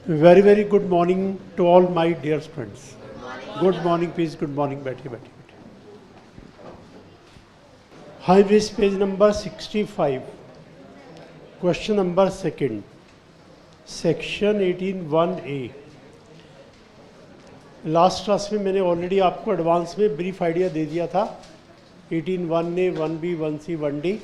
very good morning to all my dear friends. Good morning, please. Good morning. बैठिए बैठिए. High risk page number 65. Question number second. Section 18(1)(a). Last class में मैंने already आपको advance में brief idea दे दिया था 18(1)(a), 1b, 1c, 1d.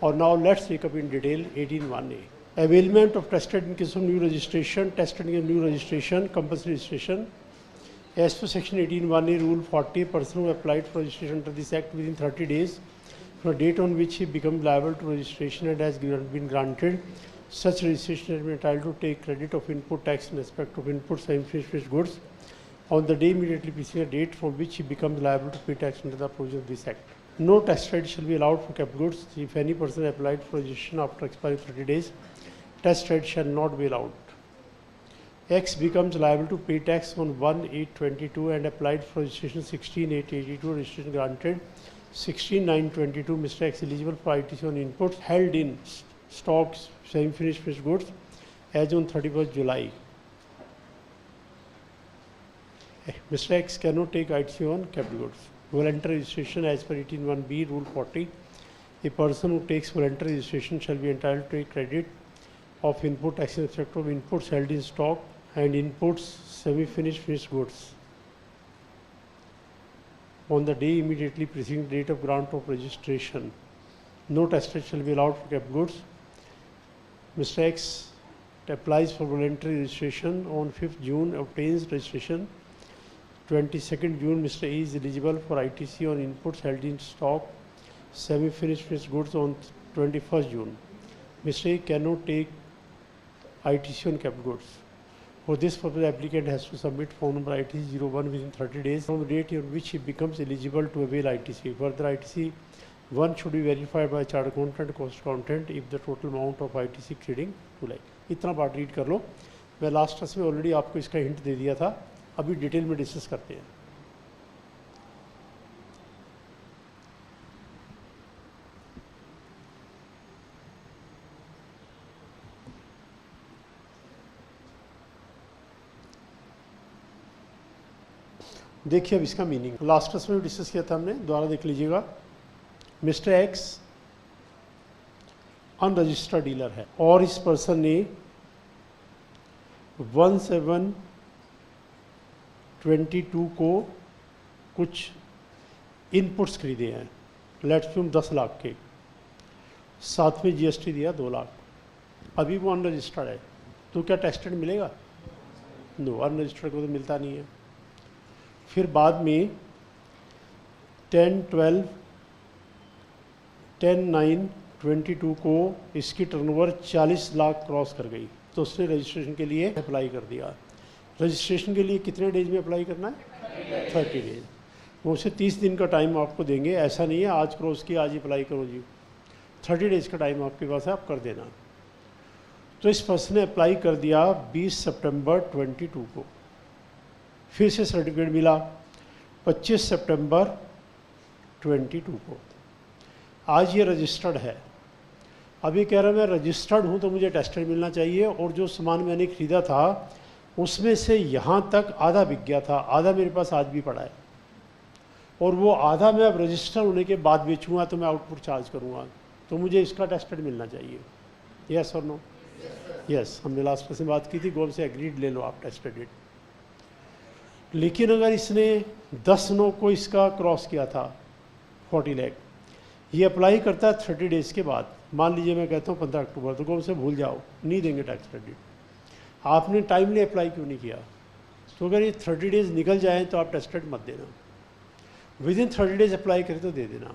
और now let's take up in detail 18(1)(a). Availment of tested in case of new registration, tested in new registration, compulsory registration. As per section 18(1)(a) rule 40, a person who applied for registration under this act within 30 days from the date on which he becomes liable to registration and has been granted such registration has been entitled to take credit of input tax in respect of inputs and finished goods on the day immediately preceding the date from which he becomes liable to pay tax under the provisions of this act. No tax credit shall be allowed for kept goods. If any person applied for registration after expiry 30 days, tax credit shall not be allowed. X becomes liable to pay tax on 1/8/22 and applied for registration 16/8/82, registration granted 16/9/22. Mr. X eligible for ITC on inputs held in stocks, semi-finished goods as on 31st July. Mr. X cannot take ITC on kept goods. Voluntary registration as per 18(1)(b) rule 40. A person who takes voluntary registration shall be entitled to take credit of input tax in respect of inputs held in stock and inputs semi-finished goods on the day immediately preceding the date of grant of registration. No tax credit shall be allowed for kept goods. Mr. X applies for voluntary registration on 5th June, obtains registration. 22nd June, Mr. A is eligible for ITC on inputs held in stock, semi-finished goods on 21st June. Mr. A cannot take ITC on kept goods. For this purpose, the applicant has to submit form number ITC 01 within 30 days from the date on which he becomes eligible to avail ITC. Further, ITC 1 should be verified by chartered accountant, cost accountant if the total amount of ITC exceeding 2 lakh. इतना part read कर लो. मैं last class में already आपको इसका hint दे दिया था. अभी detail में डिस्कस करते हैं. देखिए अब इसका मीनिंग लास्ट क्लास में भी डिस्कस किया था हमने, दोबारा देख लीजिएगा. मिस्टर एक्स अनरजिस्टर्ड डीलर है और इस पर्सन ने 17/22 को कुछ इनपुट्स खरीदे हैं. लेट्स से 10 लाख के, साथ में जीएसटी दिया 2 लाख. अभी वो अनरजिस्टर्ड है तो क्या टैक्स क्रेडिट मिलेगा? नो, अनरजिस्टर्ड को तो मिलता नहीं है. फिर बाद में 10/12/10/9/22 को इसकी टर्नओवर 40 लाख क्रॉस कर गई तो उसने रजिस्ट्रेशन के लिए अप्लाई कर दिया. रजिस्ट्रेशन के लिए कितने डेज में अप्लाई करना है? 30 डेज. वो उसे 30 दिन का टाइम आपको देंगे. ऐसा नहीं है आज क्रॉस किया आज अप्लाई करो जी. 30 डेज का टाइम आपके पास है, आप कर देना. तो इस पर्सन ने अप्लाई कर दिया 20 सितंबर 22 को. फिर से सर्टिफिकेट मिला 25 सितंबर 22 को. आज ये रजिस्टर्ड है. अभी कह रहा मैं रजिस्टर्ड हूँ तो मुझे टेस्टेड मिलना चाहिए और जो सामान मैंने ख़रीदा था उसमें से यहाँ तक आधा बिक गया था, आधा मेरे पास आज भी पड़ा है और वो आधा मैं अब रजिस्टर होने के बाद बेचूँगा तो मैं आउटपुट चार्ज करूँगा तो मुझे इसका टेस्टेड मिलना चाहिए. यस और नो? यस. हमने लास्ट में बात की थी, गोल से एग्रीड ले लो आप टेस्टेड रेट. लेकिन अगर इसने 10/9 को इसका क्रॉस किया था 40 लाख, ये अप्लाई करता है 30 डेज़ के बाद. मान लीजिए मैं कहता हूँ 15 अक्टूबर, तो कौन से भूल जाओ, नहीं देंगे टैक्स क्रेडिट. आपने टाइमली अप्लाई क्यों नहीं किया? तो अगर ये 30 डेज़ निकल जाएँ तो आप टैक्स क्रेडिट मत देना. विदिन 30 डेज़ अप्लाई करें तो दे देना.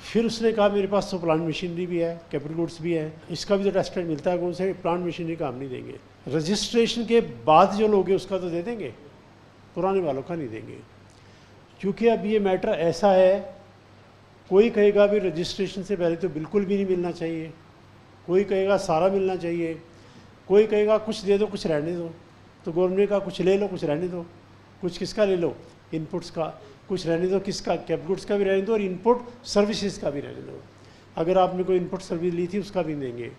फिर उसने कहा मेरे पास तो प्लांट मशीनरी भी है, कैपिटल गुड्स भी है, इसका भी तो टैक्स क्रेडिट मिलता है. कौन से? प्लांट मशीनरी का हम नहीं देंगे. रजिस्ट्रेशन के बाद जो लोगे उसका तो दे देंगे, पुराने वालों का नहीं देंगे. क्योंकि अब ये मैटर ऐसा है, कोई कहेगा भी रजिस्ट्रेशन से पहले तो बिल्कुल भी नहीं मिलना चाहिए, कोई कहेगा सारा मिलना चाहिए, कोई कहेगा कुछ दे दो कुछ रहने दो. तो गवर्नमेंट का कुछ ले लो कुछ रहने दो. कुछ किसका ले लो? इनपुट्स का. कुछ रहने दो किसका? कैपिटल गुड्स का भी रहने दो और इनपुट सर्विसेज का भी रहने दो. अगर आपने कोई इनपुट सर्विस ली थी उसका भी देंगे.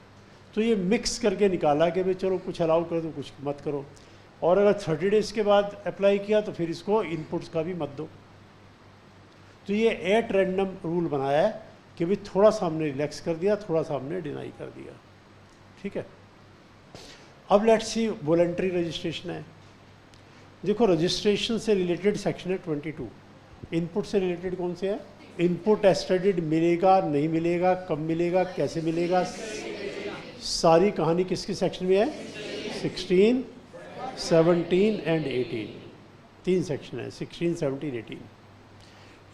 तो ये मिक्स करके निकाला कि भाई चलो कुछ अलाउ कर दो कुछ मत करो, और अगर 30 डेज़ के बाद अप्लाई किया तो फिर इसको इनपुट्स का भी मत दो। तो ये एट रैंडम रूल बनाया है कि भाई थोड़ा सा हमने रिलैक्स कर दिया, थोड़ा सा हमने डिनाई कर दिया, ठीक है। अब लेट्स सी वॉलंटरी रजिस्ट्रेशन है। देखो रजिस्ट्रेशन से रिलेटेड सेक्शन है 22। इनपुट से रिलेटेड कौन से है? इनपुट एस्टेडेड मिलेगा नहीं मिलेगा, कब मिलेगा, कैसे मिलेगा, सारी कहानी किसके सेक्शन में है? 16, 17 एंड 18। 3 सेक्शन है, 16, 17, 18।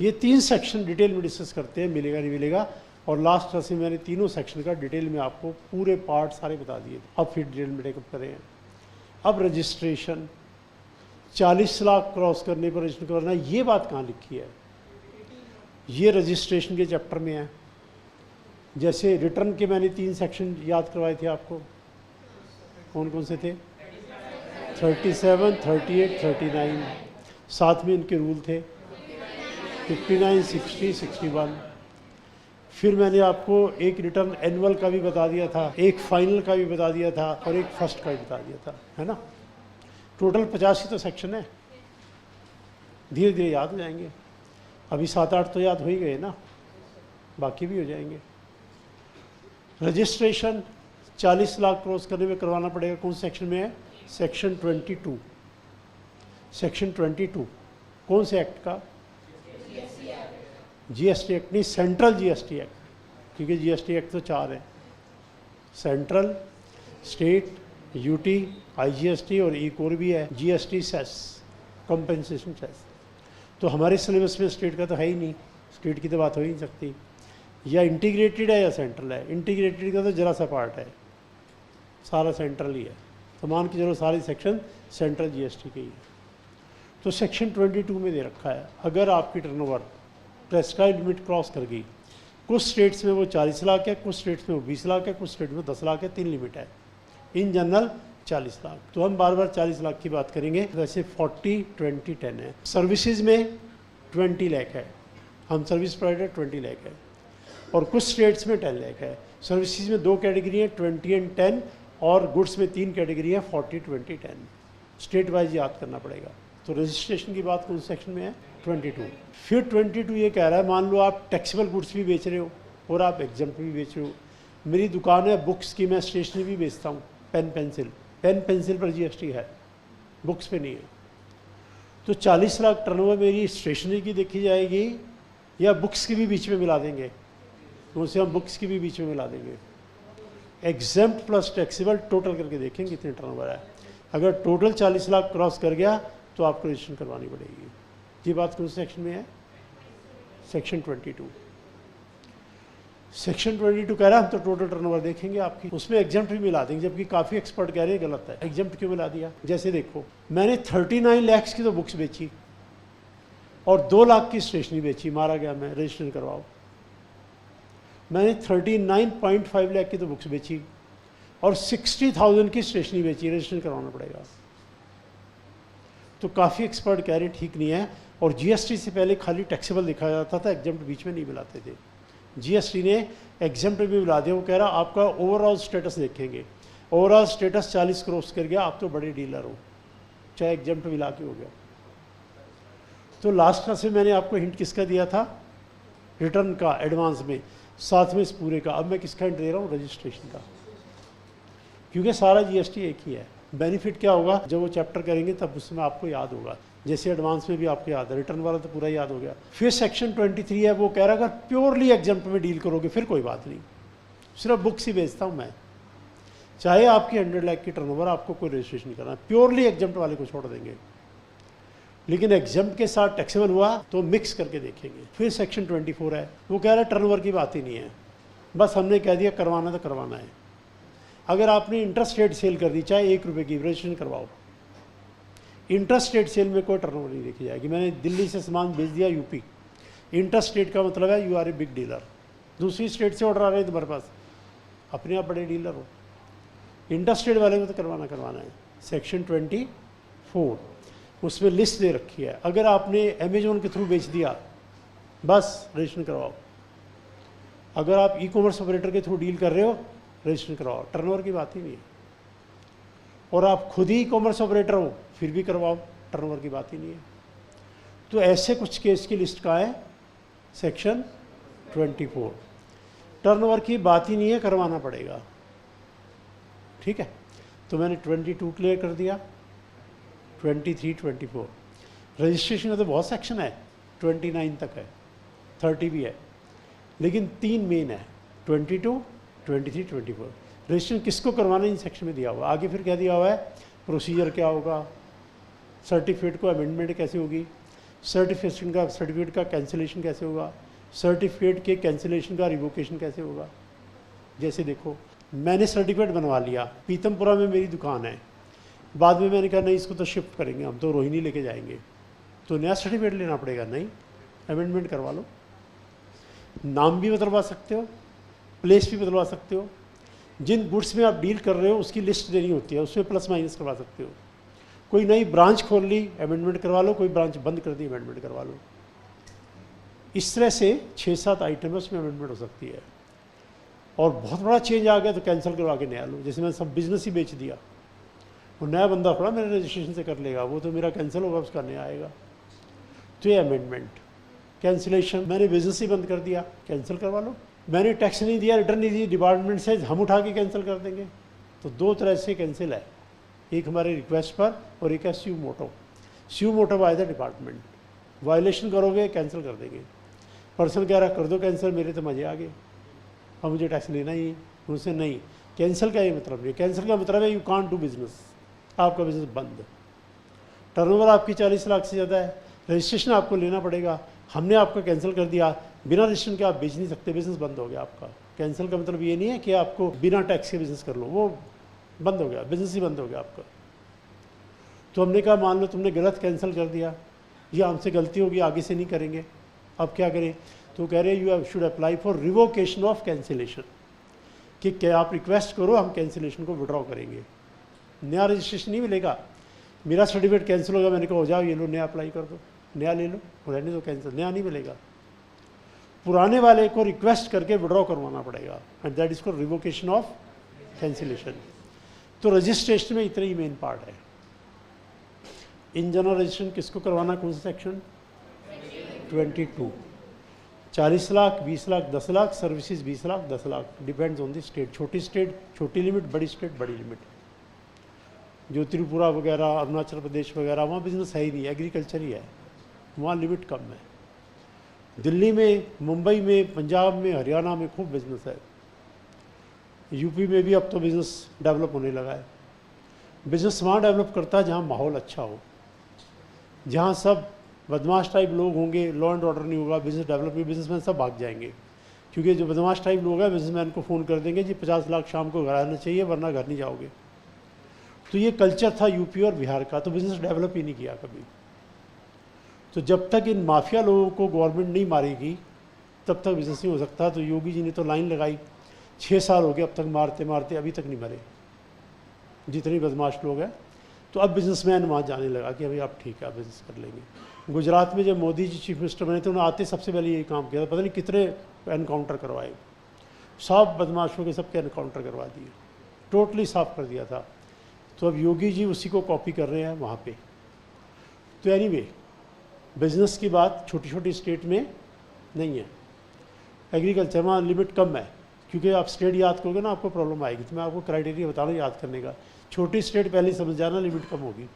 ये 3 सेक्शन डिटेल में डिस्कस करते हैं, मिलेगा नहीं मिलेगा, और लास्ट क्लास में मैंने तीनों सेक्शन का डिटेल में आपको पूरे पार्ट सारे बता दिए। अब फिर डिटेल में टेकअप करें। अब रजिस्ट्रेशन 40 लाख क्रॉस करने पर रजिस्टर करना, ये बात कहाँ लिखी है? ये रजिस्ट्रेशन के चैप्टर में है। जैसे रिटर्न के मैंने 3 सेक्शन याद करवाए थे आपको, कौन कौन से थे? 37, 38, 39। साथ में इनके रूल थे 59, 60, 61। फिर मैंने आपको एक रिटर्न एनुअल का भी बता दिया था, एक फाइनल का भी बता दिया था, और एक फर्स्ट का भी बता दिया था, है ना। टोटल 85 तो सेक्शन है, धीरे धीरे याद हो जाएंगे। अभी 7-8 तो याद हो ही गए ना, बाकी भी हो जाएंगे। रजिस्ट्रेशन 40 लाख क्रॉस करने में करवाना पड़ेगा, कौन सेक्शन में है? सेक्शन 22। सेक्शन 22 कौन से एक्ट का? जीएसटी एक्ट नहीं, सेंट्रल जीएसटी एक्ट, क्योंकि जीएसटी एक्ट तो 4 है, सेंट्रल, स्टेट, यूटी, आईजीएसटी और एक और भी है जीएसटी सेस, कंपनसेशन सेस। तो हमारे सिलेबस में स्टेट का तो है ही नहीं, स्टेट की तो बात हो ही नहीं सकती। या इंटीग्रेटेड है या सेंट्रल है। इंटीग्रेटेड का तो जरा सा पार्ट है, सारा सेंट्रल ही है। तो मान के चलो सारी सेक्शन सेंट्रल जीएसटी के ही है। तो सेक्शन 22 में दे रखा है, अगर आपकी टर्नओवर प्रेस्क्राइब लिमिट क्रॉस कर गई, कुछ स्टेट्स में वो 40 लाख है, कुछ स्टेट्स में वो 20 लाख है, कुछ स्टेट में 10 लाख है, 3 लिमिट है। In general 40 lakh. तो हम बार बार 40 लाख की बात करेंगे। वैसे 40, 20, 10 है। सर्विसेज में 20 लाख है, हम सर्विस प्रोवाइडर 20 लाख है, और कुछ स्टेट्स में 10 लाख है। सर्विसेज में 2 कैटेगरी है, 20 एंड 10, और गुड्स में 3 कैटेगरी है, 40, 20, 10। स्टेट वाइज याद करना पड़ेगा। तो रजिस्ट्रेशन की बात कौन सेक्शन में है? 22। फिर 22 ये कह रहा है, मान लो आप टैक्सेबल गुड्स भी बेच रहे हो और आप एग्जम्प्ट भी बेच रहे हो। मेरी दुकान है बुक्स की, मैं स्टेशनरी भी बेचता हूँ, पेन पेंसिल पर जीएसटी है, बुक्स पे नहीं है। तो 40 लाख टर्नओवर मेरी स्टेशनरी की देखी जाएगी या बुक्स की भी बीच में मिला देंगे? तो उसे हम बुक्स की भी बीच में मिला देंगे। एग्जम्प्ट प्लस टैक्सेबल टोटल करके देखेंगे कितने टर्नओवर है। अगर टोटल 40 लाख क्रॉस कर गया तो आपको रजिस्ट्रेशन करवानी पड़ेगी। ये बात कौन से सेक्शन में है? सेक्शन 22। सेक्शन 22 कह रहा है हम तो टोटल टर्नओवर देखेंगे आपकी, उसमें एग्जम्प्ट भी मिला देंगे, जबकि काफ़ी एक्सपर्ट कह रहे हैं गलत है। एग्जम्प्ट क्यों मिला दिया? जैसे देखो, मैंने 39 लाख की तो बुक्स बेची और 2 लाख की स्टेशनरी बेची, मारा गया मैं, रजिस्ट्रेशन करवाओ। मैंने 39.5 लाख की तो बुक्स बेची और 60,000 की स्टेशनरी बेची, रजिस्ट्रेशन करवाना पड़ेगा। तो काफ़ी एक्सपर्ट कह रहे ठीक नहीं है। और जीएसटी से पहले खाली टैक्सेबल लिखा जाता था, एग्जम्प्ट बीच में नहीं मिलाते थे। जीएसटी ने एग्जम्प्ट भी मिला दिया। वो कह रहा आपका ओवरऑल स्टेटस देखेंगे, ओवरऑल स्टेटस 40 क्रॉस कर गया, आप तो बड़े डीलर हो, चाहे एग्जम्प्ट मिला के हो गया। तो लास्ट क्लास में मैंने आपको हिंट किसका दिया था? रिटर्न का, एडवांस में, साथ में इस पूरे का। अब मैं किसका हिंट दे रहा हूँ? रजिस्ट्रेशन का, क्योंकि सारा जीएसटी एक ही है। बेनिफिट क्या होगा? जब वो चैप्टर करेंगे तब उसमें आपको याद होगा, जैसे एडवांस में भी आपको याद है, रिटर्न वाला तो पूरा याद हो गया। फिर सेक्शन 23 है, वो कह रहा है अगर प्योरली एग्जम्प्ट में डील करोगे फिर कोई बात नहीं, सिर्फ बुक्स ही बेचता हूँ मैं, चाहे आपकी 100 लाख की टर्नओवर, आपको कोई रजिस्ट्रेशन करना है, प्योरली एग्जम्प्ट वाले को छोड़ देंगे। लेकिन एग्जम्प्ट के साथ टैक्सेबल हुआ तो मिक्स करके देखेंगे। फिर सेक्शन 24 है, वो कह रहा है टर्नओवर की बात ही नहीं है, बस हमने कह दिया करवाना तो करवाना है। अगर आपने इंटरेस्ट रेट सेल कर दी, चाहे 1 रुपये की, रजिस्ट्रेशन करवाओ। इंटरेस्ट रेट सेल में कोई टर्नओवर नहीं देखी जाएगी। मैंने दिल्ली से सामान भेज दिया यूपी, इंटरेस्ट रेट का मतलब है you are a big dealer. दूसरी स्टेट से ऑर्डर आ रहे हैं तुम्हारे पास, अपने आप बड़े डीलर हो। इंटरेस्ट रेट वाले को तो करवाना है। सेक्शन 24 उसमें लिस्ट दे रखी है। अगर आपने अमेजोन के थ्रू बेच दिया, बस रजिस्ट्रेशन करवाओ। अगर आप ई कॉमर्स ऑपरेटर के थ्रू डील कर रहे हो रजिस्ट्रेशन करवाओ, टर्नओवर की बात ही नहीं है। और आप खुद ही कॉमर्स ऑपरेटर हो फिर भी करवाओ, टर्नओवर की बात ही नहीं है। तो ऐसे कुछ केस की लिस्ट का है सेक्शन 24। टर्नओवर की बात ही नहीं है, करवाना पड़ेगा। ठीक है, तो मैंने 22 क्लियर कर दिया, 23, 24। रजिस्ट्रेशन में तो बहुत सेक्शन है, 29 तक है, 30 भी है, लेकिन 3 मेन है, 22, 23, 24। रजिस्ट्रेशन किसको करवाना इन सेक्शन में दिया हुआ। आगे फिर क्या दिया हुआ है, प्रोसीजर क्या होगा, सर्टिफिकेट को अमेंडमेंट कैसे होगी, सर्टिफिकेट का कैंसिलेशन कैसे होगा, सर्टिफिकेट के कैंसिलेशन का रिवोकेशन कैसे होगा। जैसे देखो, मैंने सर्टिफिकेट बनवा लिया, पीतमपुरा में मेरी दुकान है, बाद में मैंने कहा नहीं इसको तो शिफ्ट करेंगे, हम तो रोहिणी लेके जाएंगे, तो नया सर्टिफिकेट लेना पड़ेगा। नहीं, अमेंडमेंट करवा लो। नाम भी बदलवा सकते हो, प्लेस भी बदलवा सकते हो, जिन गुड्स में आप डील कर रहे हो उसकी लिस्ट देनी होती है, उसमें प्लस माइनस करवा सकते हो। कोई नई ब्रांच खोल ली, अमेंडमेंट करवा लो, कोई ब्रांच बंद कर दी, अमेंडमेंट करवा लो। इस तरह से 6-7 आइटम है, उसमें अमेंडमेंट हो सकती है। और बहुत बड़ा चेंज आ गया तो कैंसिल करवा के नया लो। जैसे मैंने सब बिजनेस ही बेच दिया, वो नया बंदा थोड़ा मेरे रजिस्ट्रेशन से कर लेगा, वो तो मेरा कैंसिल होगा, उसका नया आएगा। तो ये अमेंडमेंट। कैंसिलेशन, मैंने बिजनेस ही बंद कर दिया, कैंसिल करवा लो। मैंने टैक्स नहीं दिया, रिटर्न नहीं दी, डिपार्टमेंट से हम उठा के कैंसिल कर देंगे। तो 2 तरह से कैंसिल है, एक हमारे रिक्वेस्ट पर और एक है स्यू मोटो। स्यू मोटो बाय द डिपार्टमेंट, वायलेशन करोगे कैंसिल कर देंगे। पर्सन कह रहा कर दो कैंसिल, मेरे तो मजे आ गए, अब मुझे टैक्स लेना ही है, उनसे नहीं। कैंसिल का ये मतलब नहीं, कैंसिल का मतलब है यू कांट डू बिजनेस, आपका बिजनेस बंद। टर्नओवर आपकी 40 लाख से ज़्यादा है, रजिस्ट्रेशन आपको लेना पड़ेगा, हमने आपका कैंसिल कर दिया, बिना रजिस्ट्रेशन के आप बेच नहीं सकते, बिजनेस बंद हो गया आपका। कैंसिल का मतलब ये नहीं है कि आपको बिना टैक्स के बिजनेस कर लो, वो बंद हो गया, बिजनेस ही बंद हो गया आपका। तो हमने कहा मान लो तुमने गलत कैंसिल कर दिया, ये हमसे गलती होगी, आगे से नहीं करेंगे, अब क्या करें। तो कह रहे you should apply for revocation of cancellation, कि क्या आप रिक्वेस्ट करो, हम कैंसिलेशन को विड्रॉ करेंगे। नया रजिस्ट्रेशन नहीं मिलेगा, मेरा सर्टिफिकेट कैंसिल होगा, मैंने कहा हो जाओ ये लो नया अप्लाई कर दो, नया ले लो, रहने दो कैंसिल, नया नहीं मिलेगा। पुराने वाले को रिक्वेस्ट करके विड्रॉ करवाना पड़ेगा, and that is called revocation of cancellation. तो रजिस्ट्रेशन में इतना ही मेन पार्ट है। इन जनरल रजिस्ट्रेशन किसको करवाना, कौन सा section, 22। 40 lakh, 20 lakh, 10 lakh, services 20 lakh, 10 lakh, depends on the state. छोटी स्टेट छोटी लिमिट, बड़ी स्टेट बड़ी लिमिट। जो त्रिपुरा वगैरह, अरुणाचल प्रदेश वगैरह, वहाँ बिजनेस है ही नहीं, एग्रीकल्चर ही है, वहाँ लिमिट कम है। दिल्ली में, मुंबई में, पंजाब में, हरियाणा में खूब बिजनेस है। यूपी में भी अब तो बिज़नेस डेवलप होने लगा है। बिज़नेस वहाँ डेवलप करता है जहाँ माहौल अच्छा हो, जहाँ सब बदमाश टाइप लोग होंगे, लॉ एंड ऑर्डर नहीं होगा, बिज़नेस डेवलप में बिजनेसमैन सब भाग जाएंगे। क्योंकि जो बदमाश टाइप लोग हैं बिजनेसमैन को फ़ोन कर देंगे जी 50 लाख शाम को घर आना चाहिए वरना घर नहीं जाओगे। तो ये कल्चर था यूपी और बिहार का, तो बिज़नेस डेवलप ही नहीं किया कभी। तो जब तक इन माफिया लोगों को गवर्नमेंट नहीं मारेगी तब तक बिज़नेस नहीं हो सकता। तो योगी जी ने तो लाइन लगाई, 6 साल हो गए अब तक मारते मारते, अभी तक नहीं मरे जितने बदमाश लोग हैं। तो अब बिजनेसमैन वहाँ जाने लगा कि अभी आप ठीक है बिज़नेस कर लेंगे। गुजरात में जब मोदी जी चीफ मिनिस्टर बने थे, उन्होंने आते सबसे पहले यही काम किया था, पता नहीं कितने एनकाउंटर करवाए, सब बदमाशों के सबके एनकाउंटर करवा दिए, टोटली साफ कर दिया था। तो अब योगी जी उसी को कॉपी कर रहे हैं वहाँ पे। तो एनीवे बिजनेस की बात छोटी छोटी स्टेट में नहीं है, एग्रीकल्चर में लिमिट कम है, क्योंकि आप स्टेट याद करोगे ना आपको प्रॉब्लम आएगी। तो मैं आपको क्राइटेरिया बता रहा हूँ याद करने का। छोटी स्टेट पहले समझ जाना लिमिट कम होगी,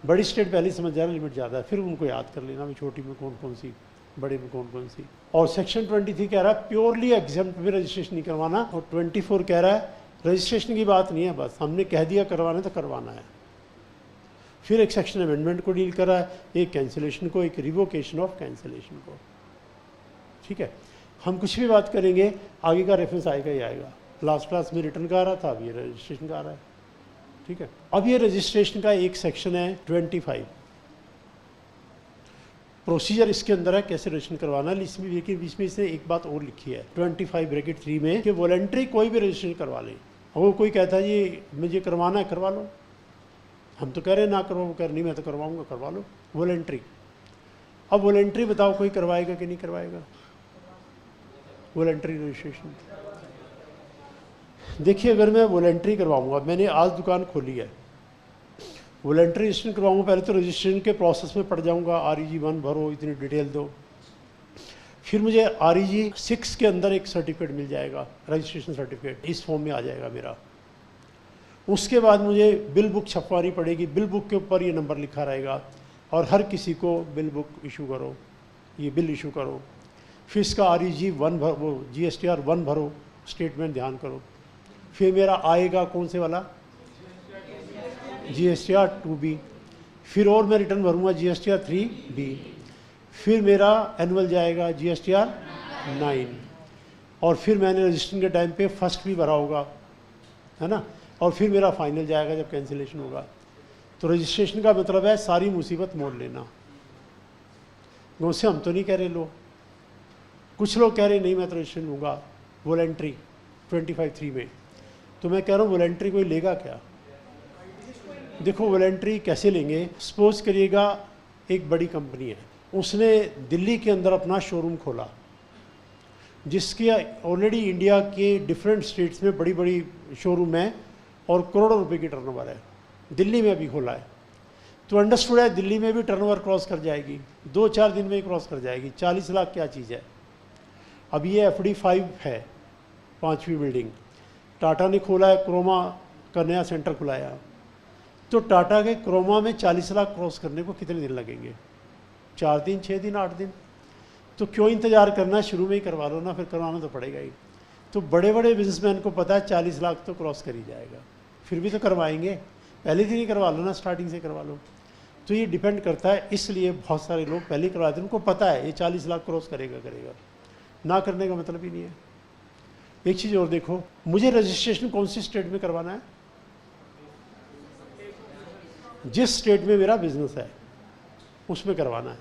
बड़ी स्टेट पहले समझ जाना लिमिट ज़्यादा है, फिर उनको याद कर लेना भी छोटी में कौन कौन सी, बड़े में कौन कौन सी। और सेक्शन 23 कह रहा है प्योरली एग्जाम्प्ट में रजिस्ट्रेशन नहीं करवाना, और 24 कह रहा है रजिस्ट्रेशन की बात नहीं है, बस हमने कह दिया करवाना तो करवाना है। फिर एक सेक्शन अमेंडमेंट को डील करा है, एक कैंसिलेशन को, एक रिवोकेशन ऑफ कैंसिलेशन को। ठीक है, हम कुछ भी बात करेंगे आगे का रेफरेंस आएगा ही आएगा। लास्ट क्लास में रिटर्न का आ रहा था, अब ये रजिस्ट्रेशन का आ रहा है। ठीक है, अब ये रजिस्ट्रेशन का एक सेक्शन है 25 प्रोसीजर इसके अंदर है कैसे रजिस्ट्रेशन करवाना है। इसमें लेकिन बीच में इसने एक बात और लिखी है 25(3) में कि वॉलंटरी कोई भी रजिस्ट्रेशन करवा ले। और कोई कहता है जी मुझे करवाना है करवा लो, हम तो कह रहे हैं ना करवाओ, वो कह रहे नहीं मैं तो करवाऊंगा, करवा लो वॉलंटरी। अब वॉलंटरी बताओ कोई करवाएगा कि नहीं करवाएगा वॉलंटरी रजिस्ट्रेशन। देखिए, अगर मैं वॉलंटरी करवाऊंगा, मैंने आज दुकान खोली है, वॉलंटरी रजिस्ट्रेशन करवाऊंगा, पहले तो रजिस्ट्रेशन के प्रोसेस में पड़ जाऊंगा, REG1 भरो, इतनी डिटेल दो, फिर मुझे REG6 के अंदर एक सर्टिफिकेट मिल जाएगा, रजिस्ट्रेशन सर्टिफिकेट इस फॉर्म में आ जाएगा मेरा। उसके बाद मुझे बिल बुक छपवानी पड़ेगी, बिल बुक के ऊपर ये नंबर लिखा रहेगा और हर किसी को बिल बुक इशू करो, ये बिल इशू करो, फिर इसका REG1 भरो, वो GSTR1 भरो, स्टेटमेंट ध्यान करो, फिर मेरा आएगा कौन से वाला GSTR2B, फिर और मैं रिटर्न भरूंगा GSTR3B, फिर मेरा एनुअल जाएगा GSTR9, और फिर मैंने रजिस्ट्रेशन के टाइम पे फर्स्ट भी भरा होगा, है ना, और फिर मेरा फाइनल जाएगा जब कैंसिलेशन होगा। तो रजिस्ट्रेशन का मतलब है सारी मुसीबत मोल लेना। उससे हम तो नहीं कह रहे लोग, कुछ लोग कह रहे नहीं मैं तो रजिस्ट्रेशन लूँगा वॉलंटरी 25(3) में, तो मैं कह रहा हूँ वॉलंटरी कोई लेगा क्या? देखो वॉलंटरी कैसे लेंगे, सपोज करिएगा एक बड़ी कंपनी है, उसने दिल्ली के अंदर अपना शोरूम खोला, जिसके ऑलरेडी इंडिया के डिफरेंट स्टेट्स में बड़ी बड़ी शोरूम है और करोड़ों रुपए की टर्नओवर है, दिल्ली में भी खोला है, तो अंडरस्टूड है दिल्ली में भी टर्नओवर क्रॉस कर जाएगी, 2-4 दिन में ही क्रॉस कर जाएगी। 40 लाख क्या चीज़ है। अब ये FD5 है, 5वीं बिल्डिंग, टाटा ने खोला है, क्रोमा का नया सेंटर खुलाया, तो टाटा के क्रोमा में 40 लाख क्रॉस करने को कितने दिन लगेंगे? 4 दिन, 6 दिन, 8 दिन। तो क्यों इंतज़ार करना, शुरू में ही करवा लो ना, फिर करवाना तो पड़ेगा ही। तो बड़े बड़े बिजनेसमैन को पता है 40 लाख तो क्रॉस कर ही जाएगा, फिर भी तो करवाएंगे, पहले दिन ही करवा लो ना, स्टार्टिंग से करवा लो। तो ये डिपेंड करता है, इसलिए बहुत सारे लोग पहले ही करवाते हैं, उनको पता है ये 40 लाख क्रॉस करेगा, ना करने का मतलब ही नहीं है। एक चीज़ और देखो, मुझे रजिस्ट्रेशन कौन सी स्टेट में करवाना है? जिस स्टेट में मेरा बिजनेस है उसमें करवाना है।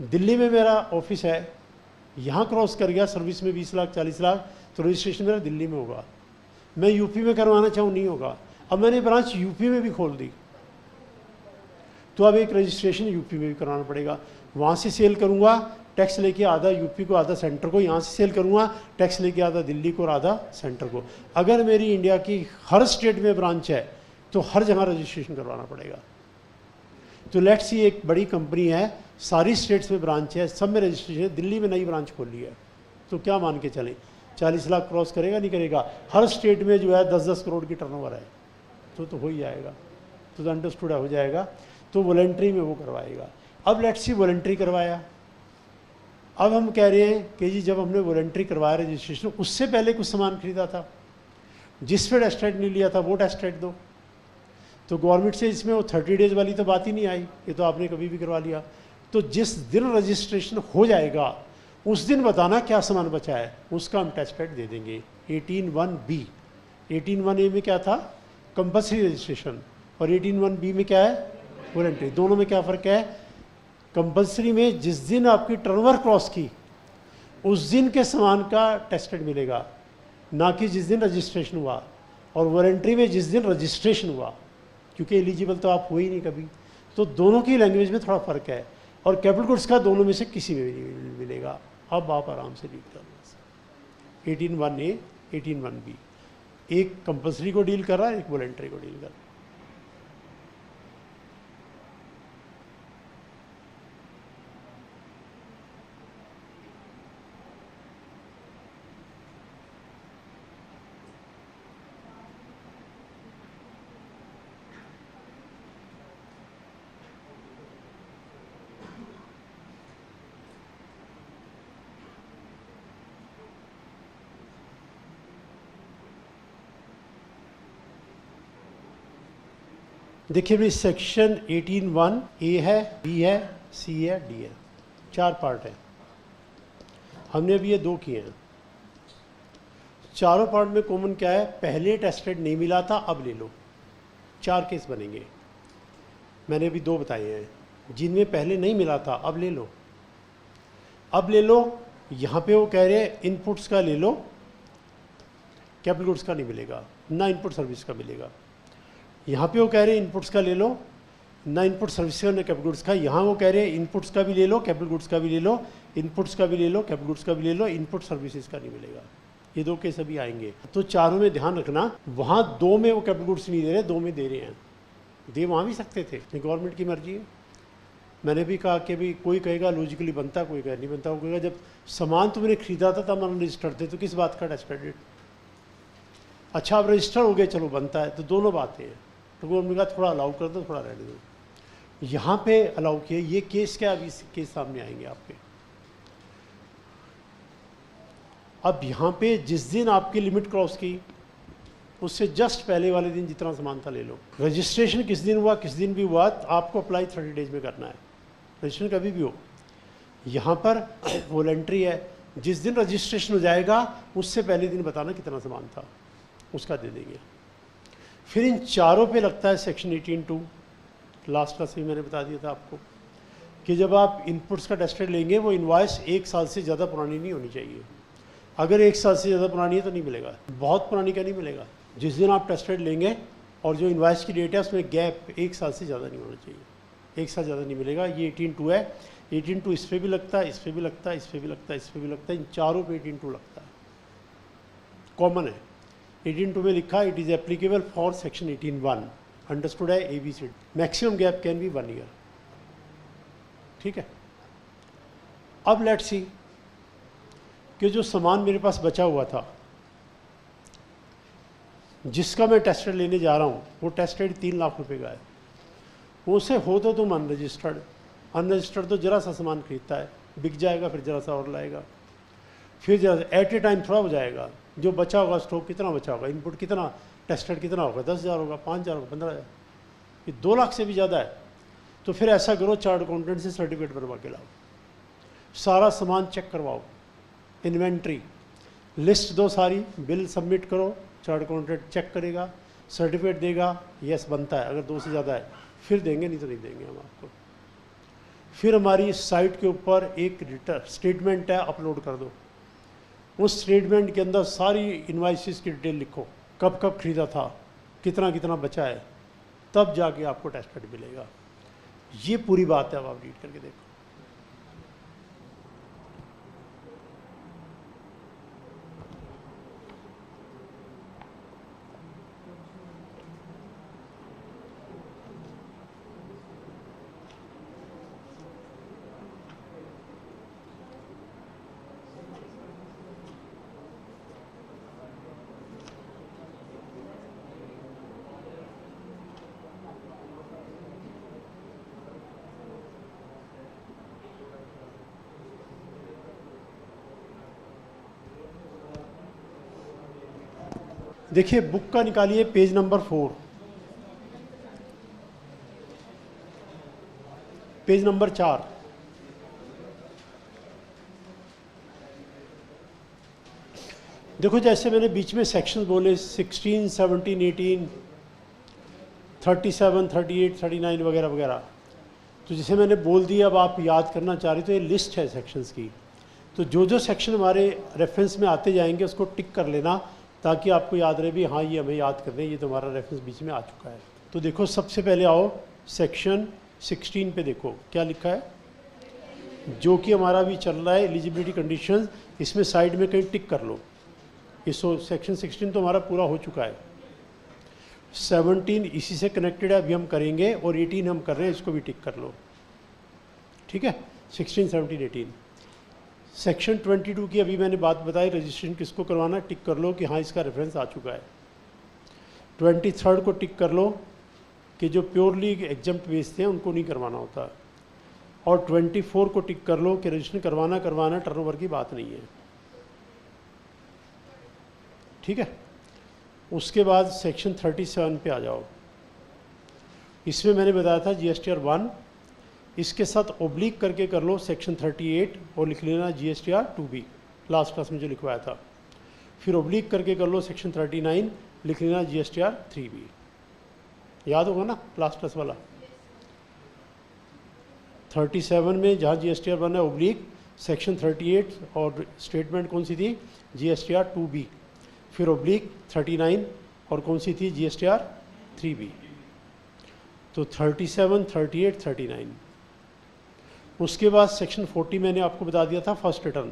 दिल्ली में मेरा ऑफिस है, यहाँ क्रॉस कर गया सर्विस में 20 लाख 40 लाख, तो रजिस्ट्रेशन मेरा दिल्ली में होगा। मैं यूपी में करवाना चाहूँ, नहीं होगा। अब मैंने ब्रांच यूपी में भी खोल दी, तो अब एक रजिस्ट्रेशन यूपी में भी करवाना पड़ेगा। वहाँ से सेल करूँगा, टैक्स लेके आधा यूपी को आधा सेंटर को, यहाँ से सेल करूँगा, टैक्स लेके आधा दिल्ली को और आधा सेंटर को। अगर मेरी इंडिया की हर स्टेट में ब्रांच है तो हर जगह रजिस्ट्रेशन करवाना पड़ेगा। तो लेट्स सी, एक बड़ी कंपनी है, सारी स्टेट्स में ब्रांच है, सब में रजिस्ट्रेशन है, दिल्ली में नई ब्रांच खोली है, तो क्या मान के चलें 40 लाख क्रॉस करेगा, नहीं करेगा? हर स्टेट में जो है 10-10 करोड़ की टर्नओवर है, तो हो ही जाएगा, तो अंडरस्टूड हो जाएगा। तो वॉलंटरी में वो करवाएगा। अब लेट्स सी वॉलंटरी करवाया, अब हम कह रहे हैं कि जी जब हमने वॉलंटरी करवाया रजिस्ट्रेशन, उससे पहले कुछ सामान खरीदा था, जिस पे टेस्ट राइट नहीं लिया था वो टेस्ट राइट दो। तो गवर्नमेंट से इसमें वो 30 डेज वाली तो बात ही नहीं आई, ये तो आपने कभी भी करवा लिया। तो जिस दिन रजिस्ट्रेशन हो जाएगा उस दिन बताना क्या सामान बचा है, उसका हम टेस्ट राइट दे देंगे। 18(1)B, 18(1)A में क्या था, कंपल्सरी रजिस्ट्रेशन, और 18(1)B में क्या है, वॉलंटरी। दोनों में क्या फ़र्क है? कंपल्सरी में जिस दिन आपकी टर्नओवर क्रॉस की उस दिन के सामान का टेस्ट राइट मिलेगा, ना कि जिस दिन रजिस्ट्रेशन हुआ। और वॉलंटरी में जिस दिन रजिस्ट्रेशन हुआ, क्योंकि एलिजिबल तो आप हुए ही नहीं कभी। तो दोनों की लैंग्वेज में थोड़ा फ़र्क है, और कैपिटल गुड्स का दोनों में से किसी में भी नहीं मिलेगा। अब आप आराम से रीड कर लो। 18(1)A, 18(1)B, एक कंपल्सरी को डील कर रहा है, एक वॉलंटरी को डील कर रहा है। देखिए भाई, सेक्शन 18(1)A है, B है, C है, D है, 4 पार्ट है। हमने अभी ये 2 किए हैं। चारों पार्ट में कॉमन क्या है? पहले टेस्ट राइट नहीं मिला था, अब ले लो। 4 केस बनेंगे, मैंने अभी 2 बताए हैं। जिनमें पहले नहीं मिला था अब ले लो, अब ले लो। यहाँ पे वो कह रहे हैं इनपुट्स का ले लो, कैपिटल गुड्स का नहीं मिलेगा, ना इनपुट सर्विस का मिलेगा। यहाँ पे वो कह रहे हैं इनपुट्स का ले लो, ना इनपुट सर्विस का ना कैपिटल गुड्स का। यहाँ वो कह रहे हैं इनपुट्स का भी ले लो, कैपिटल गुड्स का भी ले लो, इनपुट्स का भी ले लो, कैपिटल गुड्स का भी ले लो, इनपुट सर्विसेज का नहीं मिलेगा। ये 2 केस अभी आएंगे। तो चारों में ध्यान रखना, वहाँ 2 में वो कैपिटल गुड्स नहीं दे रहे, 2 में दे रहे हैं। दे वहाँ भी सकते थे, गवर्नमेंट की मर्जी है। मैंने भी कहा कि भाई कोई कहेगा लॉजिकली बनता, कोई कहेगा नहीं बनता। वो कहेगा जब सामान तुमने खरीदा था तब हम रजिस्टर्ड थे, तो किस बात का टेस्ट क्रेडिट? अच्छा अब रजिस्टर हो गए, चलो बनता है। तो दोनों बातें हैं। तो गवर्नमेंट का थोड़ा अलाउ कर दो, थोड़ा रहने दो। यहाँ पे अलाउ किया। ये केस क्या, अभी केस सामने आएंगे आपके। अब यहाँ पे जिस दिन आपकी लिमिट क्रॉस की, उससे जस्ट पहले वाले दिन जितना सामान था ले लो। रजिस्ट्रेशन किस दिन हुआ, किस दिन भी हुआ, आपको अप्लाई 30 डेज में करना है। रजिस्ट्रेशन कभी भी हो। यहाँ पर वॉलंटरी है, जिस दिन रजिस्ट्रेशन हो जाएगा उससे पहले दिन बताना कितना सामान था, उसका दे देंगे। फिर इन चारों पे लगता है सेक्शन 18(2). लास्ट क्लास में मैंने बता दिया था आपको कि जब आप इनपुट्स का टेस्ट रेट लेंगे, वो इनवॉइस 1 साल से ज़्यादा पुरानी नहीं होनी चाहिए। अगर 1 साल से ज़्यादा पुरानी है तो नहीं मिलेगा, बहुत पुरानी का नहीं मिलेगा। जिस दिन आप टेस्ट रेट लेंगे और जो इनवॉइस की डेट है उसमें गैप 1 साल से ज़्यादा नहीं होना चाहिए। 1 साल ज़्यादा नहीं मिलेगा। ये 18(2) है। 18(2) इस पर भी लगता है, इस पर भी लगता है, इस पर भी लगता है, इस पर भी लगता है। इन चारों पे 18(2) लगता है, कॉमन है। 18(2) में लिखा है it is applicable for section 18(1). Understood है, ABC। Maximum gap can be 1 year. ठीक है। अब लेट्स सी कि जो सामान मेरे पास बचा हुआ था, जिसका मैं टेस्ट रेट लेने जा रहा हूँ, वो टेस्ट रेट 3 लाख रुपए का है। उसे हो तो तुम अनरजिस्टर्ड। अनरजिस्टर्ड तो जरा सा सामान खरीदता है, बिक जाएगा, फिर जरा सा और लाएगा, फिर जरा एट ए टाइम थोड़ा हो जाएगा। जो बचा होगा स्टॉक कितना बचा होगा, इनपुट कितना, टेस्ट रेट कितना होगा, 10,000 होगा, 5,000 होगा, 15,000, ये 2 लाख से भी ज़्यादा है। तो फिर ऐसा करो, चार्ट अकाउंटेंट से सर्टिफिकेट बनवा के लाओ, सारा सामान चेक करवाओ, इन्वेंट्री लिस्ट दो, सारी बिल सबमिट करो, चार्ट अकाउंटेंट चेक करेगा, सर्टिफिकेट देगा, यस बनता है। अगर 2 से ज़्यादा है फिर देंगे, नहीं तो नहीं देंगे हम आपको। फिर हमारी साइट के ऊपर एक रिटर्न स्टेटमेंट है, अपलोड कर दो। उस स्टेटमेंट के अंदर सारी इनवाइसेस की डिटेल लिखो, कब कब खरीदा था, कितना कितना बचा है, तब जाके आपको टेस्ट रेट मिलेगा। ये पूरी बात है, अब आप रीड करके देखो। देखिए बुक का निकालिए, पेज नंबर 4, पेज नंबर 4। देखो जैसे मैंने बीच में सेक्शंस बोले 16, 17, 18, 37, 38, 39 वगैरह वगैरह, तो जैसे मैंने बोल दिया, अब आप याद करना चाह रहे तो ये लिस्ट है सेक्शंस की। तो जो जो सेक्शन हमारे रेफरेंस में आते जाएंगे उसको टिक कर लेना, ताकि आपको याद रहे भी हाँ ये हमें याद करना है, ये तो हमारा रेफरेंस बीच में आ चुका है। तो देखो सबसे पहले आओ सेक्शन 16 पे, देखो क्या लिखा है, जो कि हमारा भी चल रहा है एलिजिबिलिटी कंडीशंस। इसमें साइड में कहीं टिक कर लो। इस सेक्शन 16 तो हमारा पूरा हो चुका है। 17 इसी से कनेक्टेड है, अभी हम करेंगे, और 18 हम कर रहे हैं, इसको भी टिक कर लो। ठीक है, 16, 17, 18। सेक्शन 22 की अभी मैंने बात बताई, रजिस्ट्रेशन किसको करवाना, टिक कर लो कि हाँ इसका रेफरेंस आ चुका है। 23 को टिक कर लो कि जो प्योरली एग्जम्प्ट बेचते हैं उनको नहीं करवाना होता, और 24 को टिक कर लो कि रजिस्ट्रेशन करवाना टर्नओवर की बात नहीं है। ठीक है, उसके बाद सेक्शन 37 पे आ जाओ। इसमें मैंने बताया था GSTR 1, इसके साथ ओब्लिक करके कर लो सेक्शन 38 और लिख लेना GSTR 2B, लास्ट क्लास में जो लिखवाया था। फिर ओब्लिक करके कर लो सेक्शन 39, लिख लेना GSTR 3B। याद होगा ना लास्ट क्लास वाला। 37 में जहाँ GSTR 1 है ओब्लिक, सेक्शन 38 और स्टेटमेंट कौन सी थी, GSTR 2B, फिर ओब्लिक 39 और कौन सी थी, GSTR 3B। तो 37, 38, 39। उसके बाद सेक्शन 40 मैंने आपको बता दिया था, फर्स्ट रिटर्न।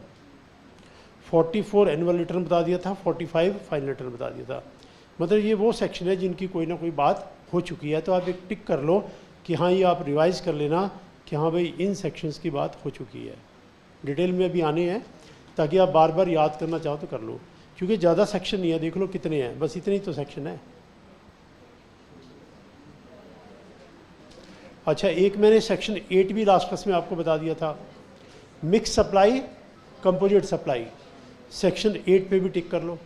44 एनुअल रिटर्न बता दिया था, 45 फाइनल रिटर्न बता दिया था। मतलब ये वो सेक्शन है जिनकी कोई ना कोई बात हो चुकी है, तो आप एक टिक कर लो कि हाँ ये आप रिवाइज कर लेना कि हाँ भाई इन सेक्शंस की बात हो चुकी है। डिटेल में अभी आने हैं ताकि आप बार बार याद करना चाहो तो कर लो, क्योंकि ज़्यादा सेक्शन नहीं है, देख लो कितने हैं, बस इतने ही तो सेक्शन है। अच्छा, एक मैंने सेक्शन 8 भी लास्ट क्लास में आपको बता दिया था, mix supply composite supply, section 8 पे भी टिक कर लो।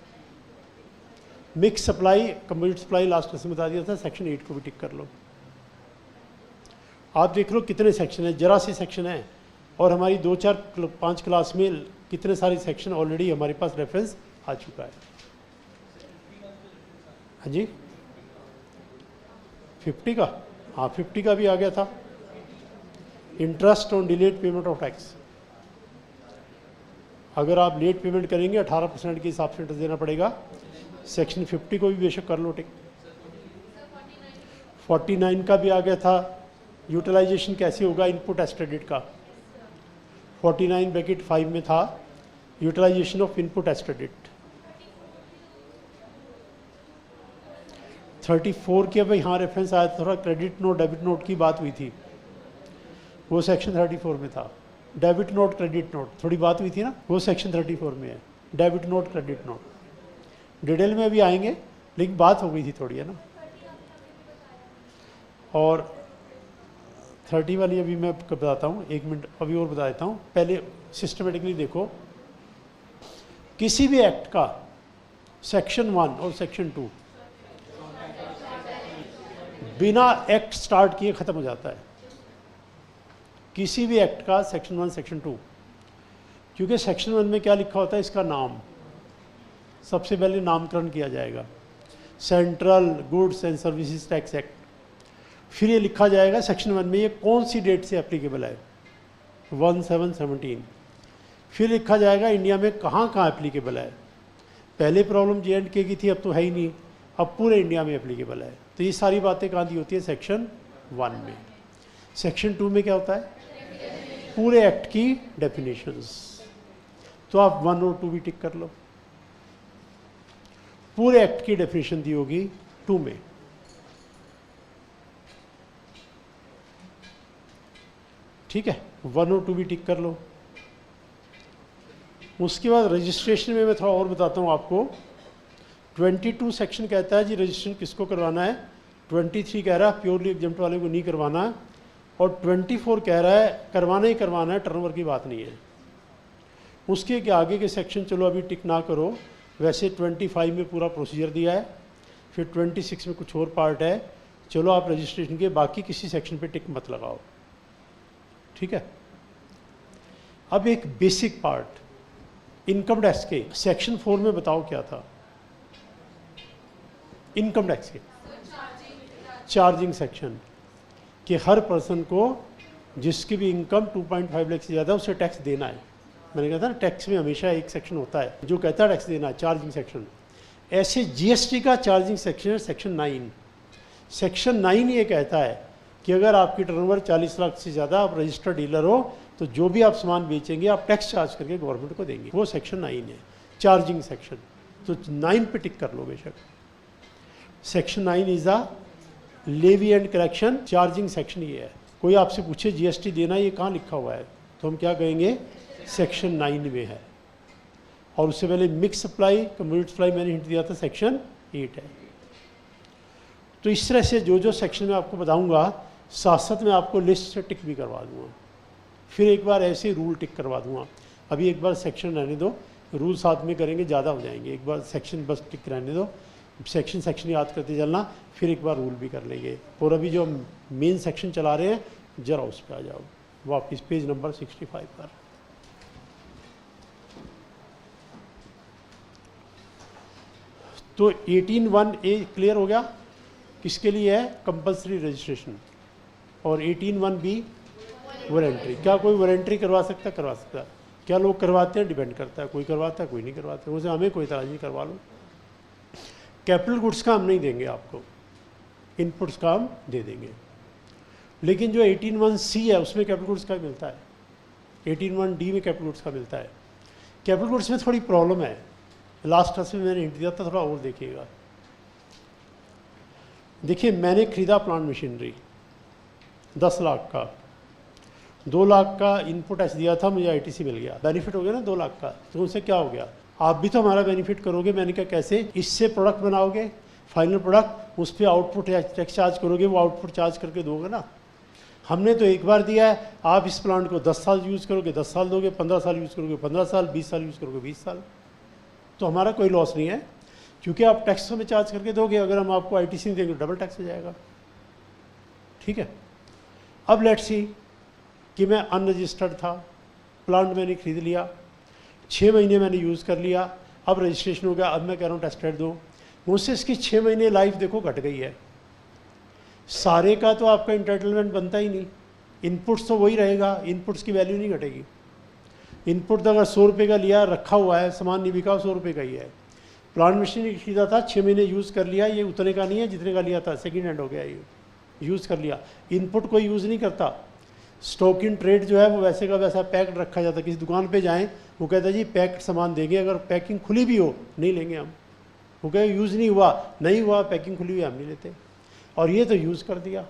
Mix supply composite supply last class में बता दिया था, सेक्शन 8 को भी टिक कर लो। आप देख लो कितने सेक्शन हैं, जरा से सेक्शन है, और हमारी 2-4-5 क्लास में कितने सारे सेक्शन ऑलरेडी हमारे पास रेफरेंस आ चुका है। हाँ जी, 50 का, हाँ 50 का भी आ गया था। Interest on delayed payment of tax, अगर आप लेट पेमेंट करेंगे 18% के हिसाब से इंटरेस्ट देना पड़ेगा। सेक्शन 50 को भी बेशक कर लो टिक। 49 का भी आ गया था, यूटिलाइजेशन कैसे होगा इनपुट टैक्स क्रेडिट का। 49(5) में था utilization of input tax credit. 34 के भाई हाँ रेफरेंस आया, थोड़ा क्रेडिट नोट डेबिट नोट की बात हुई थी, वो सेक्शन 34 में था। डेबिट नोट क्रेडिट नोट थोड़ी बात हुई थी ना, वो सेक्शन 34 में है। Debit note credit note detail में भी आएंगे, लेकिन बात हो गई थी थोड़ी, है ना। और 30 वाली अभी मैं बताता हूँ, 1 मिनट अभी और बता देता हूँ। पहले सिस्टमेटिकली देखो, किसी भी एक्ट का सेक्शन 1 और सेक्शन 2 बिना एक्ट स्टार्ट किए ख़त्म हो जाता है। किसी भी एक्ट का सेक्शन 1 सेक्शन 2, क्योंकि सेक्शन 1 में क्या लिखा होता है, इसका नाम सबसे पहले नामकरण किया जाएगा, central goods and services tax act. फिर ये लिखा जाएगा सेक्शन 1 में ये कौन सी डेट से एप्लीकेबल है, 1/7/17। फिर लिखा जाएगा इंडिया में कहाँ कहाँ एप्लीकेबल है। पहले प्रॉब्लम J&K की थी, अब तो है ही नहीं, अब पूरे इंडिया में एप्लीकेबल है। तो ये सारी बातें कहाँ दी होती है, सेक्शन 1 में। सेक्शन 2 में क्या होता है, पूरे एक्ट की डेफिनेशंस। तो आप 1 और 2 भी टिक कर लो। पूरे एक्ट की डेफिनेशन दी होगी 2 में। ठीक है, 1 और 2 भी टिक कर लो। उसके बाद रजिस्ट्रेशन में मैं थोड़ा और बताता हूँ आपको। 22 सेक्शन कहता है जी रजिस्ट्रेशन किसको करवाना है, 23 कह रहा है प्योरली एग्जम्प्ट वाले को नहीं करवाना है, और 24 कह रहा है करवाना ही करवाना है, टर्नओवर की बात नहीं है। उसके के आगे के सेक्शन चलो अभी टिक ना करो, वैसे 25 में पूरा प्रोसीजर दिया है, फिर 26 में कुछ और पार्ट है। चलो आप रजिस्ट्रेशन के बाकी किसी सेक्शन पे टिक मत लगाओ, ठीक है। अब एक बेसिक पार्ट इनकम टैक्स के सेक्शन 4 में बताओ क्या था। इनकम टैक्स के चार्जिंग सेक्शन कि हर पर्सन को जिसकी भी इनकम 2.5 लाख से ज़्यादा उसे टैक्स देना है। मैंने कहा था ना टैक्स में हमेशा एक सेक्शन होता है जो कहता है टैक्स देना है, चार्जिंग सेक्शन। ऐसे जीएसटी का चार्जिंग सेक्शन है सेक्शन 9। सेक्शन 9 ये कहता है कि अगर आपकी टर्नओवर 40 लाख से ज़्यादा, आप रजिस्टर्ड डीलर हो, तो जो भी आप सामान बेचेंगे आप टैक्स चार्ज करके गवर्नमेंट को देंगे। वो सेक्शन 9 है, चार्जिंग सेक्शन। तो 9 पे टिक कर लो बेशक। Section 9 is a levy and collection charging section ये है। कोई आपसे पूछे जीएसटी देना ये कहाँ लिखा हुआ है, तो हम क्या कहेंगे सेक्शन 9 में है। और उससे पहले मिक्स सप्लाई कम्युनिटी सप्लाई मैंने हिंट दिया था सेक्शन 8 है। तो इस तरह से जो जो सेक्शन में आपको बताऊंगा साथ साथ में आपको लिस्ट से टिक भी करवा दूंगा, फिर एक बार ऐसे रूल टिक करवा दूंगा। अभी एक बार सेक्शन रहने दो, रूल साथ में करेंगे ज़्यादा हो जाएंगे। एक बार सेक्शन बस टिक रहने दो, सेक्शन याद करते चलना, फिर एक बार रूल भी कर लेंगे। और अभी जो मेन सेक्शन चला रहे हैं जरा उस पर आ जाओ वापस, पेज नंबर 65 पर। तो 18(1)(a) क्लियर हो गया, किसके लिए है, कंपल्सरी रजिस्ट्रेशन। और 18(1)(b) वॉलंटरी। क्या कोई वॉलंटरी करवा सकता है, करवा सकता है। क्या लोग करवाते हैं, डिपेंड करता है, कोई करवाता है कोई नहीं करवाता, उसे हमें कोई तरह नहीं, करवा लो। कैपिटल गुड्स का हम नहीं देंगे आपको, इनपुट्स का हम दे देंगे। लेकिन जो 18(1)(c) है उसमें कैपिटल गुड्स का मिलता है, 18(1)(d) में कैपिटल गुड्स का मिलता है। कैपिटल गुड्स में थोड़ी प्रॉब्लम है, लास्ट क्लास में मैंने हिंट दिया था, थोड़ा और देखिएगा। देखिए मैंने खरीदा प्लांट मशीनरी 10 लाख का, 2 लाख का इनपुट एस दिया था, मुझे आईटीसी मिल गया, बेनिफिट हो गया ना 2 लाख का। तो उनसे क्या हो गया, आप भी तो हमारा बेनिफिट करोगे। मैंने कहा कैसे, इससे प्रोडक्ट बनाओगे, फाइनल प्रोडक्ट, उस पर आउटपुट टैक्स चार्ज करोगे, वो आउटपुट चार्ज करके दोगे ना। हमने तो एक बार दिया है, आप इस प्लांट को 10 साल यूज़ करोगे 10 साल दोगे, 15 साल यूज़ करोगे 15 साल, 20 साल यूज़ करोगे 20 साल। तो हमारा कोई लॉस नहीं है, क्योंकि आप टैक्स में चार्ज करके दोगे। अगर हम आपको आईटीसी नहीं देंगे डबल टैक्स हो जाएगा। ठीक है, अब लेट्स सी कि मैं अनरजिस्टर्ड था, प्लांट मैंने खरीद लिया, 6 महीने मैंने यूज़ कर लिया, अब रजिस्ट्रेशन हो गया, अब मैं कह रहा हूँ टेस्ट रेट दो। मुझसे इसकी 6 महीने लाइफ देखो घट गई है। सारे का तो आपका इंटाइटलमेंट बनता ही नहीं, इनपुट्स तो वही रहेगा, इनपुट्स की वैल्यू नहीं घटेगी। इनपुट तो अगर 100 रुपये का लिया, रखा हुआ है, सामान नहीं बिका, 100 रुपये का ही है। प्लांट मशीन खरीदा था, 6 महीने यूज़ कर लिया, ये उतने का नहीं है जितने का लिया था, सेकेंड हैंड हो गया, ये यूज़ कर लिया। इनपुट कोई यूज़ नहीं करता। स्टॉक इन ट्रेड जो है वो वैसे का वैसा पैक्ड रखा जाता है। किसी दुकान पे जाएं, वो कहता है जी पैक्ड सामान देंगे, अगर पैकिंग खुली भी हो नहीं लेंगे हम। वो कहे यूज़ नहीं हुआ, पैकिंग खुली हुई हम नहीं लेते। और ये तो यूज़ कर दिया,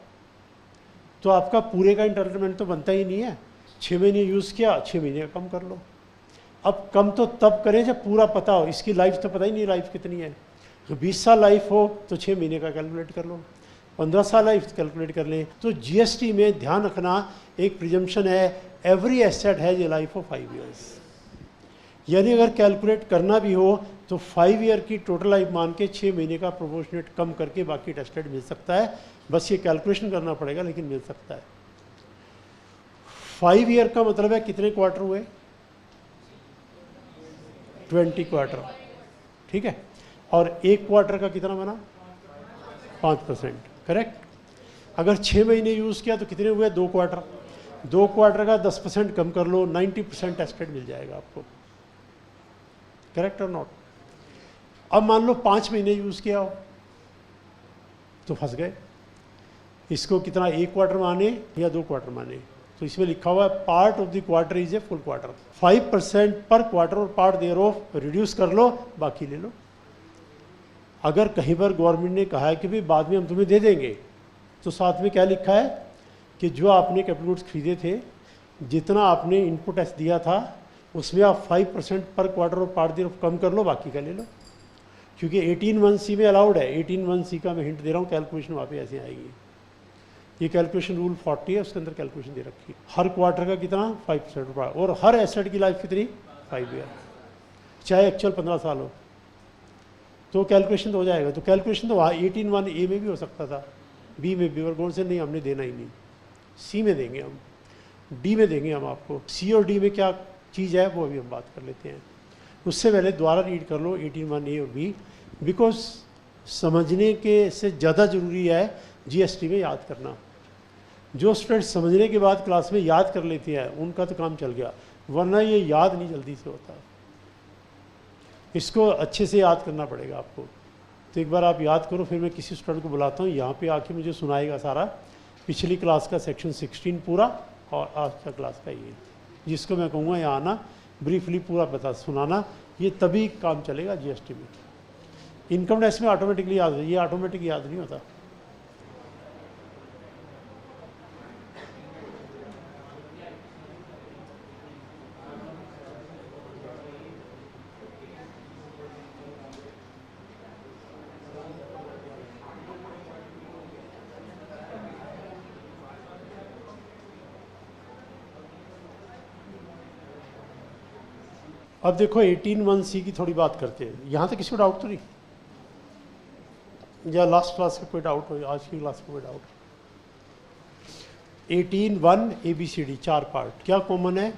तो आपका पूरे का इंटरटेनमेंट तो बनता ही नहीं है। 6 महीने यूज़ किया, 6 महीने का कम कर लो। अब कम तो तब करें जब पूरा पता हो, इसकी लाइफ तो पता ही नहीं लाइफ कितनी है। 20 साल लाइफ हो तो 6 महीने का कैलकुलेट कर लो, 15 साल लाइफ कैलकुलेट कर लें। तो जीएसटी में ध्यान रखना एक प्रिजम्पशन है, every asset has a life of 5 years. यानी अगर कैलकुलेट करना भी हो तो 5 ईयर की टोटल लाइफ मान के 6 महीने का प्रोपोर्शनेट कम करके बाकी टेस्टेड मिल सकता है। बस ये कैलकुलेशन करना पड़ेगा, लेकिन मिल सकता है। 5 ईयर का मतलब है कितने क्वार्टर हुए, 20 क्वार्टर। ठीक है, और एक क्वार्टर का कितना बना, 5%। करेक्ट। अगर 6 महीने यूज़ किया तो कितने हुए, 2 क्वार्टर। 2 क्वार्टर का 10% कम कर लो, 90% टेस्टेड मिल जाएगा आपको। करेक्ट और नॉट। अब मान लो 5 महीने यूज़ किया हो तो फंस गए। इसको कितना, 1 क्वार्टर माने या 2 क्वार्टर माने। तो इसमें लिखा हुआ है part of the quarter is a full quarter. 5% पर क्वार्टर और पार्ट देयर ऑफ रिड्यूस कर लो, बाकी ले लो। अगर कहीं पर गवर्नमेंट ने कहा है कि भाई बाद में हम तुम्हें दे देंगे, तो साथ में क्या लिखा है कि जो आपने कैपिटल गुड्स खरीदे थे, जितना आपने इनपुट एस दिया था, उसमें आप 5% पर क्वार्टर और पार्ट देयर ऑफ कम कर लो, बाकी का ले लो। क्योंकि 18(1)(c) में अलाउड है। 18(1)(c) का मैं हिंट दे रहा हूँ, कैलकुलेशन वहाँ पे ऐसे आएगी। ये कैलकुलेशन रूल 40 है, उसके अंदर कैलकुलेशन दे रखी है। हर क्वार्टर का कितना, 5%, और हर एसेट की लाइफ कितनी, 5 ईयर, चाहे एक्चुअल 15 साल हो, तो कैलकुलेशन तो हो जाएगा। तो कैलकुलेशन तो वहाँ 18(1)(a) में भी हो सकता था, बी में भी, और कौन से नहीं, हमने देना ही नहीं, सी में देंगे हम, डी में देंगे हम आपको। सी और डी में क्या चीज़ है वो अभी हम बात कर लेते हैं। उससे पहले दोबारा रीड कर लो 18(1)(a) और बी, बिकॉज समझने के से ज़्यादा ज़रूरी है जीएसटी में याद करना। जो स्टूडेंट समझने के बाद क्लास में याद कर लेते हैं उनका तो काम चल गया, वरना ये याद नहीं जल्दी से होता। इसको अच्छे से याद करना पड़ेगा आपको। तो एक बार आप याद करो, फिर मैं किसी स्टूडेंट को बुलाता हूँ, यहाँ पे आके मुझे सुनाएगा सारा पिछली क्लास का सेक्शन 16 पूरा और आज का क्लास का ये, जिसको मैं कहूँगा यहाँ आना, ब्रीफली पूरा बता सुनाना। ये तभी काम चलेगा जीएसटी में। इनकम टैक्स में ऑटोमेटिकली याद है, ये ऑटोमेटिक याद नहीं होता। अब देखो 18(1)(c) की थोड़ी बात करते हैं। यहाँ तक किसी को डाउट तो नहीं, या लास्ट क्लास का कोई डाउट हो, आज की क्लास का कोई डाउट। 18(1) ABCD 4 पार्ट, क्या कॉमन है,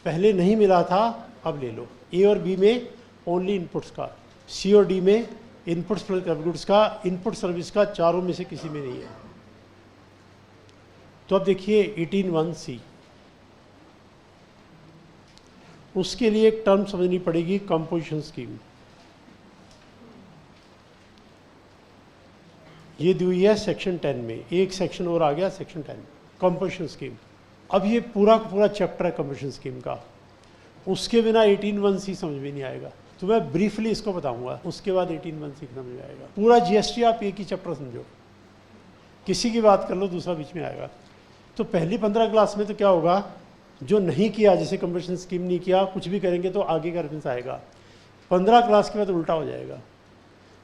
पहले नहीं मिला था अब ले लो। ए और बी में ओनली इनपुट्स का, सी और डी में इनपुट्स प्लस कैपिटल गुड्स का, इनपुट सर्विस का, चारों में से किसी में नहीं है। तो अब देखिए 18(1)(c), उसके लिए एक टर्म समझनी पड़ेगी, कंपोजिशन स्कीम। ये दी हुई है सेक्शन 10 में, एक सेक्शन और आ गया सेक्शन 10, कंपोजिशन स्कीम। अब ये पूरा का पूरा चैप्टर है कंपोजिशन स्कीम का। उसके बिना 18(1)(c समझ में नहीं आएगा। तो मैं ब्रीफली इसको बताऊंगा, उसके बाद 18(1)(c समझ में आएगा। पूरा जीएसटी आप एक ही चैप्टर समझो, किसी की बात कर लो दूसरा बीच में आएगा। तो पहली 15 क्लास में तो क्या होगा, जो नहीं किया, जैसे कंपटीशन स्कीम नहीं किया, कुछ भी करेंगे तो आगे का रेफरेंस आएगा। 15 क्लास के बाद उल्टा हो जाएगा,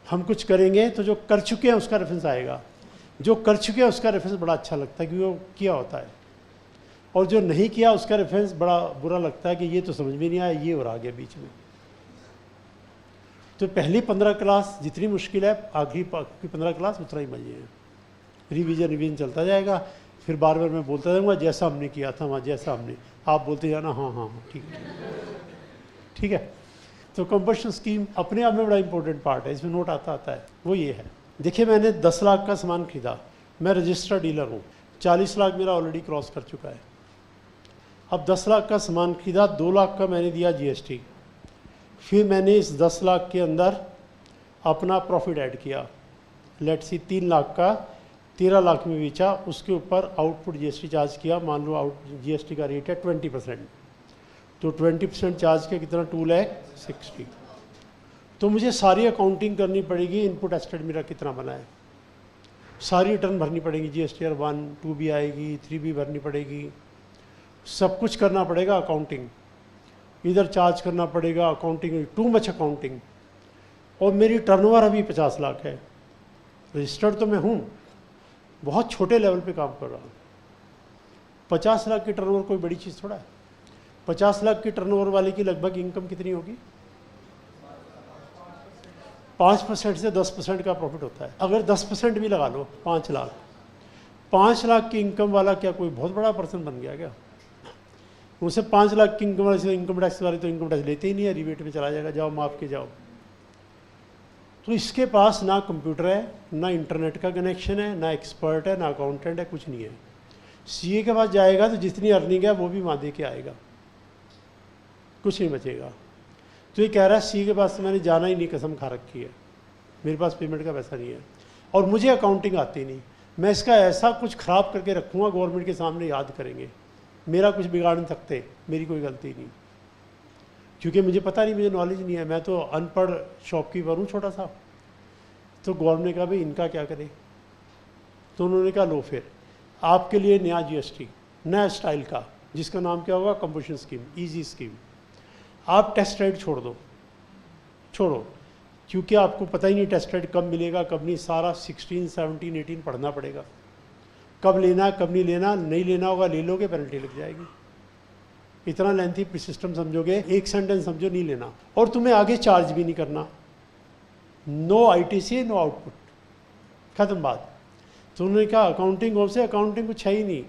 हम कुछ करेंगे तो जो कर चुके हैं उसका रेफरेंस आएगा, जो कर चुके हैं उसका रेफरेंस बड़ा अच्छा लगता है क्योंकि वो किया होता है, और जो नहीं किया उसका रेफरेंस बड़ा बुरा लगता है कि ये तो समझ में नहीं आया, ये और आ गया बीच में। तो पहली 15 क्लास जितनी मुश्किल है, आखिरी 15 क्लास उतना ही मजे है। रिवीजन चलता जाएगा, फिर बार बार मैं बोलता जाऊँगा जैसा हमने किया था वहाँ, जैसा हमने, आप बोलते जाना हाँ हाँ ठीक है, ठीक है। तो कंपटीशन स्कीम अपने आप में बड़ा इंपॉर्टेंट पार्ट है, इसमें नोट आता है, वो ये है। देखिए मैंने 10 लाख का सामान खरीदा, मैं रजिस्टर्ड डीलर हूँ, 40 लाख मेरा ऑलरेडी क्रॉस कर चुका है। अब 10 लाख का सामान खरीदा, 2 लाख का मैंने दिया जीएसटी, फिर मैंने इस 10 लाख के अंदर अपना प्रॉफिट ऐड किया, लेट्स सी 3 लाख का 13 लाख में बेचा, उसके ऊपर आउटपुट जीएसटी चार्ज किया। मान लो आउट जीएसटी का रेट है 20%, तो 20% चार्ज किया, कितना 2,60,000। तो मुझे सारी अकाउंटिंग करनी पड़ेगी, इनपुट एस्टेट मेरा कितना बना है, सारी रिटर्न भरनी पड़ेगी, जीएसटीआर 1, 2 भी आएगी, 3 भी भरनी पड़ेगी, सब कुछ करना पड़ेगा अकाउंटिंग, इधर चार्ज करना पड़ेगा अकाउंटिंग, टू मच अकाउंटिंग। और मेरी टर्नओवर अभी 50 लाख है, रजिस्टर्ड तो मैं हूँ, बहुत छोटे लेवल पे काम कर रहा हूँ। 50 लाख की टर्नओवर कोई बड़ी चीज़ थोड़ा है। 50 लाख की टर्नओवर वाले की लगभग इनकम कितनी होगी, 5% से 10% का प्रॉफिट होता है। अगर 10% भी लगा लो, 5 लाख, 5 लाख की इनकम वाला क्या कोई बहुत बड़ा पर्सन बन गया क्या? उनसे 5 लाख की इनकम वाले से इनकम टैक्स वाले तो इनकम टैक्स लेते ही नहीं है, रिबेट में चला जाएगा, जाओ माफ के जाओ। तो इसके पास ना कंप्यूटर है, ना इंटरनेट का कनेक्शन है, ना एक्सपर्ट है, ना अकाउंटेंट है, कुछ नहीं है। सीए के पास जाएगा तो जितनी अर्निंग है वो भी वहाँ दे के आएगा, कुछ नहीं बचेगा। तो ये कह रहा है सीए के पास मैंने जाना ही नहीं, कसम खा रखी है, मेरे पास पेमेंट का पैसा नहीं है और मुझे अकाउंटिंग आती नहीं। मैं इसका ऐसा कुछ ख़राब करके रखूँगा, गवर्नमेंट के सामने याद करेंगे, मेरा कुछ बिगाड़ नहीं सकते, मेरी कोई गलती नहीं, क्योंकि मुझे पता नहीं, मुझे नॉलेज नहीं है, मैं तो अनपढ़ शॉपकीपर हूँ छोटा सा। तो गवर्नमेंट ने कहा भाई इनका क्या करें, तो उन्होंने कहा लो फिर आपके लिए नया जीएसटी, नया स्टाइल का, जिसका नाम क्या होगा, कंपोजिशन स्कीम, ईजी स्कीम। आप टेस्ट राइट छोड़ो, क्योंकि आपको पता ही नहीं टेस्ट राइट कब मिलेगा कब नहीं, सारा 16, 17, 18 पढ़ना पड़ेगा, कब लेना कब नहीं लेना, नहीं लेना होगा ले लोगे पेनल्टी लग जाएगी। इतना लेंथी सिस्टम समझोगे, एक सेंटेंस समझो नहीं लेना, और तुम्हें आगे चार्ज भी नहीं करना, नो आईटीसी नो आउटपुट, खत्म बात। तो उन्होंने कहा अकाउंटिंग हो से, अकाउंटिंग कुछ है ही नहीं,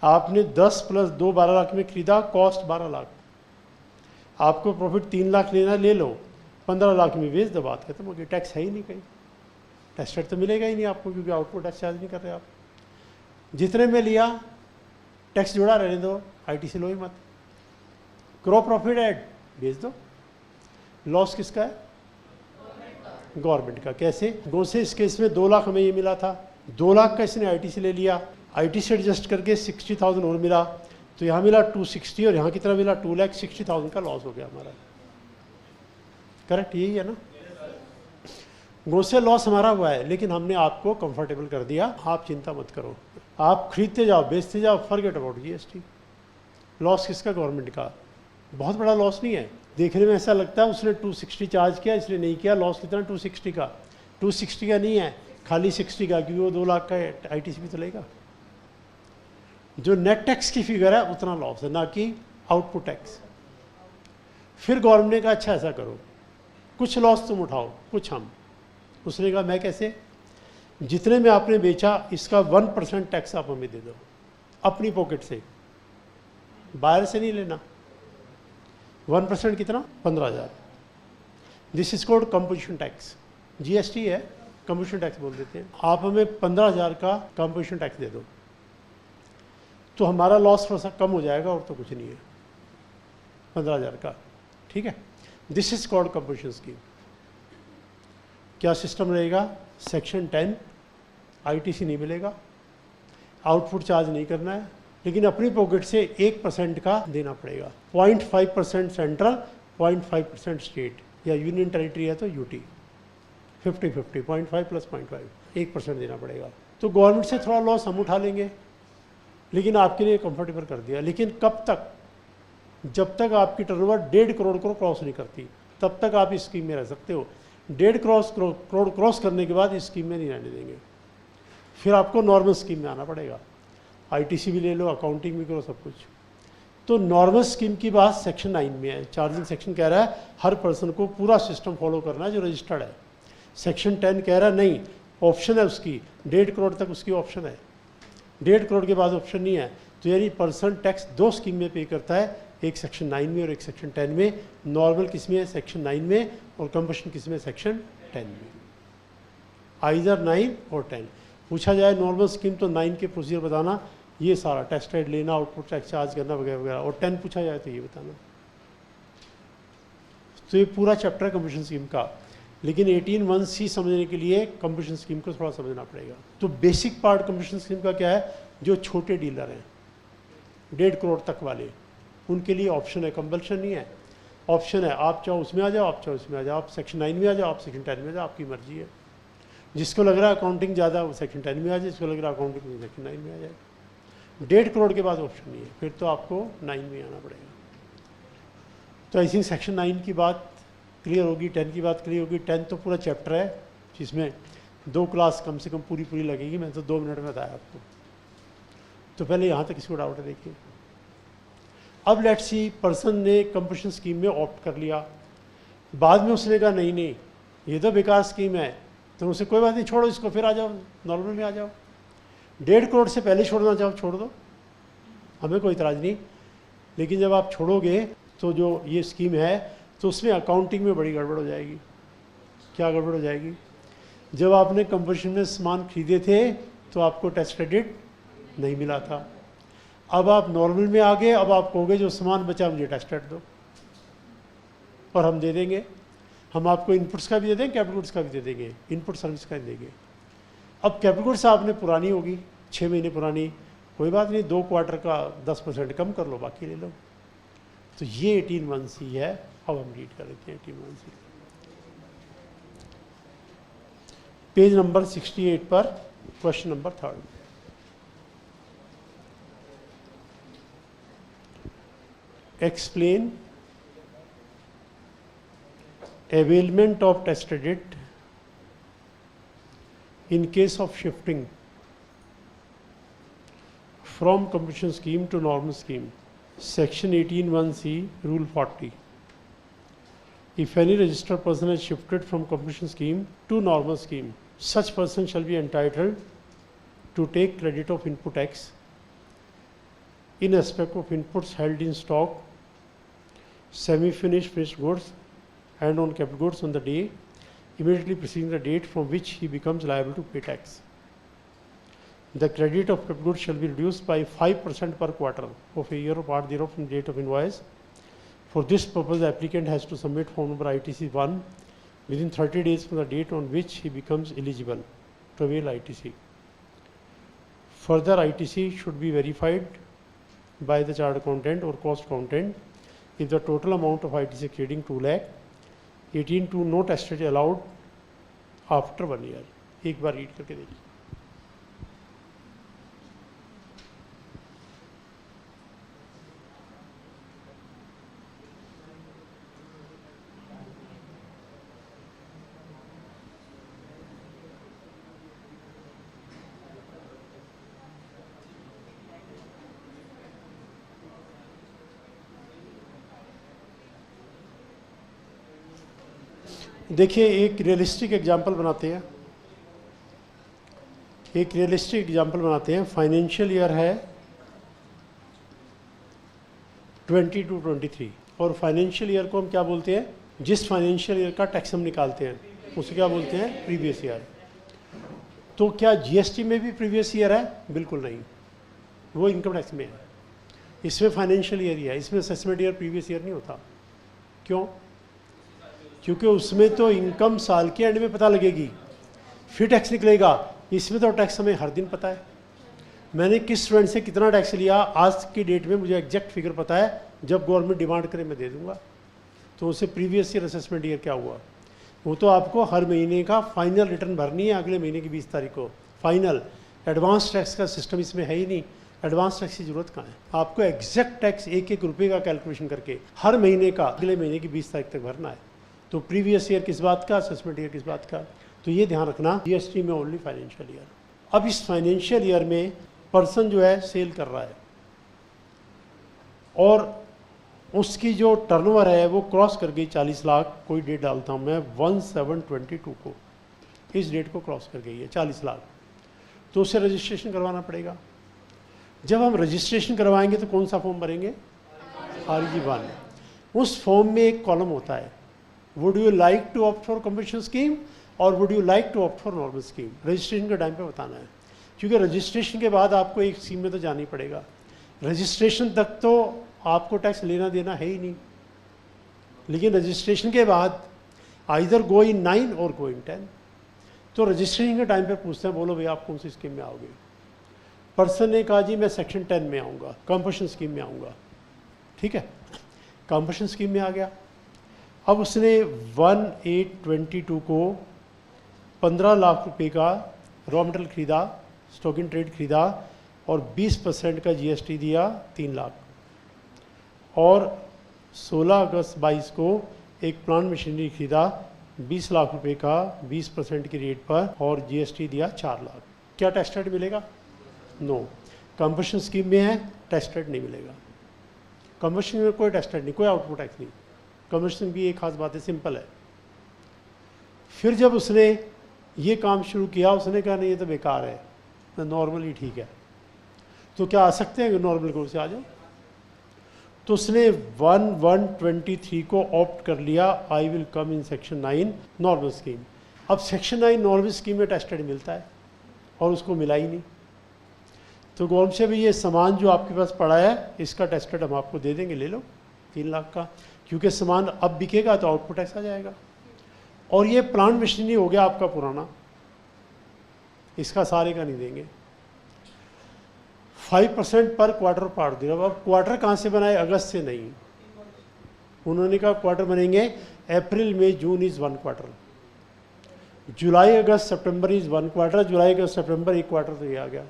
आपने 10 + 2 12 लाख में खरीदा, कॉस्ट 12 लाख, आपको प्रॉफिट 3 लाख लेना ले लो, 15 लाख में बेच दो, बात खत्म हो गई। टैक्स है ही नहीं कहीं, टैक्स रेट तो मिलेगा ही नहीं आपको, क्योंकि आउटपुट टैक्स चार्ज नहीं कर रहे आप। जितने में लिया टैक्स जुड़ा रहने दो, आईटीसी लो ही मत, क्रॉप प्रॉफिट ऐड बेच दो। लॉस किसका है, गवर्नमेंट का। कैसे, गोसे इस केस में 2 लाख हमें ये मिला था, 2 लाख का इसने आईटीसी ले लिया, आईटीसी एडजस्ट करके 60,000 और मिला, तो यहाँ मिला 260 और यहाँ कितना मिला 2,60,000 का लॉस हो गया हमारा। करेक्ट, यही है ना। गोसे लॉस हमारा हुआ है, लेकिन हमने आपको कंफर्टेबल कर दिया, आप चिंता मत करो, आप खरीदते जाओ बेचते जाओ, फॉरगेट अबाउट जीएसटी। लॉस किसका, गवर्नमेंट का। बहुत बड़ा लॉस नहीं है, देखने में ऐसा लगता है उसने 260 चार्ज किया इसलिए नहीं किया, लॉस कितना 260 का, 260 का नहीं है, खाली 60 का, क्योंकि वो 2 लाख का आईटीसी भी तो लेगा। जो नेट टैक्स की फिगर है उतना लॉस है, ना कि आउटपुट टैक्स। फिर गवर्नमेंट ने कहा अच्छा ऐसा करो, कुछ लॉस तुम उठाओ कुछ हम। उसने कहा मैं कैसे, जितने में आपने बेचा इसका 1% टैक्स आप हमें दे दो अपनी पॉकेट से, बाहर से नहीं लेना। 1% कितना, 15,000। This is called composition tax, GST है, कंपोजिशन टैक्स बोल देते हैं। आप हमें 15,000 का कंपोजिशन टैक्स दे दो, तो हमारा लॉस थोड़ा सा कम हो जाएगा, और तो कुछ नहीं है, 15,000 का, ठीक है। This is called composition scheme. क्या सिस्टम रहेगा, सेक्शन 10, आईटीसी नहीं मिलेगा, आउटपुट चार्ज नहीं करना है, लेकिन अपनी पॉकेट से 1% का देना पड़ेगा। 0.5% सेंट्रल, 0.5% स्टेट, या यूनियन टेरिटरी है तो यूटी। 50-50, 0.5 + 0.5, 1% देना पड़ेगा। तो गवर्नमेंट से थोड़ा लॉस हम उठा लेंगे, लेकिन आपके लिए कंफर्टेबल कर दिया। लेकिन कब तक? जब तक आपकी टर्नओवर 1.5 करोड़ को क्रॉस नहीं करती, तब तक आप इस स्कीम में रह सकते हो। 1.5 करोड़ क्रॉस करने के बाद इस स्कीम में नहीं रहने देंगे, फिर आपको नॉर्मल स्कीम में आना पड़ेगा। आईटीसी भी ले लो, अकाउंटिंग भी करो, सब कुछ। तो नॉर्मल स्कीम की बात सेक्शन 9 में है। चार्जिंग सेक्शन कह रहा है हर पर्सन को पूरा सिस्टम फॉलो करना है जो रजिस्टर्ड है। सेक्शन 10 कह रहा है नहीं, ऑप्शन है उसकी, 1.5 करोड़ तक उसकी ऑप्शन है, 1.5 करोड़ के बाद ऑप्शन नहीं है। तो यानी पर्सन टैक्स 2 स्कीम में पे करता है, एक सेक्शन 9 में और एक सेक्शन 10 में। नॉर्मल किस में है? सेक्शन 9 में, और कंबशन किस में? सेक्शन 10 में। आइदर 9 और 10। पूछा जाए नॉर्मल स्कीम तो 9 के प्रोसीजर बताना, ये सारा टैक्स रेट लेना, आउटपुट टैक्स चार्ज करना वगैरह वगैरह, और 10 पूछा जाए तो ये बताना। तो ये पूरा चैप्टर है कंबशन स्कीम का। लेकिन 18(1)(c) समझने के लिए कंबशन स्कीम को थोड़ा समझना पड़ेगा। तो बेसिक पार्ट कंबशन स्कीम का क्या है? जो छोटे डीलर हैं 1.5 करोड़ तक वाले, उनके लिए ऑप्शन है, कंपल्शन नहीं है। ऑप्शन है, आप चाहो उसमें आ जाओ, आप चाहो उसमें आ जाओ, आप सेक्शन 9 में आ जाओ, आप सेक्शन 10 में आ जाओ, आपकी मर्जी है। जिसको लग रहा है अकाउंटिंग ज़्यादा, वो सेक्शन 10 में आ जाए, जिसको लग रहा है अकाउंटिंग सेक्शन 9 में आ जाए। 1.5 करोड़ के बाद ऑप्शन नहीं है, फिर तो आपको 9 में आना पड़ेगा। तो आई थिंक सेक्शन 9 की बात क्लियर होगी, 10 की बात क्लियर होगी। 10 तो पूरा चैप्टर है जिसमें 2 क्लास कम से कम पूरी लगेगी। मैं तो 2 मिनट में बताया आपको। तो पहले यहाँ तक इसको डाउट है, देखिए। अब लेट्स सी, पर्सन ने कंपल्शन स्कीम में ऑप्ट कर लिया, बाद में उसने कहा नहीं नहीं ये तो बेकार स्कीम है, तो उसे कोई बात नहीं, छोड़ो इसको, फिर आ जाओ नॉर्मल में आ जाओ। 1.5 करोड़ से पहले छोड़ना चाहो छोड़ दो, हमें कोई इतराज़ नहीं। लेकिन जब आप छोड़ोगे तो जो ये स्कीम है तो उसमें अकाउंटिंग में बड़ी गड़बड़ हो जाएगी। क्या गड़बड़ हो जाएगी? जब आपने कंपल्शन में सामान खरीदे थे तो आपको टैक्स क्रेडिट नहीं मिला था। अब आप नॉर्मल में आ गए, अब आप कहोगे जो सामान बचा मुझे टैक्स क्रेडिट दो, और हम दे देंगे। हम आपको इनपुट्स का भी दे देंगे, कैपिटल गुड्स का भी दे देंगे, इनपुट सर्विस का भी देंगे। अब कैपिटल गुड्स आपने पुरानी होगी, 6 महीने पुरानी, कोई बात नहीं, 2 क्वार्टर का 10% कम कर लो, बाकी ले लो। तो ये 18(1)(c) है। अब हम रीड कर लेते हैं 18(1)(c). पेज नंबर 68 पर question number 3। Explain availment of tax credit in case of shifting from compulsion scheme to normal scheme. Section 18(1)(c), Rule 40. If any registered person has shifted from compulsion scheme to normal scheme, such person shall be entitled to take credit of input tax in respect of inputs held in stock, semi-finished finished goods, and on capital goods on the day immediately preceding the date from which he becomes liable to pay tax. The credit of capital goods shall be reduced by 5% per quarter of a year or part thereof from date of invoice. For this purpose, the applicant has to submit form number ITC-1 within 30 days from the date on which he becomes eligible to avail ITC. Further, ITC should be verified by the chartered accountant or cost accountant if the total amount of ITC exceeding 2 lakh. 18 to no tax credit allowed after 1 year. एक बार read करके देखिए। देखिए, एक realistic example बनाते हैं। एक realistic example बनाते हैं। फाइनेंशियल ईयर है 22-23, और फाइनेंशियल ईयर को हम क्या बोलते हैं? जिस फाइनेंशियल ईयर का टैक्स हम निकालते हैं उसे क्या बोलते हैं? Previous year. तो क्या जीएसटी में भी प्रीवियस ईयर है? बिल्कुल नहीं, वो इनकम टैक्स में है। इसमें फाइनेंशियल ईयर ही है, इसमें असेसमेंट ईयर प्रीवियस ईयर नहीं होता। क्यों? क्योंकि उसमें तो इनकम साल के एंड में पता लगेगी, फिर टैक्स निकलेगा। इसमें तो टैक्स हमें हर दिन पता है। मैंने किस स्टूडेंट से कितना टैक्स लिया, आज की डेट में मुझे एग्जैक्ट फिगर पता है, जब गवर्नमेंट डिमांड करे मैं दे दूंगा। तो उससे प्रीवियस ईयर असेसमेंट ईयर क्या हुआ, वो तो आपको हर महीने का फाइनल रिटर्न भरनी है अगले महीने की 20 तारीख को, फाइनल। एडवांस टैक्स का सिस्टम इसमें है ही नहीं, एडवांस टैक्स की जरूरत कहाँ है। आपको एग्जैक्ट टैक्स एक एक रुपये का कैलकुलेशन करके हर महीने का अगले महीने की 20 तारीख तक भरना है। तो प्रीवियस ईयर किस बात का, असेसमेंट ईयर किस बात का, तो ये ध्यान रखना। जीएसटी में ओनली फाइनेंशियल ईयर। अब इस फाइनेंशियल ईयर में पर्सन जो है सेल कर रहा है और उसकी जो टर्नओवर है वो क्रॉस कर गई 40 लाख, कोई डेट डालता हूँ मैं 17/22 को, इस डेट को क्रॉस कर गई है 40 लाख, तो उसे रजिस्ट्रेशन करवाना पड़ेगा। जब हम रजिस्ट्रेशन करवाएंगे तो कौन सा फॉर्म भरेंगे, RG1। उस फॉर्म में एक कॉलम होता है, would you like to opt for competition scheme और would you like to opt for normal scheme. Registration के टाइम पे बताना है, क्योंकि रजिस्ट्रेशन के बाद आपको एक स्कीम में तो जाना ही पड़ेगा। रजिस्ट्रेशन तक तो आपको टैक्स लेना देना है ही नहीं, लेकिन रजिस्ट्रेशन के बाद आइदर गो इन 9 और गो इन 10। तो रजिस्ट्रेशन के टाइम पे पूछते हैं, बोलो भैया आप कौन सी स्कीम में आओगे। पर्सन ने कहा जी मैं सेक्शन 10 में आऊँगा, कंपटीशन स्कीम में आऊँगा, ठीक है, कंपटीशन स्कीम में आ गया। अब उसने 1/8/22 को 15 लाख रुपए का रॉ मटेरियल खरीदा, स्टॉक इन ट्रेड खरीदा और 20% का GST दिया 3 लाख, और 16 अगस्त 22 को एक प्लांट मशीनरी खरीदा 20 लाख रुपए का 20% की रेट पर और GST दिया 4 लाख। क्या टैक्स रेट मिलेगा, नो। कंपटीशन स्कीम में है, टैक्स रेट नहीं मिलेगा। कंपटीशन में कोई टैक्स रेट नहीं, कोई आउटपुट टैक्स नहीं। कंपटीशन की एक खास बात है, सिंपल है। फिर जब उसने ये काम शुरू किया, उसने कहा नहीं ये तो बेकार है, नॉर्मली ठीक है। तो क्या आ सकते हैं, नॉर्मल कोर्स से आ जाओ। तो उसने 1/1/23 को ऑप्ट कर लिया, I will come in section 9 normal scheme. अब सेक्शन 9 नॉर्मल स्कीम में टैक्स रेट मिलता है और उसको मिला ही नहीं। तो गवर्नमेंट से भी ये सामान जो आपके पास पड़ा है इसका टैक्स रेट हम आपको दे देंगे, ले लो 3 लाख का, क्योंकि सामान अब बिकेगा तो आउटपुट टैक्स आ जाएगा। और ये प्लांट मशीनरी हो गया आपका पुराना, इसका सारे का नहीं देंगे। 5% पर क्वार्टर पार दिया। अब क्वार्टर कहाँ से बनाए, अगस्त से नहीं, उन्होंने कहा क्वार्टर बनेंगे April May June is 1 quarter, July August September is 1 quarter, July August September 1 quarter, तो ये आ गया।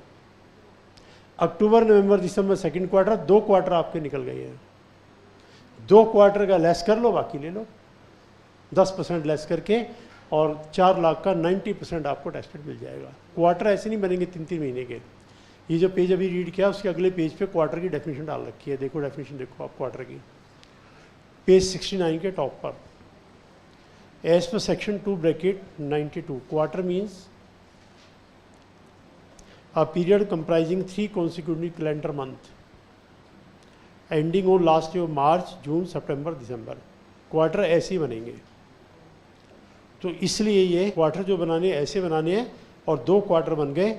अक्टूबर नवंबर दिसंबर 2nd क्वार्टर, 2 क्वार्टर आपके निकल गए हैं। 2 क्वार्टर का लेस कर लो, बाकी ले लो 10% लेस करके, और 4 लाख का 90% आपको टैक्स रेट मिल जाएगा। क्वार्टर ऐसे नहीं बनेंगे 3-3 महीने के। ये जो पेज अभी रीड किया उसके अगले पेज पे क्वार्टर की डेफिनेशन डाल रखी है, देखो डेफिनेशन देखो आप क्वार्टर की, पेज 69 के टॉप पर। As per section 2 bracket 92, quarter means a period comprising 3 consecutive calendar month ending on last day of March, June, September, December। Quarter ऐसे ही बनेंगे, तो इसलिए ये क्वार्टर जो बनाने ऐसे बनाने हैं, और 2 क्वार्टर बन गए,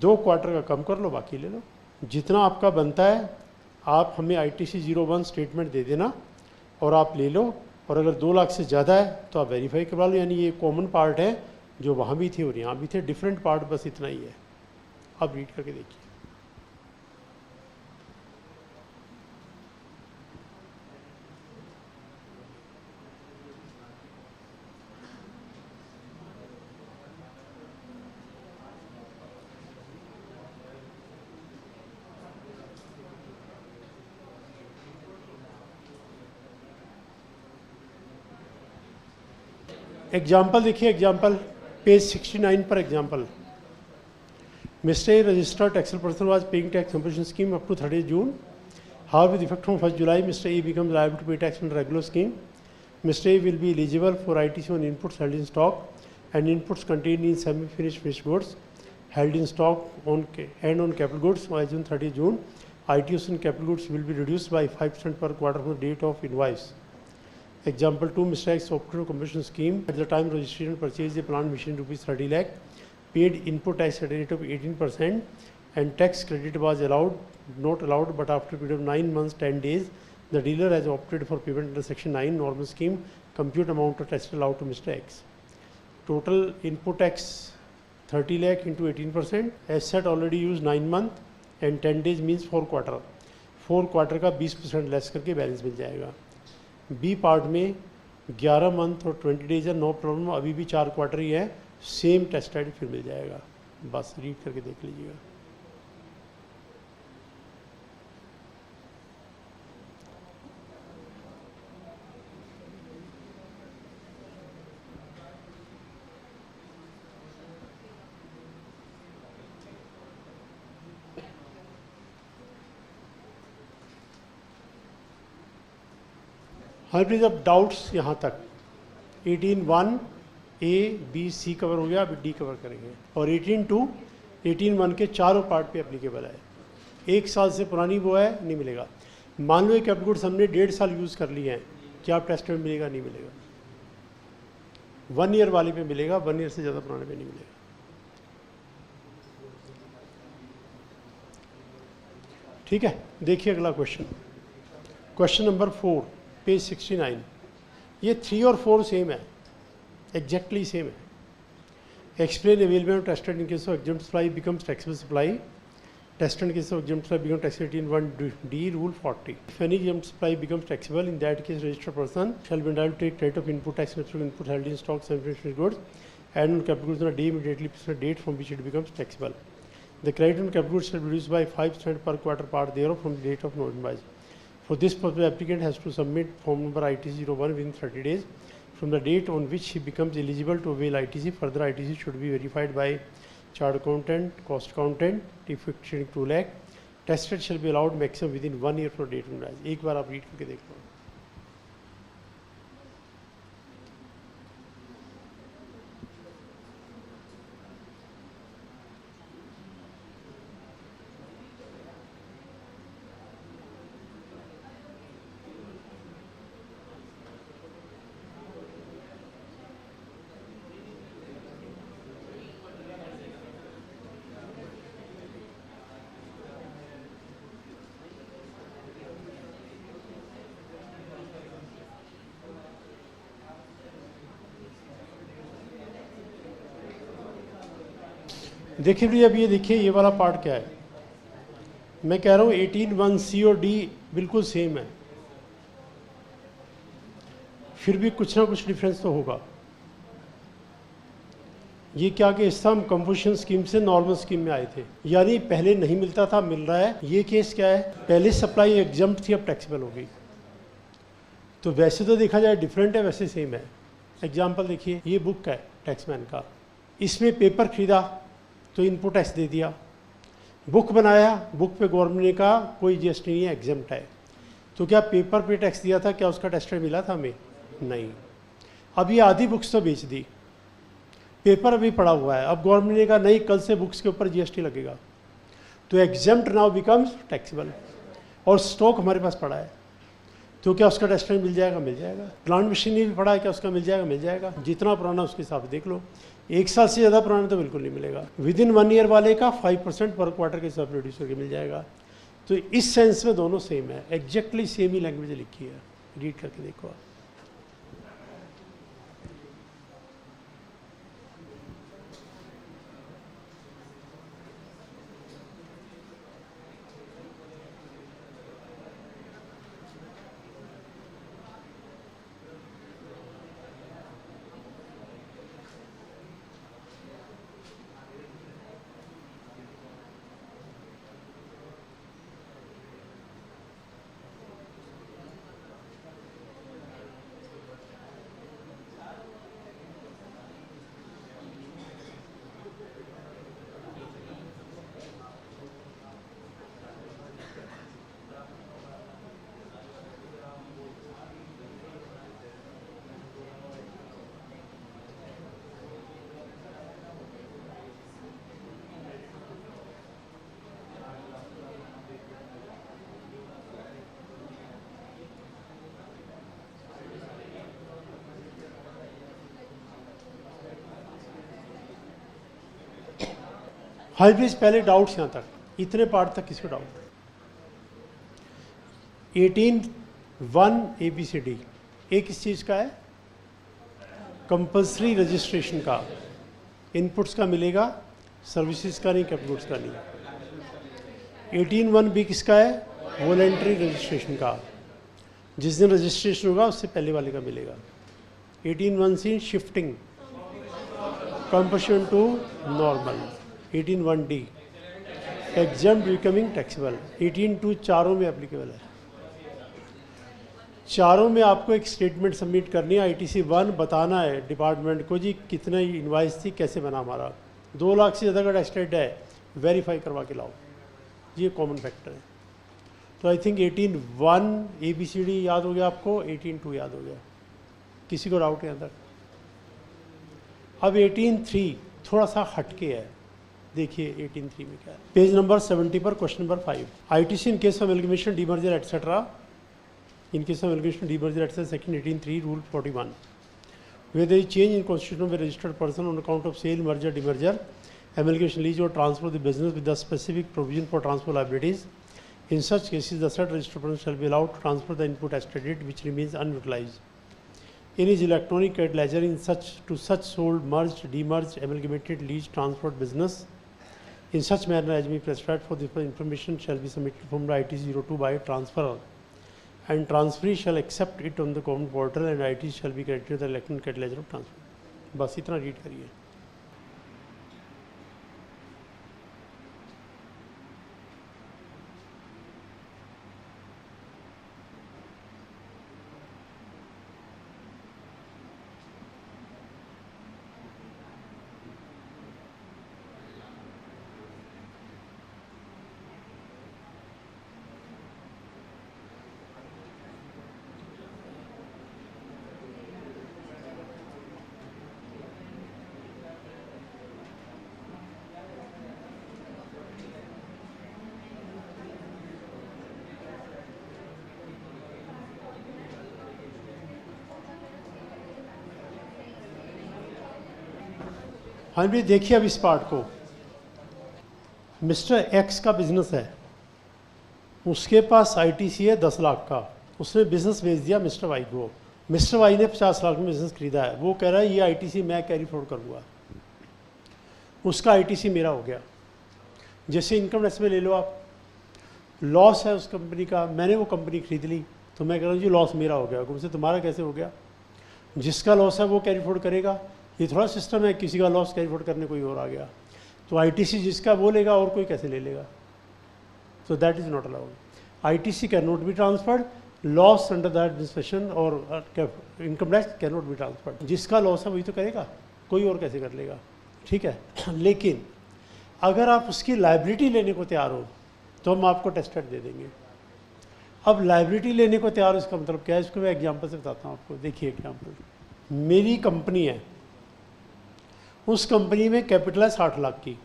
2 क्वार्टर का कम कर लो, बाकी ले लो। जितना आपका बनता है आप हमें ITC 01 स्टेटमेंट दे देना और आप ले लो, और अगर 2 लाख से ज़्यादा है तो आप वेरीफाई करवा लो। यानी ये कॉमन पार्ट है जो वहाँ भी थे और यहाँ भी थे, डिफरेंट पार्ट बस इतना ही है। आप रीड करके देखिए। एग्जाम्पल देखिए, एग्जाम्पल पेज 69 पर example. Mr. A registered taxable person was paying tax compensation scheme up to 30th June. However, with effect from 1st July, Mr. A becomes liable to pay tax under regular scheme. Mr. A will be eligible for ITC on inputs held in stock and inputs contained in semi-finished finished goods held in stock on and on capital goods as on 30th June. ITC on capital goods will be reduced by 5% per quarter from the date of invoice. Example 2, Mr. X opted for compensation scheme at the time registration purchased a plant machine rupees 30 lakh. Paid input tax at a rate of 18% and tax credit was not allowed, but after a period of 9 months 10 days the dealer has opted for payment under section 9 normal scheme. Compute amount of tax allowed to Mr. X. Total input tax 30 lakh into 18%, as said already used 9 month, and 10 days means 4 quarter. 4 quarter का 20% less करके balance मिल जाएगा। B part में 11 month और 20 days है, no problem, अभी भी 4 quarter ही है, same taste ID फिर मिल जाएगा। बस रीड करके देख लीजिएगा। हाँ प्लीज, अब डाउट्स यहाँ तक 18(1) A, B, C कवर हो गया, अभी D कवर करेंगे। और 18(2), 18(1) के चारों पार्ट पे एप्लीकेबल है। 1 साल से पुरानी वो है, नहीं मिलेगा। मान लो एक कैपिटल गुड्स हमने 1.5 साल यूज़ कर लिए हैं, क्या आप टेस्ट में मिलेगा? नहीं मिलेगा। 1 ईयर वाले पे मिलेगा, 1 ईयर से ज़्यादा पुराने पे नहीं मिलेगा। ठीक है, देखिए अगला क्वेश्चन, क्वेश्चन नंबर 4, पेज 69। ये 3 और 4 सेम है, एग्जैक्टली सेम है। Explain available tested in case of exempt supply becomes taxable supply, tested in case of exempt supply become taxable in 1D rule 40। If any exempt supply becomes taxable, in that case registered person shall be entitled to take credit of input tax on input held in stock semi-finished goods and on capital goods on a day immediately preceding the date from which it becomes taxable. The credit on capital goods shall be reduced by 5% per quarter part thereof from the date of no invoice. For this purpose, the applicant has to submit form number ITC-01 within 30 days from the date on which he becomes eligible to avail ITC. Further, ITC should be verified by chartered accountant, cost accountant, if exceeding 2 lakh. Tested shall be allowed maximum within 1 year from date of invoice. एक बार आप read करके देख लो। देखिए भैया, अब ये देखिए ये वाला पार्ट क्या है। मैं कह रहा हूँ 18(1) C और D बिल्कुल सेम है, फिर भी कुछ ना कुछ डिफरेंस तो होगा। ये क्या केस था, हम कंपोजिशन स्कीम से नॉर्मल स्कीम में आए थे, यानी पहले नहीं मिलता था, मिल रहा है। ये केस क्या है, पहले सप्लाई एग्जम्प्ट थी, अब टैक्सेबल हो गई। तो वैसे तो देखा जाए डिफरेंट है, वैसे सेम है। एग्जाम्पल देखिए, ये बुक है टैक्समैन का, इसमें पेपर खरीदा तो इनपुट टैक्स दे दिया, बुक बनाया, बुक पे गवर्नमेंट ने कहा कोई जीएसटी नहीं है, एग्जम्प्ट है। तो क्या पेपर पे टैक्स दिया था, क्या उसका टेस्ट मिला था हमें? नहीं। अब ये आधी बुक्स तो बेच दी, पेपर अभी पड़ा हुआ है, अब गवर्नमेंट ने कहा नहीं, कल से बुक्स के ऊपर जीएसटी लगेगा, तो एग्जम्प्ट नाउ बिकम्स टैक्सेबल। और स्टॉक हमारे पास पड़ा है, तो क्या उसका टेस्ट मिल जाएगा? मिल जाएगा। प्लांट मशीनरी भी पड़ा है, क्या उसका मिल जाएगा? मिल जाएगा। जितना पुराना उसके हिसाब से देख लो। 1 साल से ज़्यादा पुराना तो बिल्कुल नहीं मिलेगा। विदिन 1 ईयर वाले का 5% पर क्वार्टर के हिसाब से रिड्यूस करके मिल जाएगा। तो इस सेंस में दोनों सेम है, एग्जैक्टली सेम ही लैंग्वेज लिखी है। रीड करके देखो आप। हाई प्लीज, पहले डाउट्स यहाँ तक, इतने पार्ट तक किसको डाउट? 18(1) ABCD एक किस चीज़ का है? कंपल्सरी रजिस्ट्रेशन का। इनपुट्स का मिलेगा, सर्विसेज का नहीं, कैपिटल गुड्स का नहीं। 18(1)(b) किसका है? वॉलेंट्री रजिस्ट्रेशन का। जिस दिन रजिस्ट्रेशन होगा उससे पहले वाले का मिलेगा। 18(1)(c) shifting compulsion to normal. 18(1)(d) exempt becoming taxable. 18(2) चारों में एप्लीकेबल है। चारों में आपको एक स्टेटमेंट सबमिट करनी है। ITC 1 बताना है डिपार्टमेंट को जी कितना इनवाइस थी, कैसे बना हमारा। 2 लाख से ज़्यादा का टेस्टेड है, वेरीफाई करवा के लाओ। ये कॉमन फैक्टर है। तो आई थिंक 18(1) ABCD याद हो गया आपको, 18(2) याद हो गया। किसी को डाउट है अंदर? अब 18(3) थोड़ा सा हटके है, देखिए 18(3) में क्या है। पेज नंबर 70 पर question number 5। ITC in case of amalgamation, demerger etcetera, in case of amalgamation, demerger at section 18(3) rule 41, where there is change in constitution of a registered person on account of sale, merger, demerger, amalgamation, lease or transfer of the business with the specific provision for transfer liabilities. In such cases, the said registered person shall be allowed to transfer the input as credit which remains unutilized in his electronic credit ledger to such sold, merged, demerged, amalgamated, leased, transferred business in such manner as may be prescribed. For this information shall be submitted from the ITC 02 by transferor, and transferee shall accept it on the common portal, and IT shall be credited to the electronic credit ledger of transfer. बस इतना read करिए। हाँ भी देखिए अब इस part को। Mister x का बिजनेस है, उसके पास ITC है 10 लाख का, उसने बिजनेस भेज दिया मिस्टर वाई को। मिस्टर वाई ने 50 लाख में बिजनेस खरीदा है, वो कह रहा है ये ITC मैं कैरी फॉरवर्ड करूँगा, उसका ITC मेरा हो गया। जैसे इनकम टैक्स में ले लो आप, लॉस है उस कंपनी का, मैंने वो कंपनी खरीद ली, तो मैं कह रहा हूँ जी लॉस मेरा हो गया, उनसे तुम्हारा कैसे हो गया? जिसका लॉस है वो कैरी फॉरवर्ड करेगा। ये थोड़ा सिस्टम है, किसी का लॉस कैरी फॉरवर्ड करने कोई और आ गया तो ITC जिसका वो लेगा और कोई कैसे ले लेगा? So that is not allowed. ITC can not be transferred, loss under the administration और income tax can not be transferred. जिसका लॉस है वही तो करेगा, कोई और कैसे कर लेगा? ठीक है। लेकिन अगर आप उसकी लाइबिलिटी लेने को तैयार हो तो हम आपको टेस्टेड दे देंगे। अब लाइबिलिटी लेने को तैयार हो इसका मतलब क्या है? इसको मैं एग्जाम्पल से बताता हूँ आपको। देखिए एग्जाम्पल, मेरी कंपनी है, उस कंपनी में कैपिटल है 60 लाख की,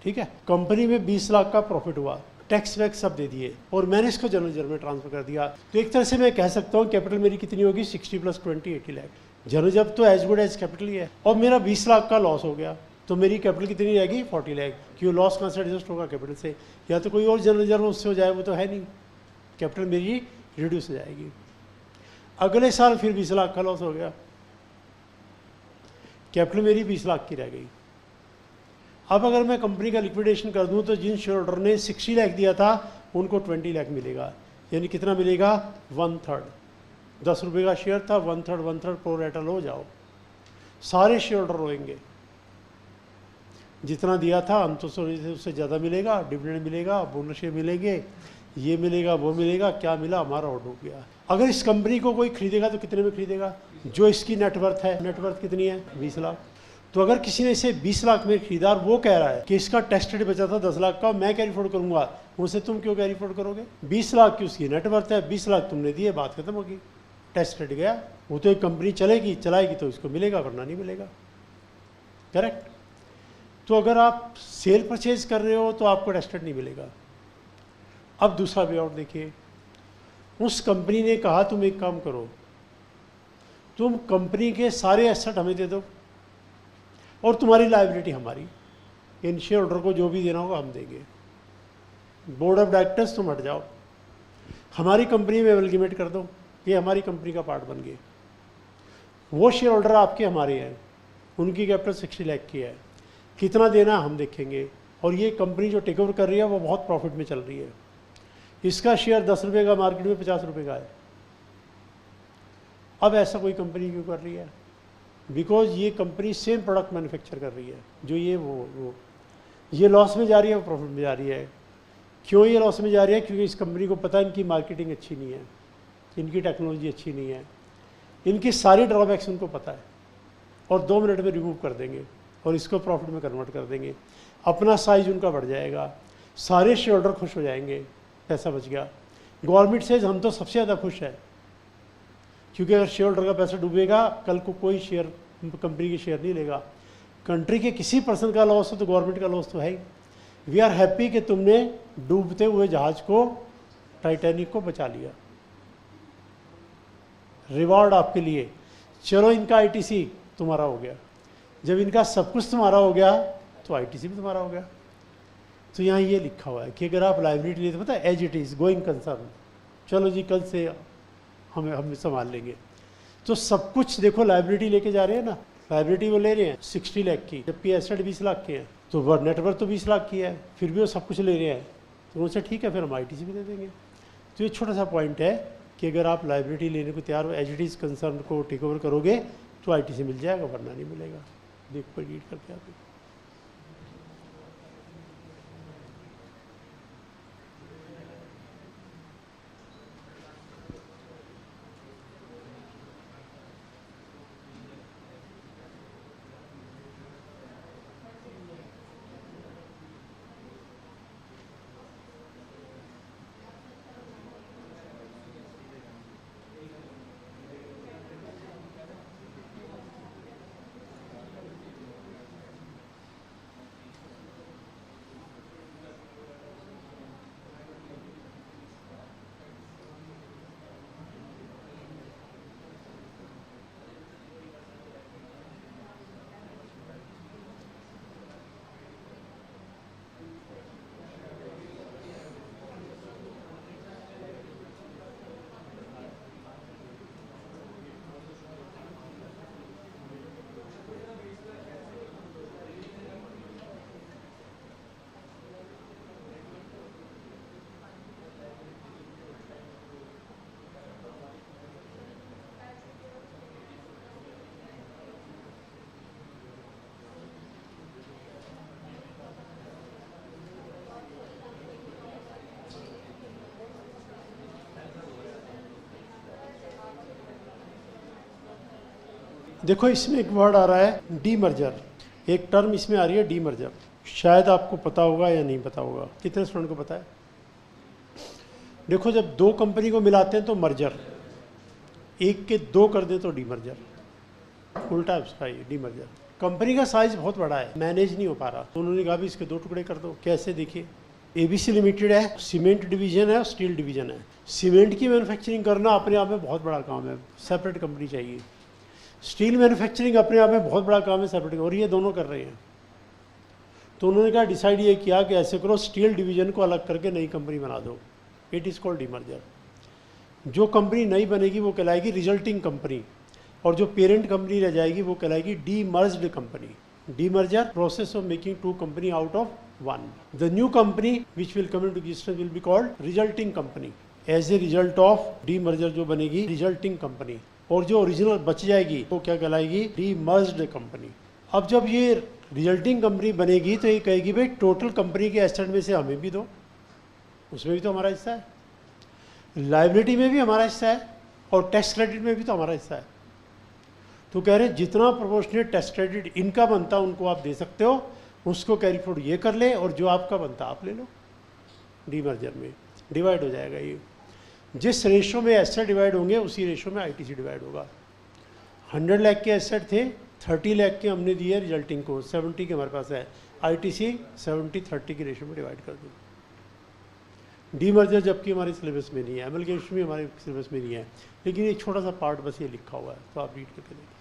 ठीक है। कंपनी में 20 लाख का प्रॉफिट हुआ, टैक्स वैक्स सब दे दिए और मैंने इसको जनरल रिजर्व में ट्रांसफर कर दिया। तो एक तरह से मैं कह सकता हूँ कैपिटल मेरी कितनी होगी? 60 + 20 80 लाख। जनरल रिजर्व तो एज गुड एज कैपिटल ही है। और मेरा 20 लाख का लॉस हो गया तो मेरी कैपिटल कितनी रहेगी? 40 लाख। क्यों? लॉस कहाँ से एडजस्ट होगा? कैपिटल से। या तो कोई और जनरल रिजर्व उससे हो जाए, वो तो है नहीं, कैपिटल मेरी रिड्यूस हो जाएगी। अगले साल फिर 20 लाख का लॉस हो गया, कैपिटल मेरी 20 लाख की रह गई। अब अगर मैं कंपनी का लिक्विडेशन कर दूं तो जिन शेयर होल्डर ने 60 लाख दिया था उनको 20 लाख मिलेगा। यानी कितना मिलेगा? 1/3। 10 रुपये का शेयर था, 1/3 प्रो रेटा लो जाओ। सारे शेयर होल्डर रोएंगे, जितना दिया था हम तो उससे ज़्यादा मिलेगा, डिविडेंड मिलेगा, बोनस शेयर मिलेंगे, ये मिलेगा वो मिलेगा, क्या मिला? हमारा ऑर्डर हो गया। अगर इस कंपनी को कोई खरीदेगा तो कितने में खरीदेगा? जो इसकी नेटवर्थ है, नेटवर्थ कितनी है? 20 लाख। तो अगर किसी ने इसे 20 लाख में खरीदा और वो कह रहा है कि इसका टेस्टेड बचा था 10 लाख का, मैं कैरी फॉरवर्ड करूंगा, उनसे तुम क्यों कैरी फॉरवर्ड करोगे? 20 लाख की उसकी नेटवर्थ है, 20 लाख तुमने दिए, बात खत्म होगी, टेस्टेड गया। वो तो एक कंपनी चलेगी, चलाएगी तो इसको मिलेगा, वरना नहीं मिलेगा। करेक्ट। तो अगर आप सेल परचेज कर रहे हो तो आपको टेस्टेड नहीं मिलेगा। अब दूसरा वे आउट देखिए, उस कंपनी ने कहा तुम एक काम करो, तुम कंपनी के सारे एसेट हमें दे दो और तुम्हारी लायबिलिटी हमारी, इन शेयर होल्डर को जो भी देना होगा हम देंगे, बोर्ड ऑफ डायरेक्टर्स तुम हट जाओ, हमारी कंपनी में एमलगमेट कर दो, ये हमारी कंपनी का पार्ट बन गए। वो शेयर होल्डर आपके हमारे हैं, उनकी कैपिटल 60 लाख की है, कितना देना हम देखेंगे, और ये कंपनी जो टेक ओवर कर रही है वो बहुत प्रॉफिट में चल रही है। इसका शेयर 10 रुपये का मार्केट में 50 रुपये का है। अब ऐसा कोई कंपनी क्यों कर रही है? बिकॉज ये कंपनी सेम प्रोडक्ट मैन्युफैक्चर कर रही है जो वो ये लॉस में जा रही है, वो प्रॉफिट में जा रही है। क्यों ये लॉस में जा रही है? क्योंकि इस कंपनी को पता है इनकी मार्केटिंग अच्छी नहीं है, इनकी टेक्नोलॉजी अच्छी नहीं है, इनकी सारी ड्रॉबैक्स उनको पता है, और 2 मिनट में रिमूव कर देंगे और इसको प्रॉफिट में कन्वर्ट कर देंगे। अपना साइज उनका बढ़ जाएगा, सारे शेयर होल्डर खुश हो जाएंगे, पैसा बच गया। गवर्नमेंट से हम तो सबसे ज़्यादा खुश है, क्योंकि अगर शेयर होल्डर का पैसा डूबेगा कल को कोई शेयर कंपनी के शेयर नहीं लेगा। कंट्री के किसी पर्सन का लॉस हो तो गवर्नमेंट का लॉस तो है ही। वी आर हैप्पी कि तुमने डूबते हुए जहाज को, टाइटैनिक को बचा लिया, रिवॉर्ड आपके लिए। चलो इनका आईटीसी तुम्हारा हो गया। जब इनका सब कुछ तुम्हारा हो गया तो आईटीसी भी तुम्हारा हो गया। तो यहाँ ये लिखा हुआ है कि अगर आप लाइबिलिटी लेते, पता है, as it is going concern, चलो जी कल से हम संभाल लेंगे। तो सब कुछ देखो लाइबिलिटी लेके जा रहे हैं ना, लाइबिलिटी वो ले रहे हैं 60 लाख की, जबकि एसेट 20 लाख के हैं, तो नेटवर्क तो 20 लाख की है, फिर भी वो सब कुछ ले रहे हैं। तो उनसे ठीक है, फिर हम आईटीसी भी दे देंगे। तो ये छोटा सा पॉइंट है कि अगर आप लाइबिलिटी लेने को तैयार हो, एज इट इज़ कंसर्न को टेक ओवर करोगे तो आईटीसी मिल जाएगा, वरना नहीं मिलेगा। देखो रीड करके आते। देखो इसमें एक वर्ड आ रहा है डी मर्जर, एक टर्म इसमें आ रही है डी मर्जर। शायद आपको पता होगा या नहीं पता होगा। कितने स्टूडेंट को पता है? देखो जब 2 कंपनी को मिलाते हैं तो मर्जर, एक के 2 कर दें तो डी मर्जर, उल्टा है उसका ये डी मर्जर। कंपनी का साइज बहुत बड़ा है, मैनेज नहीं हो पा रहा, तो उन्होंने कहा भी इसके 2 टुकड़े कर दो। कैसे? देखिए, एबीसी लिमिटेड है, सीमेंट डिवीजन है और स्टील डिवीजन है। सीमेंट की मैन्युफैक्चरिंग करना अपने आप में बहुत बड़ा काम है, सेपरेट कंपनी चाहिए। स्टील मैन्युफैक्चरिंग अपने आप में बहुत बड़ा काम है, सेपरेट, और ये दोनों कर रहे हैं। तो उन्होंने कहा डिसाइड ये किया कि ऐसे करो, स्टील डिवीजन को अलग करके नई कंपनी बना दो। It is called demerger. जो कंपनी नई बनेगी वो कहलाएगी रिजल्टिंग कंपनी, और जो पेरेंट कंपनी रह जाएगी वो कहलाएगी demerged company. Demerger, process of making 2 company out of 1। The new company which will come into existence will be called resulting company. As a result of demerger जो बनेगी resulting company, और जो original बच जाएगी वो क्या कहलाएगी? Demerged company. अब जब ये रिजल्टिंग कंपनी बनेगी तो ये कहेगी भाई टोटल कंपनी के एसेट में से हमें भी दो, उसमें भी तो हमारा हिस्सा है, लायबिलिटी में भी हमारा हिस्सा है, और टैक्स क्रेडिट में भी तो हमारा हिस्सा है। तो कह रहे जितना प्रोपोर्शनेट टैक्स क्रेडिट इनका बनता उनको आप दे सकते हो, उसको कैरी फॉरवर्ड ये कर ले, और जो आपका बनता आप ले लो। डीमर्जर में डिवाइड हो जाएगा ये। जिस रेशो में एसेट डिवाइड होंगे उसी रेशो में आईटीसी डिवाइड होगा। 100 लाख के एसेट थे, 30 लाख के हमने दिए रिजल्टिंग को, 70 के हमारे पास है, आईटीसी 70-30 की रेशो में डिवाइड कर दो। डीमर्जर जबकि हमारे सिलेबस में नहीं है, एमलगेशन भी हमारे सिलेबस में नहीं है, लेकिन एक छोटा सा पार्ट बस ये लिखा हुआ है, तो आप रीड करके देखिए।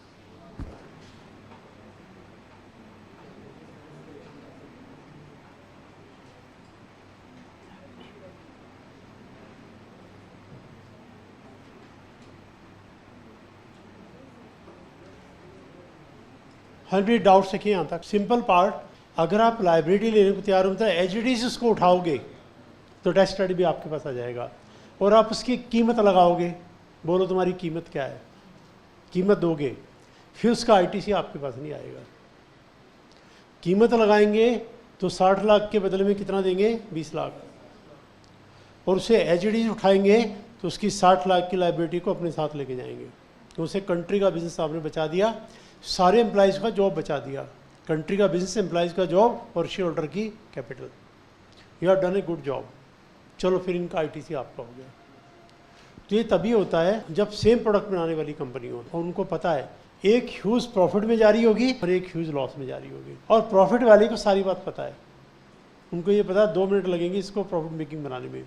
हर भी डाउट रखिए यहाँ तक। सिंपल पार्ट, अगर आप लाइबिलिटी लेने को तैयार हो तो एज इट इज उसको उठाओगे तो टैक्स क्रेडिट भी आपके पास आ जाएगा, और आप उसकी कीमत लगाओगे, बोलो तुम्हारी कीमत क्या है, कीमत दोगे, फिर उसका आईटीसी आपके पास नहीं आएगा। कीमत लगाएंगे तो 60 लाख के बदले में कितना देंगे, 20 लाख, और उसे एज इट इज उठाएंगे तो उसकी 60 लाख की लाइबिलिटी को अपने साथ लेके जाएंगे। तो उसे कंट्री का बिजनेस आपने बचा दिया, सारे एम्प्लॉयज़ का जॉब बचा दिया, कंट्री का बिजनेस, एम्प्लॉयज़ का जॉब और शेयर होल्डर की capital. You have done a good job. चलो फिर इनका आईटीसी आपका हो गया। तो ये तभी होता है जब सेम प्रोडक्ट बनाने वाली कंपनी हो और उनको पता है एक ह्यूज प्रॉफिट में जारी होगी और एक ह्यूज लॉस में जारी होगी, और प्रॉफिट वाले को सारी बात पता है, उनको ये पता है 2 मिनट लगेंगे इसको प्रॉफिट मेकिंग बनाने में,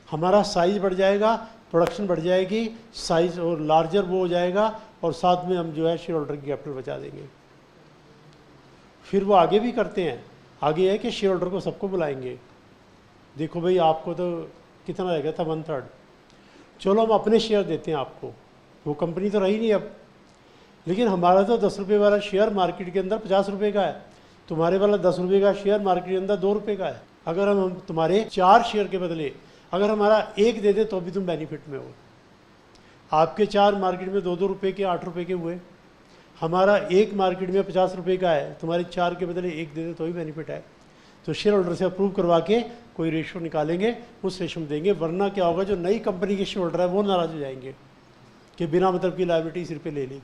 हमारा साइज बढ़ जाएगा, प्रोडक्शन बढ़ जाएगी, साइज और लार्जर वो हो जाएगा, और साथ में हम जो है शेयर होल्डर की कैपिटल बचा देंगे। फिर वो आगे भी करते हैं, आगे है कि शेयर होल्डर को सबको बुलाएंगे, देखो भाई आपको तो कितना रहेगा था, 1/3, चलो हम अपने शेयर देते हैं आपको, वो कंपनी तो रही नहीं अब, लेकिन हमारा तो 10 रुपये वाला शेयर मार्केट के अंदर 50 रुपये का है, तुम्हारे वाला 10 रुपये का शेयर मार्केट के अंदर 2 रुपये का है। अगर हम तुम्हारे 4 शेयर के बदले अगर हमारा 1 दे दे तो भी तुम बेनिफिट में हो। आपके 4 मार्केट में 2-2 रुपये के 8 रुपये के हुए, हमारा 1 मार्केट में 50 रुपये का है, तुम्हारे 4 के बदले 1 दे दे तो भी बेनिफिट है। तो शेयर होल्डर से अप्रूव करवा के कोई रेशो निकालेंगे, उस रेशो में देंगे, वरना क्या होगा जो नई कंपनी के शेयर होल्डर है वो नाराज़ हो जाएंगे कि बिना मतलब की लायबिलिटी सिर पे ले ली,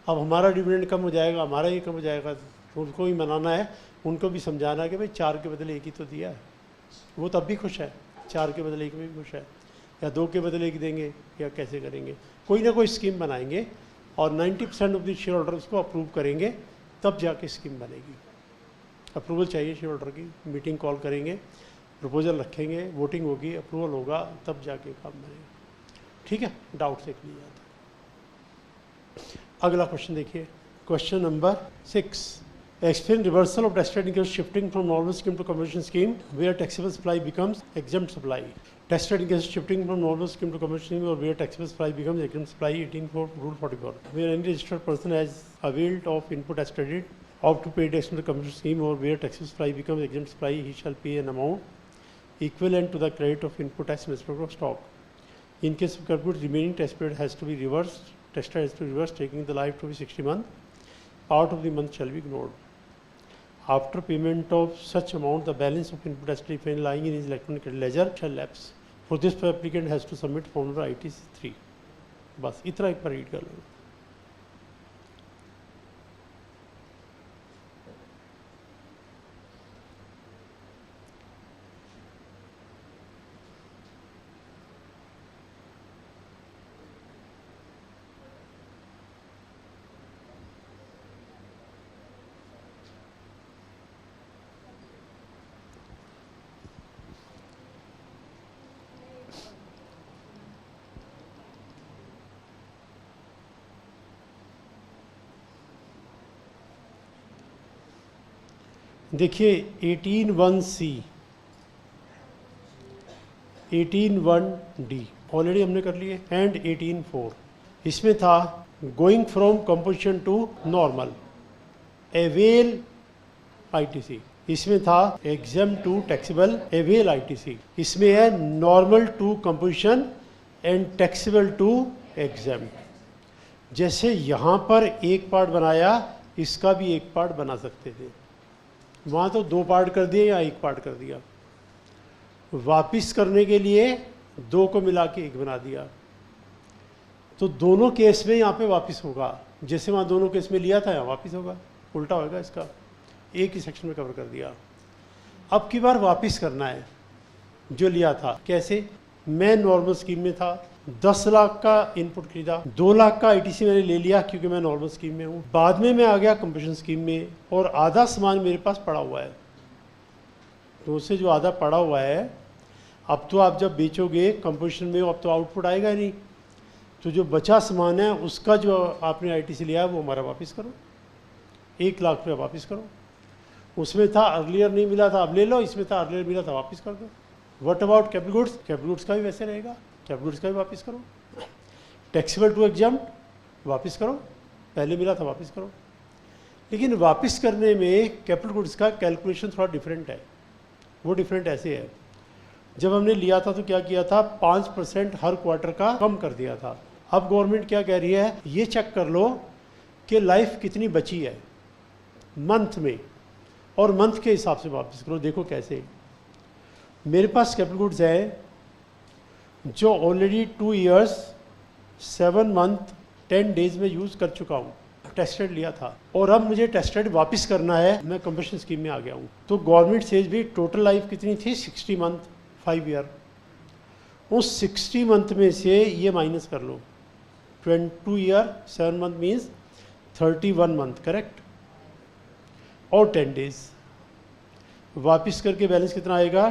अब हमारा डिविडेंड कम हो जाएगा, हमारा ये कम हो जाएगा। तो उनको भी मनाना है, उनको भी समझाना है कि भाई 4 के बदले 1 ही तो दिया है, वो तब भी खुश है, 4 के बदले 1 में भी खुश है, या 2 के बदले 1 देंगे, या कैसे करेंगे, कोई ना कोई स्कीम बनाएंगे और 90% ऑफ द शेयर होल्डर उसको अप्रूव करेंगे, तब जाके स्कीम बनेगी। अप्रूवल चाहिए शेयर होल्डर की, मीटिंग कॉल करेंगे, प्रपोजल रखेंगे, वोटिंग होगी, अप्रूवल होगा, तब जाके काम बनेगा। ठीक है, डाउट से क्लियर आता है। अगला क्वेश्चन देखिए, question number 6, explain reversal of tax credit income shifting from normal scheme to conversion scheme where taxable supply becomes exempt supply. Tax credit income shifting from normal scheme to conversion scheme or where taxable supply becomes exempt supply, 18 Rule 44. Where any registered person has availed of input tax credit opt to pay tax to the conversion scheme or where taxable supply becomes exempt supply, he shall pay an amount equivalent to the credit of input tax in respect of stock. In case of corporate, remaining tax period has to be reversed. Tax credit has to be reversed, taking the life to be 60 months. Part of the month shall be ignored. After payment of such amount, the balance of input tax credit lying in his electronic ledger shall lapse. For this, the applicant has to submit form number ITC 3. बस इतना एक बार read कर लो। देखिए 18(1)(c), 18(1)(d already हमने कर लिए, and 18(4) इसमें था going from composition to normal, avail ITC, इसमें था exempt to taxable, avail ITC, इसमें है normal to composition and taxable to exempt. जैसे यहाँ पर एक पार्ट बनाया, इसका भी एक पार्ट बना सकते थे, वहाँ तो 2 पार्ट कर दिए या 1 पार्ट कर दिया, वापिस करने के लिए 2 को मिला के 1 बना दिया। तो दोनों केस में यहाँ पे वापिस होगा, जैसे वहाँ दोनों केस में लिया था यहाँ वापिस होगा, उल्टा होगा इसका, एक ही सेक्शन में कवर कर दिया। अब की बार वापिस करना है जो लिया था, कैसे, मैं नॉर्मल स्कीम में था, 10 लाख का इनपुट खरीदा, 2 लाख का आईटीसी मैंने ले लिया क्योंकि मैं नॉर्मल स्कीम में हूँ, बाद में मैं आ गया कंपोजिशन स्कीम में और आधा सामान मेरे पास पड़ा हुआ है, तो उससे जो आधा पड़ा हुआ है, अब तो आप जब बेचोगे कंपोजिशन में अब तो आउटपुट आएगा नहीं, तो जो बचा सामान है उसका जो आपने आईटीसी लिया है वो हमारा वापस करो, 1 लाख रुपया वापस करो। उसमें था अर्लियर नहीं मिला था अब ले लो, इसमें था अर्लियर मिला था वापस कर दो। What about capital goods, capital goods का भी वैसे रहेगा, कैपिटल गुड्स का भी वापस करो। टैक्सेबल टू एग्जाम्प्ट वापस करो, पहले मिला था वापस करो। लेकिन वापस करने में कैपिटल गुड्स का कैलकुलेशन थोड़ा डिफरेंट है। वो डिफरेंट ऐसे है, जब हमने लिया था तो क्या किया था, 5% हर क्वार्टर का कम कर दिया था। अब गवर्नमेंट क्या कह रही है, ये चेक कर लो कि लाइफ कितनी बची है मंथ में, और मंथ के हिसाब से वापस करो। देखो कैसे, मेरे पास कैपिटल गुड्स है जो ऑलरेडी 2 years 7 month 10 days में यूज़ कर चुका हूँ, टेस्टेड लिया था, और अब मुझे टेस्टेड वापस करना है, मैं कंपल्शन स्कीम में आ गया हूँ। तो गवर्नमेंट सेज भी टोटल लाइफ कितनी थी, 60 month 5 year। उस 60 month में से ये माइनस कर लो, 2 year 7 month means 31 month, correct, और 10 days वापस करके बैलेंस कितना आएगा,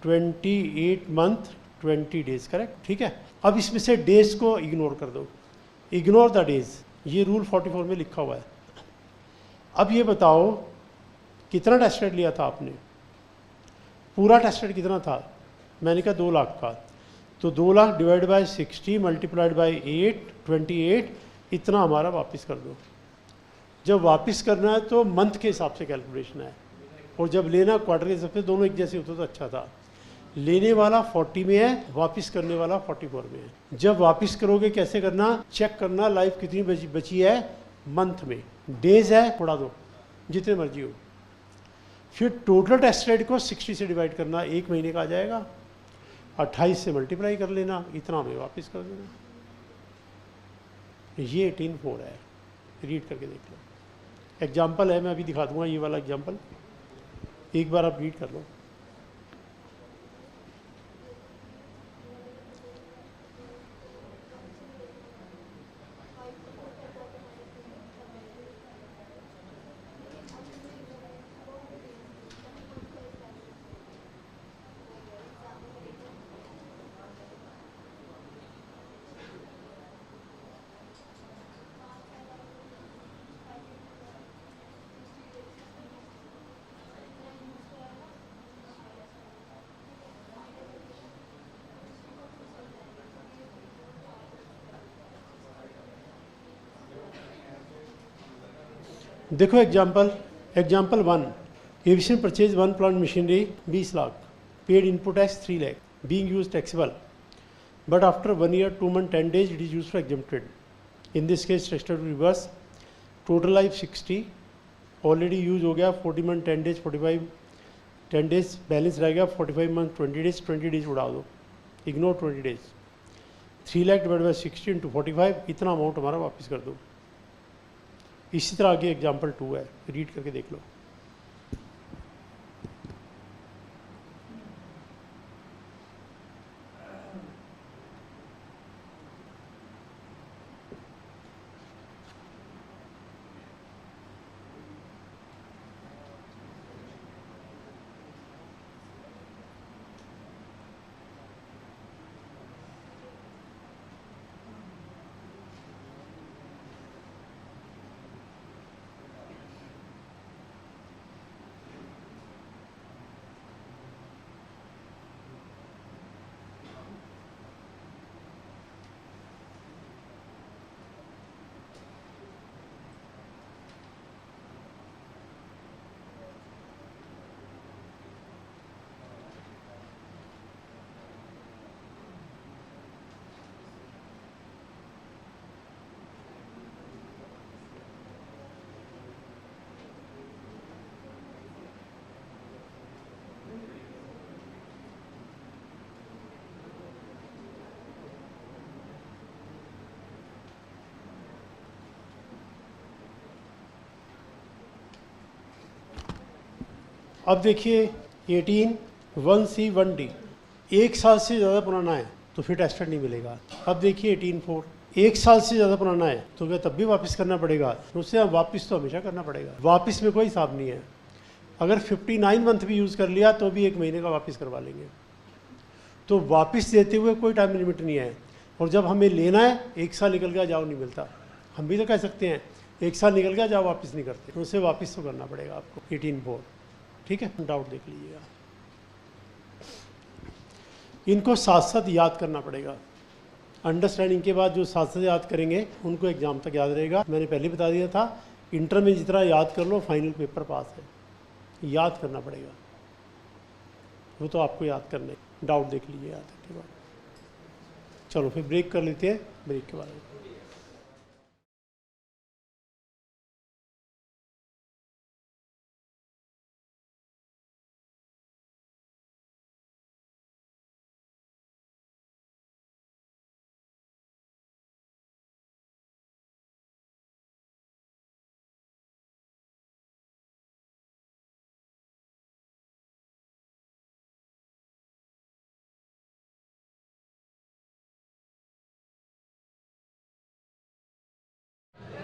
28 month 20 days, करेक्ट, ठीक है। अब इसमें से डेज को इग्नोर कर दो, इग्नोर द डेज, ये रूल 44 में लिखा हुआ है। अब ये बताओ कितना टेस्टेड लिया था आपने, पूरा टेस्टेड कितना था, मैंने कहा 2 लाख का, तो 2 lakh divide by 60 multiplied by 8 28, इतना हमारा वापस कर दो। जब वापस करना है तो मंथ के हिसाब से कैलकुलेशन है, और जब लेना क्वार्टर के हिसाब से, दोनों एक जैसे होते तो अच्छा था। लेने वाला 40 में है, वापस करने वाला 44 में है। जब वापस करोगे कैसे करना, चेक करना लाइफ कितनी बची है मंथ में, डेज है उड़ा दो जितने मर्जी हो, फिर टोटल टेस्ट रेट को 60 से डिवाइड करना, 1 महीने का आ जाएगा, 28 से मल्टीप्लाई कर लेना, इतना हमें वापस कर देना। ये 18(4) है, रीड करके देख लो। एग्जाम्पल है, मैं अभी दिखा दूंगा ये वाला एग्जाम्पल, एक बार आप रीड कर लो। देखो example 1, aviation purchase 1 plant machinery 20 lakh, paid input tax 3 lakh, being used taxable, but after 1 year 2 month 10 days it is used for exempted. In this case tested reverse, total life 60, already use हो गया 40 month 10 days 45 10 days, balance रह गया 45 month 20 days उड़ा दो, ignore 20 days, 3 lakh divide by 60 into 45, इतना amount हमारा वापस कर दो। इसी तरह आगे एग्जाम्पल 2 है, रीड करके देख लो। अब देखिए 18 1C 1D, 1 साल से ज़्यादा पुराना है तो फिर टेस्टेड नहीं मिलेगा। अब देखिए 18(4), 1 साल से ज़्यादा पुराना है तो क्या तब भी वापस करना पड़ेगा, तो उससे वापस तो हमेशा करना पड़ेगा, वापस में कोई हिसाब नहीं है। अगर 59 मंथ भी यूज़ कर लिया तो भी 1 महीने का वापस करवा लेंगे, तो वापस देते हुए कोई टाइम लिमिट नहीं है। और जब हमें लेना है 1 साल निकल गया जाओ नहीं मिलता, हम भी तो कह सकते हैं 1 साल निकल गया जाओ वापस नहीं करते, तो उसे वापस तो करना पड़ेगा आपको 18(4), ठीक है। डाउट देख लीजिएगा, इनको साथ साथ याद करना पड़ेगा। अंडरस्टैंडिंग के बाद जो साथ साथ याद करेंगे उनको एग्जाम तक याद रहेगा। मैंने पहले बता दिया था इंटर में जितना याद कर लो फाइनल पेपर पास है। याद करना पड़ेगा, वो तो आपको याद करना है। डाउट देख लीजिए याद के बाद। चलो फिर ब्रेक कर लेते हैं, ब्रेक के बाद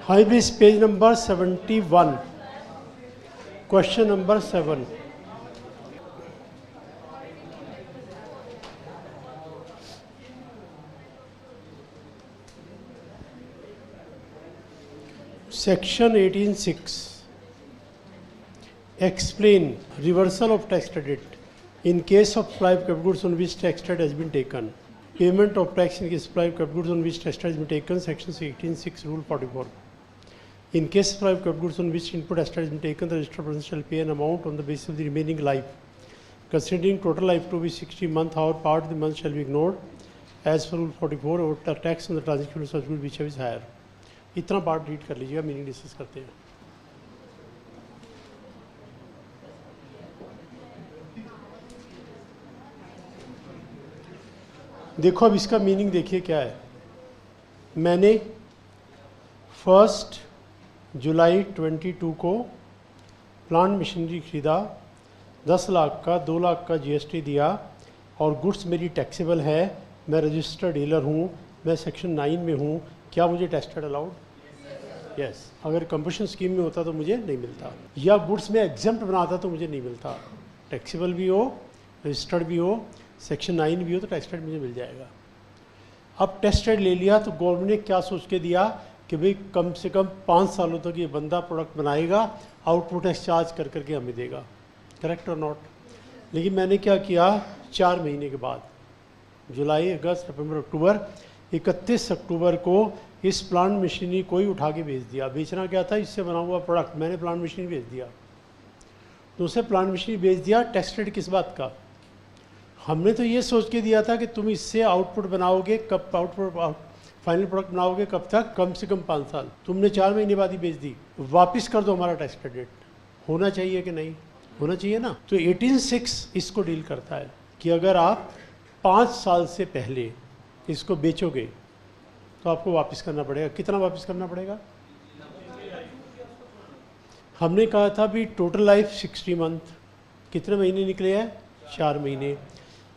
high base page number 71, question number 7। Section 18(6), explain reversal of tax credit in case of supply of capital goods on which tax credit has been taken. Payment of tax in case of supply of capital goods on which tax credit has been taken, section 18(6), rule 44. In case of supply of capital goods on which input tax credit has been taken, the registered person shall pay an amount on the basis of the remaining life, considering total life to be 60 months. However, part of the month shall be ignored as per rule 44, or the tax on the transaction of such good whichever is higher. इतना part read कर लीजिएगा, meaning discuss करते हैं। देखो अब इसका meaning देखिए क्या है। मैंने 1 जुलाई 22 को प्लांट मशीनरी खरीदा, 10 लाख का, 2 लाख का जीएसटी दिया और गुड्स मेरी टैक्सेबल है, मैं रजिस्टर्ड डीलर हूँ, मैं सेक्शन 9 में हूँ, क्या मुझे टैक्स अलाउड? यस। अगर कंपल्शन स्कीम में होता तो मुझे नहीं मिलता, या गुड्स में एग्जम्प्ट बनाता तो मुझे नहीं मिलता। टैक्सेबल भी हो, रजिस्टर्ड भी हो, सेक्शन 9 भी हो तो टैक्स क्रेडिट मुझे मिल जाएगा। अब टैक्स क्रेडिट ले लिया तो गवर्नमेंट ने क्या सोच के दिया कि भाई कम से कम 5 सालों तक ये बंदा प्रोडक्ट बनाएगा, आउटपुट टैक्स चार्ज कर करके हमें देगा। करेक्ट और नॉट? लेकिन मैंने क्या किया, 4 महीने के बाद, जुलाई, अगस्त, सितंबर, अक्टूबर, 31 अक्टूबर को इस प्लांट मशीनरी को ही उठा के बेच दिया। बेचना क्या था, इससे बना हुआ प्रोडक्ट, मैंने प्लांट मशीनरी बेच दिया। तो उसे प्लांट मशीनरी बेच दिया, टैक्स क्रेडिट किस बात का? हमने तो ये सोच के दिया था कि तुम इससे आउटपुट बनाओगे, कब आउटपुट फाइनल प्रोडक्ट बनाओगे, कब तक, कम से कम 5 साल। तुमने 4 महीने बाद ही बेच दी, वापस कर दो हमारा टैक्स क्रेडिट। होना चाहिए कि नहीं? होना चाहिए ना। तो 18(6) इसको डील करता है कि अगर आप 5 साल से पहले इसको बेचोगे तो आपको वापस करना पड़ेगा। कितना वापस करना पड़ेगा? हमने कहा था भी टोटल लाइफ 60 मंथ, कितने महीने निकले हैं? 4 महीने।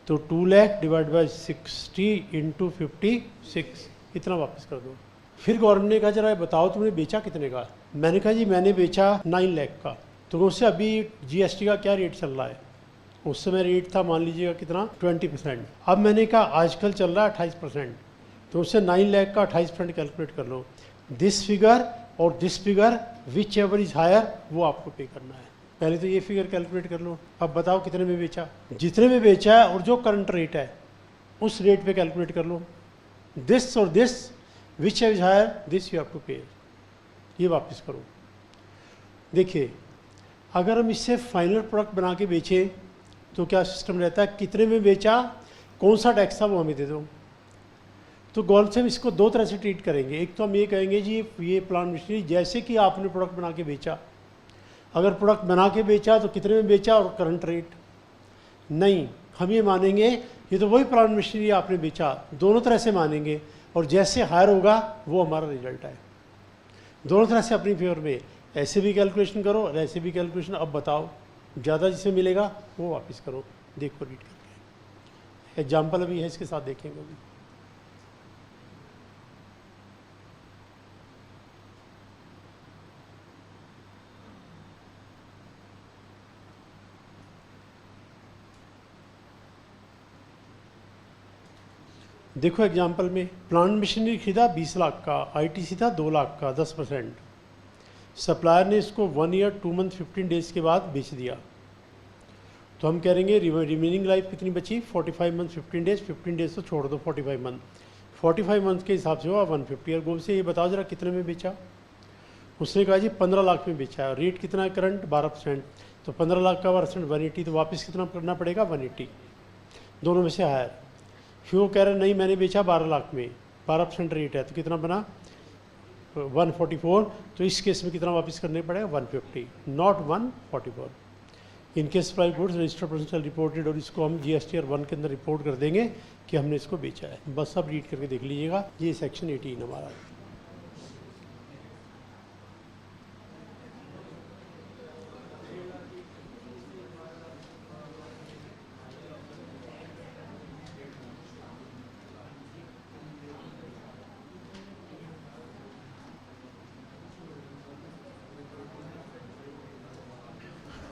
तो 2 लाख डिवाइड बाई 60 इंटू 56, इतना वापस कर दो। फिर गवर्नमेंट ने कहा जरा बताओ तुमने बेचा कितने का? मैंने कहा जी मैंने बेचा 9 लाख का। तो उससे अभी जीएसटी का क्या रेट चल रहा है? उस समय रेट था मान लीजिएगा कितना, 20%। अब मैंने कहा आजकल चल रहा है 28%, तो उससे 9 लाख का 28% कैलकुलेट कर लो। दिस फिगर और this figure whichever is higher वो आपको पे करना है। पहले तो ये फिगर कैलकुलेट कर लो। अब बताओ कितने में बेचा? जितने में बेचा है और जो करंट रेट है उस रेट पे कैलकुलेट कर लो। दिस और this whichever is higher this you have to pay, ये वापस करो। देखिए अगर हम इससे फाइनल प्रोडक्ट बना के बेचें तो क्या सिस्टम रहता है, कितने में बेचा, कौन सा टैक्स था वो हमें दे दो। तो गवर्नमेंट से हम इसको 2 तरह से ट्रीट करेंगे। एक तो हम ये कहेंगे जी ये प्लांट मशीनरी जैसे कि आपने प्रोडक्ट बना के बेचा, अगर प्रोडक्ट बना के बेचा तो कितने में बेचा और करंट रेट। नहीं, हम ये मानेंगे ये तो वही प्लांट मशीनरी आपने बेचा, दोनों तरह से मानेंगे और जैसे हायर होगा वो हमारा रिजल्ट है। दोनों तरह से अपनी फेवर में, ऐसे भी कैलकुलेशन करो और ऐसे भी कैलकुलेशन। अब बताओ ज़्यादा जिसे मिलेगा वो वापस करो। देखो रीड करके एग्जाम्पल अभी है, इसके साथ देखेंगे अभी। देखो एग्जाम्पल में प्लांट मशीनरी खरीदा 20 लाख का, आईटीसी था 2 लाख का, 10%। सप्लायर ने इसको 1 ईयर 2 मंथ 15 डेज के बाद बेच दिया। तो हम करेंगे रिमेनिंग लाइफ कितनी बची, 45 मंथ 15 डेज, 15 डेज तो छोड़ दो, 45 मंथ। 45 मंथ के हिसाब से हुआ 150। और गोल से ये बताओ जरा कितने में बेचा। उसने कहा जी 15 लाख में बेचा है, रेट कितना है करंट 12%, तो 15 लाख का परसेंट 180, तो वापस कितना करना पड़ेगा 180, दोनों में से हायर। फिर वो कह रहे नहीं मैंने बेचा 12 लाख में, 12% रेट है, तो कितना बना 144, तो इस केस में कितना वापस करने पड़ेगा 150, not 144। In case price goods register percent reported, और इसको हम GST और 1 के अंदर रिपोर्ट कर देंगे कि हमने इसको बेचा है। बस आप रीड करके देख लीजिएगा, ये सेक्शन 18 हमारा।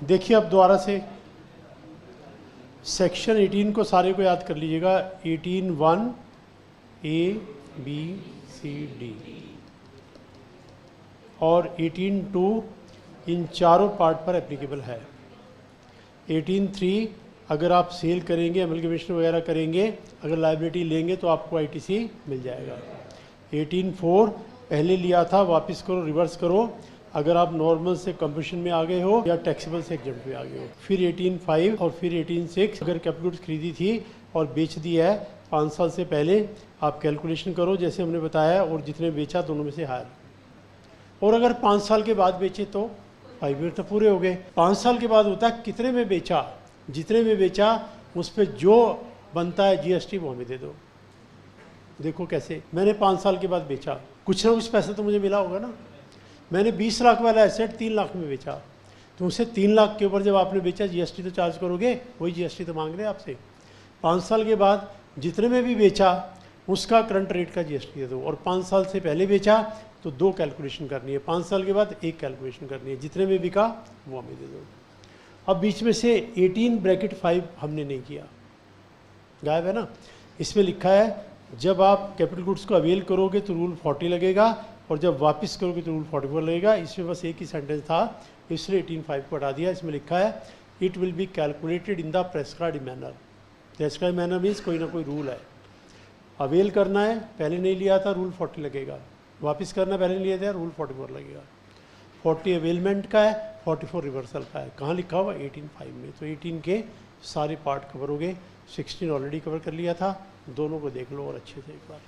देखिए अब दोबारा से सेक्शन 18 को सारे को याद कर लीजिएगा। 18(1) A B C D और 18(2) इन चारों पार्ट पर एप्लीकेबल है। 18(3) अगर आप सेल करेंगे, एमलगमेशन वगैरह करेंगे, अगर लायबिलिटी लेंगे तो आपको ITC मिल जाएगा। 18(4) पहले लिया था वापस करो, रिवर्स करो, अगर आप नॉर्मल से कंपटीशन में आ गए हो या टैक्सेबल से एग्जम्प्ट में आ गए हो। फिर 18(5) और फिर 18(6) अगर कैपिटल गुड्स खरीदी थी और बेच दी है 5 साल से पहले, आप कैलकुलेशन करो जैसे हमने बताया, और जितने बेचा दोनों में से हायर। और अगर 5 साल के बाद बेचे तो 5 ईयर तो पूरे हो गए। 5 साल के बाद होता है कितने में बेचा, जितने में बेचा उस पर जो बनता है GST वो हमें दे दो। देखो कैसे, मैंने 5 साल के बाद बेचा, कुछ ना कुछ पैसा तो मुझे मिला होगा ना। मैंने 20 लाख वाला एसेट 3 लाख में बेचा, तो उसे 3 लाख के ऊपर जब आपने बेचा GST तो चार्ज करोगे, वही GST तो मांग रहे हैं आपसे। 5 साल के बाद जितने में भी बेचा उसका करंट रेट का GST दे दो, और 5 साल से पहले बेचा तो 2 कैलकुलेशन करनी है, 5 साल के बाद 1 कैलकुलेशन करनी है, जितने में बिका वो हमें दे दो। अब बीच में से 18(5) हमने नहीं किया, गायब है ना। इसमें लिखा है जब आप कैपिटल गुड्स को अवेल करोगे तो रूल 40 लगेगा, और जब वापस करोगे तो रूल 44 लगेगा। इसमें बस एक ही सेंटेंस था, इसलिए 18(5) को हटा दिया। इसमें लिखा है it will be calculated in the prescribed manner. Prescribed manner means कोई ना कोई रूल है। अवेल करना है, पहले नहीं लिया था, रूल 40 लगेगा। वापस करना पहले नहीं लिया था, रूल 44 लगेगा। 40 अवेलमेंट का है, 44 रिवर्सल का है। कहाँ लिखा हुआ 18(5) में। तो 18 के सारे पार्ट कवर हो गए। 16 ऑलरेडी कवर कर लिया था, दोनों को देख लो और अच्छे से एक बार।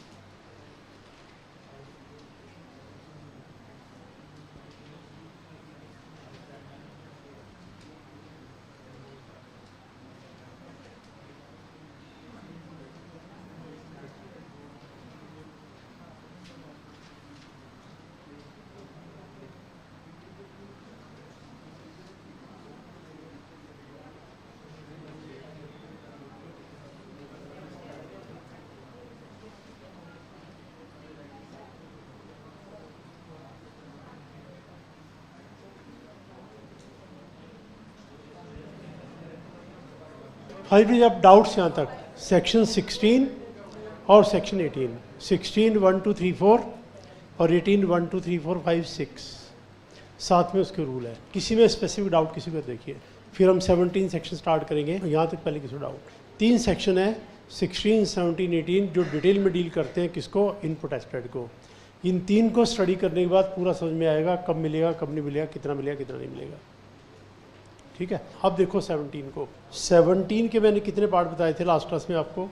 हाई प्लीज अब डाउट्स यहाँ तक। सेक्शन 16 और सेक्शन 18, 16 1 2 3 4 और 18 1 2 3 4 5 6, साथ में उसके रूल है। किसी में स्पेसिफिक डाउट किसी को देखिए, फिर हम 17 सेक्शन स्टार्ट करेंगे। यहाँ तक पहले किसी डाउट। 3 सेक्शन है 16, 17, 18 जो डिटेल में डील करते हैं किसको, इनपुट एस्पेक्ट को। इन 3 को स्टडी करने के बाद पूरा समझ में आएगा कब मिलेगा कब नहीं मिलेगा, कितना मिलेगा कितना नहीं मिलेगा। ठीक है, अब देखो 17 को। 17 के मैंने कितने पार्ट बताए थे लास्ट क्लास में आपको?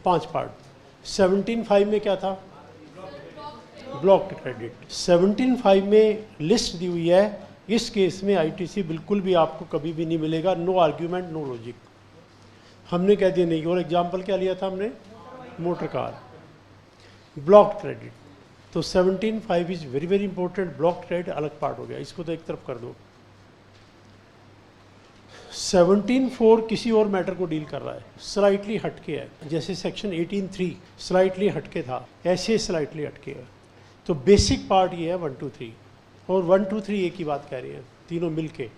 5 पार्ट। 17(5) में क्या था? Blocked credit. 17(5) में लिस्ट दी हुई है। इस केस में ITC बिल्कुल भी आपको कभी भी नहीं मिलेगा। No argument, no logic. हमने कह दिया नहीं। और एग्जाम्पल क्या लिया था हमने? Motor car. Blocked credit. तो 17(5) is very very important. Block trade अलग पार्ट हो गया, इसको तो एक तरफ कर दो। 17(4) किसी और मैटर को डील कर रहा है, स्लाइटली हटके है। जैसे सेक्शन 18(3) स्लाइटली हटके था, ऐसे स्लाइटली हटके है। तो बेसिक पार्ट ये है 1 2 3, और 1 2 3 एक ही बात कह रही हैं तीनों मिलके।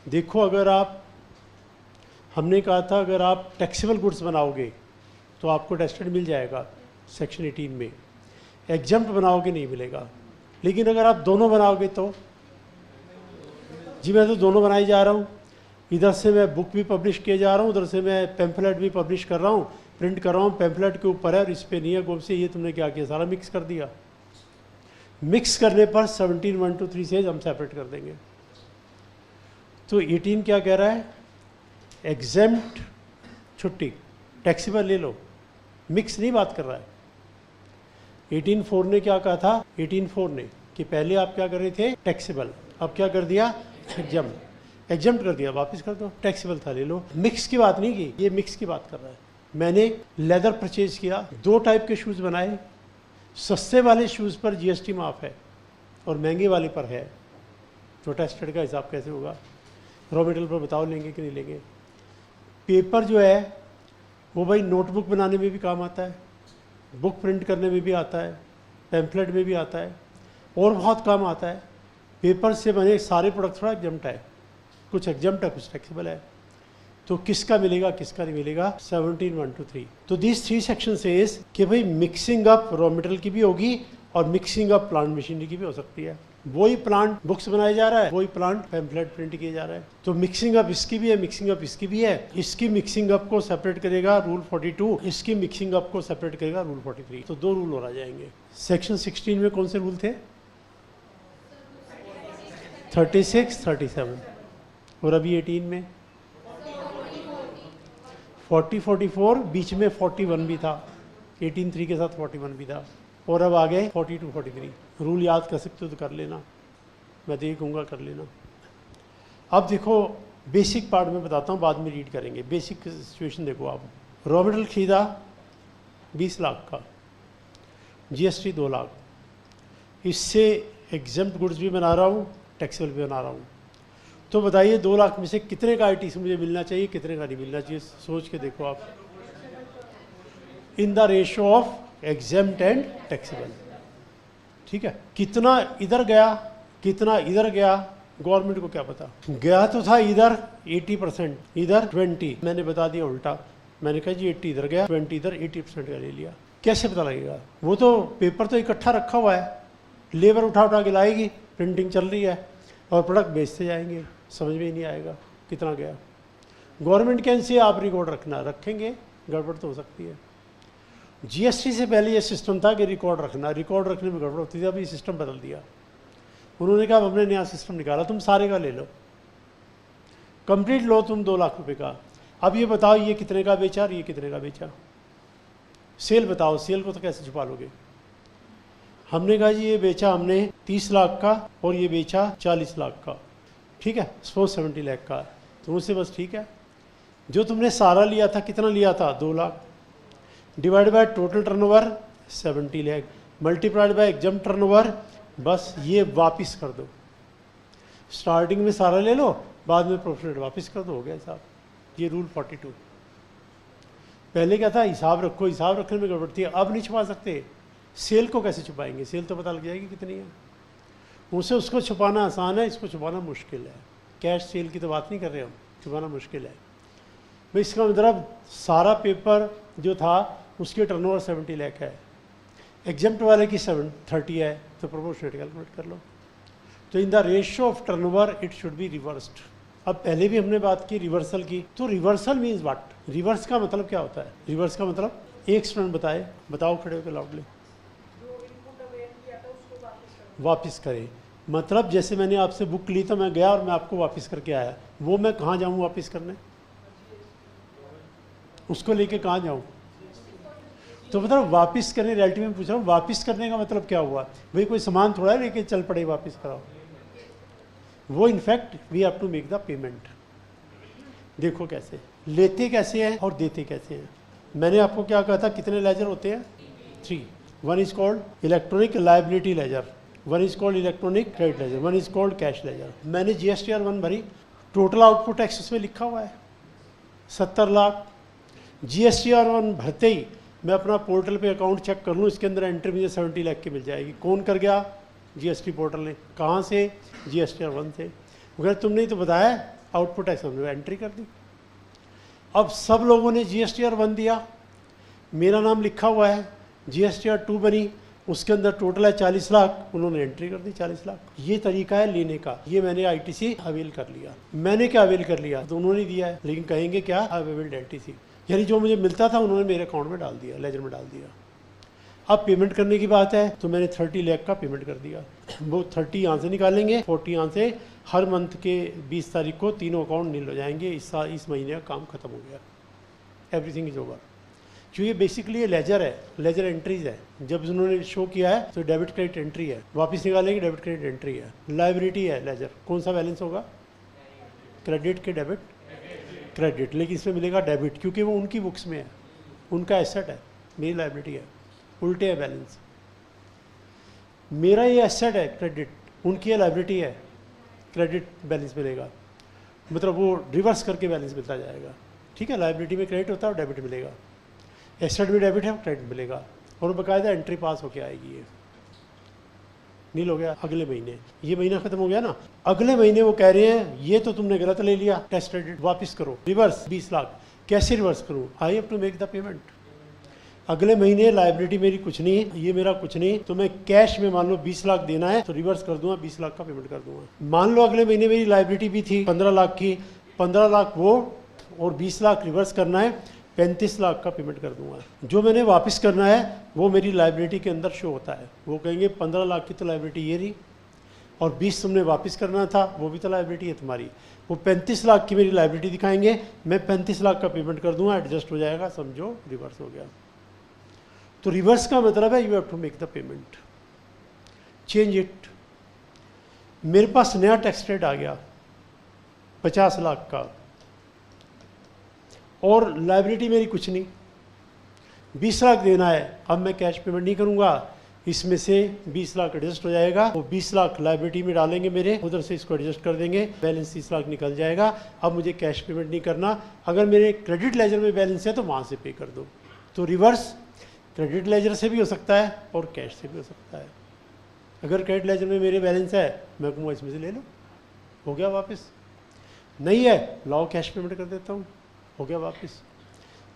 देखो अगर आप, हमने कहा था अगर आप टैक्सेबल गुड्स बनाओगे तो आपको टेस्टेड मिल जाएगा सेक्शन 18 में, एग्जम्प्ट बनाओगे नहीं मिलेगा। लेकिन अगर आप दोनों बनाओगे तो, जी मैं तो दोनों बनाई जा रहा हूँ, इधर से मैं बुक भी पब्लिश किए जा रहा हूँ, उधर से मैं पैम्फलेट भी पब्लिश कर रहा हूँ, प्रिंट कर रहा हूँ, पैम्फलेट के ऊपर है और इस पे नहीं है गोब से, ये तुमने क्या किया, सारा मिक्स कर दिया। मिक्स करने पर 17 1 2 3 से हम सेपरेट कर देंगे। तो 18 क्या कह रहा है, एग्जेम्प्ट छुट्टी, टैक्सेबल ले लो, मिक्स नहीं बात कर रहा है। 18(4) ने क्या कहा था, 18(4) ने कि पहले आप क्या कर रहे थे, टैक्सेबल, अब क्या कर दिया, एग्जेम्प्ट कर दिया, वापस कर दो, टैक्सेबल था ले लो। मिक्स की बात नहीं की, ये मिक्स की बात कर रहा है। मैंने लेदर परचेज किया, 2 टाइप के शूज़ बनाए, सस्ते वाले शूज़ पर जीएसटी माफ़ है और महंगे वाले पर है। तो टेस्टेड का हिसाब कैसे होगा, रॉ मटेरियल पर बताओ लेंगे कि नहीं लेंगे। पेपर जो है वो भाई नोटबुक बनाने में भी काम आता है, बुक प्रिंट करने में भी आता है, पैम्फलेट में भी आता है और बहुत काम आता है। पेपर से बने सारे प्रोडक्ट थोड़ा एग्जम्प्ट है, कुछ एग्जम्प्ट है, कुछ टैक्सेबल है। तो किसका मिलेगा किसका नहीं मिलेगा, 17 1 2 3। तो दिस 3 सेक्शन सेज कि भाई मिक्सिंग अप रॉ मटेरियल की भी होगी और मिक्सिंग अप प्लांट मशीनरी की भी हो सकती है। वही प्लांट बुक्स बनाया जा रहा है, वही प्लांट पैम्फलेट प्रिंट किया जा रहा है। तो मिक्सिंग अप इसकी भी है, मिक्सिंग अप इसकी भी है। इसकी मिक्सिंग अप को सेपरेट करेगा रूल 42, इसकी मिक्सिंग अप को सेपरेट करेगा रूल 43। तो 2 रूल और आ जाएंगे। सेक्शन 16 में कौन से रूल थे, 36 37, और अभी 18 में 40 44, बीच में 41 भी था, 18(3) के साथ 41 भी था, और अब आ गए 42 43। रूल याद कर सकते हो तो कर लेना, मैं तो ये कहूँगा कर लेना। अब देखो बेसिक पार्ट में बताता हूँ, बाद में रीड करेंगे। बेसिक सिचुएशन देखो आप, रॉ मटेरियल खरीदा 20 लाख का, जीएसटी 2 लाख, इससे एग्जेम्प्ट गुड्स भी बना रहा हूँ, टैक्सेबल भी बना रहा हूँ। तो बताइए 2 लाख में से कितने का आईटीसी मुझे मिलना चाहिए, कितने का नहीं मिलना चाहिए, सोच के देखो आप। In the ratio of exempt and taxable, ठीक है। कितना इधर गया कितना इधर गया, गवर्नमेंट को क्या पता। गया तो था इधर 80%, इधर 20, मैंने बता दिया उल्टा, मैंने कहा जी 80 इधर गया, 20 इधर, 80% का ले लिया। कैसे पता लगेगा, वो तो पेपर तो इकट्ठा रखा हुआ है, लेबर उठा उठा के लाएगी, प्रिंटिंग चल रही है और प्रोडक्ट बेचते जाएंगे, समझ में ही नहीं आएगा कितना गया। गवर्नमेंट कैसे आप रिकॉर्ड रखना, रखेंगे, गड़बड़ तो हो सकती है। जीएसटी से पहले ये सिस्टम था कि रिकॉर्ड रखना, रिकॉर्ड रखने में गड़बड़ होती थी, अभी सिस्टम बदल दिया। उन्होंने कहा हमने नया सिस्टम निकाला, तुम सारे का ले लो, कंप्लीट लो तुम 2 लाख रुपए का। अब ये बताओ ये कितने का बेचा और ये कितने का बेचा, सेल बताओ, सेल को तो कैसे छुपा लोगे। हमने कहा जी ये बेचा हमने 30 लाख का और ये बेचा 40 लाख का, ठीक है, सपोज 70 लाख का, तो उससे बस ठीक है। जो तुमने सारा लिया था, कितना लिया था, 2 lakh, divide by total turnover 70 lakh, multiplied by exempt turnover, बस ये वापस कर दो। स्टार्टिंग में सारा ले लो, बाद में प्रॉफिट वापस कर दो, हो गया हिसाब। ये रूल 42। पहले क्या था, हिसाब रखो, हिसाब रखने में गड़बड़ थी, अब नहीं छुपा सकते। सेल को कैसे छुपाएंगे, सेल तो पता लग जाएगी कितनी है, उसे उसको छुपाना आसान है, इसको छुपाना मुश्किल है। कैश सेल की तो बात नहीं कर रहे हम, छुपाना मुश्किल है भाई। इसका मतलब सारा पेपर जो था उसके टर्नओवर 70 लाख है, एग्जेम्प्ट वाले की 30 है, तो प्रोपोर्शनेट कैलकुलेट कर लो। तो in the ratio of turnover it should be reversed. अब पहले भी हमने बात की रिवर्सल की, तो रिवर्सल मीन्स व्हाट, रिवर्स का मतलब क्या होता है। रिवर्स का मतलब एक स्टूडेंट बताए, बताओ खड़े होकर लाउडली, वापस करे। मतलब जैसे मैंने आपसे बुक ली तो मैं गया और मैं आपको वापस करके आया, वो मैं कहाँ जाऊँ वापस करने, उसको लेके कहाँ जाऊँ। तो मतलब वापस करने, रियलिटी में पूछ रहा हूँ, वापस करने का मतलब क्या हुआ भाई, कोई सामान थोड़ा लेके चल पड़े वापस कराओ, वो in fact we have to make the payment. देखो कैसे लेते कैसे हैं और देते कैसे हैं। मैंने आपको क्या कहा था, कितने लेजर होते हैं, 3। 1 is called electronic liability ledger, 1 is called electronic credit ledger, 1 is called cash ledger. मैंने GSTR 1 भरी, टोटल आउटपुट टैक्स उसमें लिखा हुआ है 70 लाख। GSTR 1 भरते ही मैं अपना पोर्टल पे अकाउंट चेक कर लूँ, इसके अंदर एंट्री मुझे 70 लाख की मिल जाएगी। कौन कर गया, GST पोर्टल ने। कहाँ से, GSTR 1 से। अगर तुमने ही तो बताया आउटपुट टैक्स, हमने एंट्री कर दी। अब सब लोगों ने GSTR 1 दिया, मेरा नाम लिखा हुआ है, GSTR 2 बनी, उसके अंदर टोटल है 40 लाख, उन्होंने एंट्री कर दी 40 लाख। ये तरीका है लेने का, ये मैंने ITC अवेल कर लिया। मैंने क्या अवेल कर लिया, तो उन्होंने दिया है, लेकिन कहेंगे क्या, अवेल्ड ITC। यानी जो मुझे मिलता था उन्होंने मेरे अकाउंट में डाल दिया, लेजर में डाल दिया। अब पेमेंट करने की बात है तो मैंने 30 लाख का पेमेंट कर दिया। वो 30 यहाँ से निकालेंगे, 40 यहाँ से। हर मंथ के 20 तारीख को तीनों अकाउंट नील हो जाएंगे। इस महीने का काम खत्म हो गया, एवरीथिंग इज ओवर। क्योंकि बेसिकली ये लेजर है, लेजर एंट्रीज है। जब उन्होंने शो किया है तो डेबिट क्रेडिट एंट्री है, वापस निकालेंगे डेबिट क्रेडिट एंट्री है। लाइबिलिटी है लेजर, कौन सा बैलेंस होगा? क्रेडिट के डेबिट क्रेडिट, लेकिन इसमें मिलेगा डेबिट क्योंकि वो उनकी बुक्स में है, उनका एसेट है, मेरी लाइबिलिटी है। उल्टे है बैलेंस, मेरा ये एसेट है क्रेडिट, उनकी ये लाइबिलिटी है, क्रेडिट बैलेंस मिलेगा। मतलब वो रिवर्स करके बैलेंस मिलता जाएगा। ठीक है, लाइबिलिटी में क्रेडिट होता है और डेबिट मिलेगा, एसेट में डेबिट है, क्रेडिट मिलेगा, और बाकायदा एंट्री पास होके आएगी। ये नील हो गया। अगले महीने, ये महीना खत्म हो गया ना, अगले महीने वो कह रहे हैं ये तो तुमने गलत ले लिया, टेस्ट क्रेडिट वापस करो, रिवर्स 20 लाख। कैसे रिवर्स करूँ? I have to make the payment. अगले महीने लाइबिलिटी मेरी कुछ नहीं है, ये मेरा कुछ नहीं, तो मैं कैश में मान लो 20 लाख देना है तो रिवर्स कर दूंगा, 20 लाख का पेमेंट कर दूंगा। मान लो अगले महीने मेरी लाइबिलिटी भी थी 15 लाख की, 15 लाख वो और 20 लाख रिवर्स करना है, 35 लाख का पेमेंट कर दूंगा। जो मैंने वापस करना है वो मेरी लाइबिलिटी के अंदर शो होता है। वो कहेंगे 15 लाख की तो लाइबिलिटी ये रही, और 20 तुमने वापस करना था, वो भी तो लाइबिलिटी है तुम्हारी। वो 35 लाख की मेरी लाइबिलिटी दिखाएंगे, मैं 35 लाख का पेमेंट कर दूंगा, एडजस्ट हो जाएगा, समझो रिवर्स हो गया। तो रिवर्स का मतलब है you have to make the payment, change it. मेरे पास नया टैक्स रेट आ गया 50 लाख का, और लाइबिलिटी मेरी कुछ नहीं, 20 लाख देना है। अब मैं कैश पेमेंट नहीं करूंगा, इसमें से 20 लाख एडजस्ट हो जाएगा, वो 20 लाख लाइबिलिटी में डालेंगे मेरे, उधर से इसको एडजस्ट कर देंगे, बैलेंस 30 लाख निकल जाएगा। अब मुझे कैश पेमेंट नहीं करना, अगर मेरे क्रेडिट लेजर में बैलेंस है तो वहाँ से पे कर दो। तो रिवर्स क्रेडिट लेजर से भी हो सकता है और कैश से भी हो सकता है। अगर क्रेडिट लेजर में मेरे बैलेंस है, मैं कहूँगा इसमें से ले लो, हो गया वापस। नहीं है, लाओ कैश पेमेंट कर देता हूँ, हो गया वापस।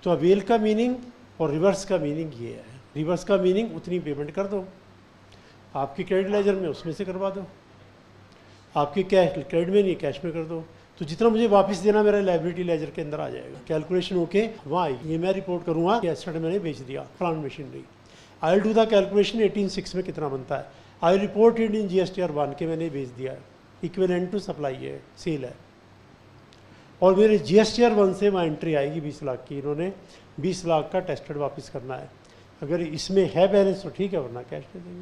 तो अवेल का मीनिंग और रिवर्स का मीनिंग ये है। रिवर्स का मीनिंग उतनी पेमेंट कर दो, आपकी क्रेडिट लेजर में उसमें से करवा दो, आपकी कैश क्रेडिट में नहीं कैश में कर दो, तो जितना मुझे वापस देना मेरा लाइबिलिटी लेजर के अंदर आ जाएगा। कैलकुलेशन होके वहाँ आई, ये मैं रिपोर्ट करूँगा कि एसेट मैंने बेच दिया, plant machinery. I will do the calculation 18/6 में कितना बनता है, आई रिपोर्ट इट इन GSTR 1 के मैंने बेच दिया है, इक्विवेलेंट टू सप्लाई है, सेल है। और मेरे GSTR 1 से वहाँ एंट्री आएगी 20 लाख की, इन्होंने 20 लाख का टेस्टेड वापस करना है। अगर इसमें है बैलेंस तो ठीक है, वरना कैश दे देंगे।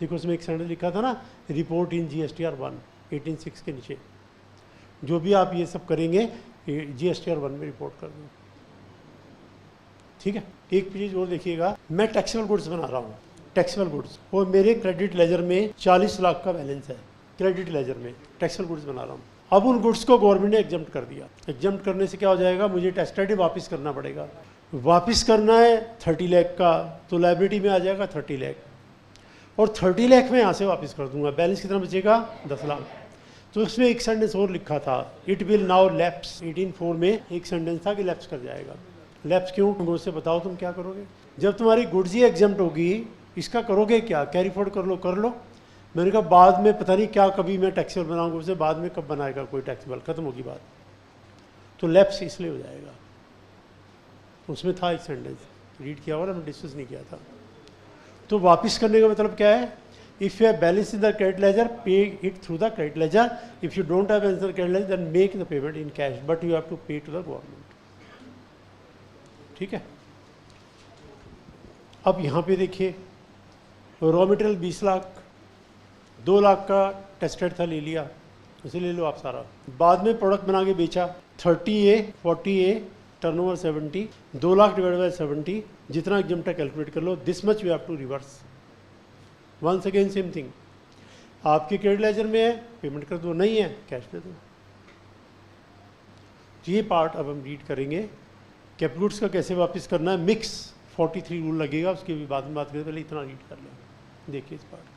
देखो उसमें एक सेंटेंस लिखा था ना, रिपोर्ट इन GSTR 1 18/6 के नीचे। जो भी आप ये सब करेंगे GSTR 1 में रिपोर्ट कर दो, ठीक है। एक चीज़ और देखिएगा, मैं टैक्सेबल गुड्स बना रहा हूँ, टैक्सेबल गुड्स, और मेरे क्रेडिट लेजर में 40 लाख का बैलेंस है, क्रेडिट लेजर में टैक्सेबल गुड्स बना रहा हूँ। अब उन गुड्स को गवर्नमेंट ने एग्जम्प्ट कर दिया। एग्जम्प्ट करने से क्या हो जाएगा, मुझे टैक्स क्रेडिट वापस करना पड़ेगा। वापस करना है 30 लाख का, तो लाइबिलिटी में आ जाएगा 30 लाख, और 30 लाख में यहाँ से वापस कर दूंगा। बैलेंस कितना बचेगा? 10 लाख। तो उसमें एक सेंटेंस और लिखा था, इट विल नाउ लैप्स। 18/4 में एक सेंटेंस था कि लैप्स कर जाएगा। लैप्स क्यों? मुझसे बताओ तुम क्या करोगे जब तुम्हारी गुड्स ही एग्जम्प्ट होगी, इसका करोगे क्या? कैरी फॉरवर्ड कर लो, कर लो। मैंने कहा बाद में पता नहीं क्या, कभी मैं टैक्सेबल बनाऊंगा, उसे बाद में कब बनाएगा कोई टैक्सेबल, खत्म होगी बात। तो लैप्स इसलिए हो जाएगा। उसमें था एक सेंटेंस, रीड किया हुआ ना, मैं डिस्कस नहीं किया था। तो वापस करने का मतलब क्या है? If you have balance in the credit ledger, pay it through the credit ledger. If you don't have balance in the credit ledger, then make the payment in cash, but you have to pay to the government. ठीक है। अब यहाँ पे देखिए, raw material 20 lakh, 2 lakh का tested था, ले लिया, उसे ले लो आप सारा। बाद में प्रोडक्ट बना के बेचा, 30A 40A, turnover 70, 2 lakh divide by 70, जितना एग्जम्प्ट है कैलकुलेट कर लो, this much you have to reverse. Once again same thing, आपके क्रेडिट लेजर में है, पेमेंट कर दो, नहीं है कैश दे दो। ये पार्ट अब हम रीड करेंगे, कैपिटल गुड्स का कैसे वापस करना है। मिक्स 43 रूल लगेगा, उसके भी बाद में बात करें, पहले इतना रीड कर लें। देखिए इस part,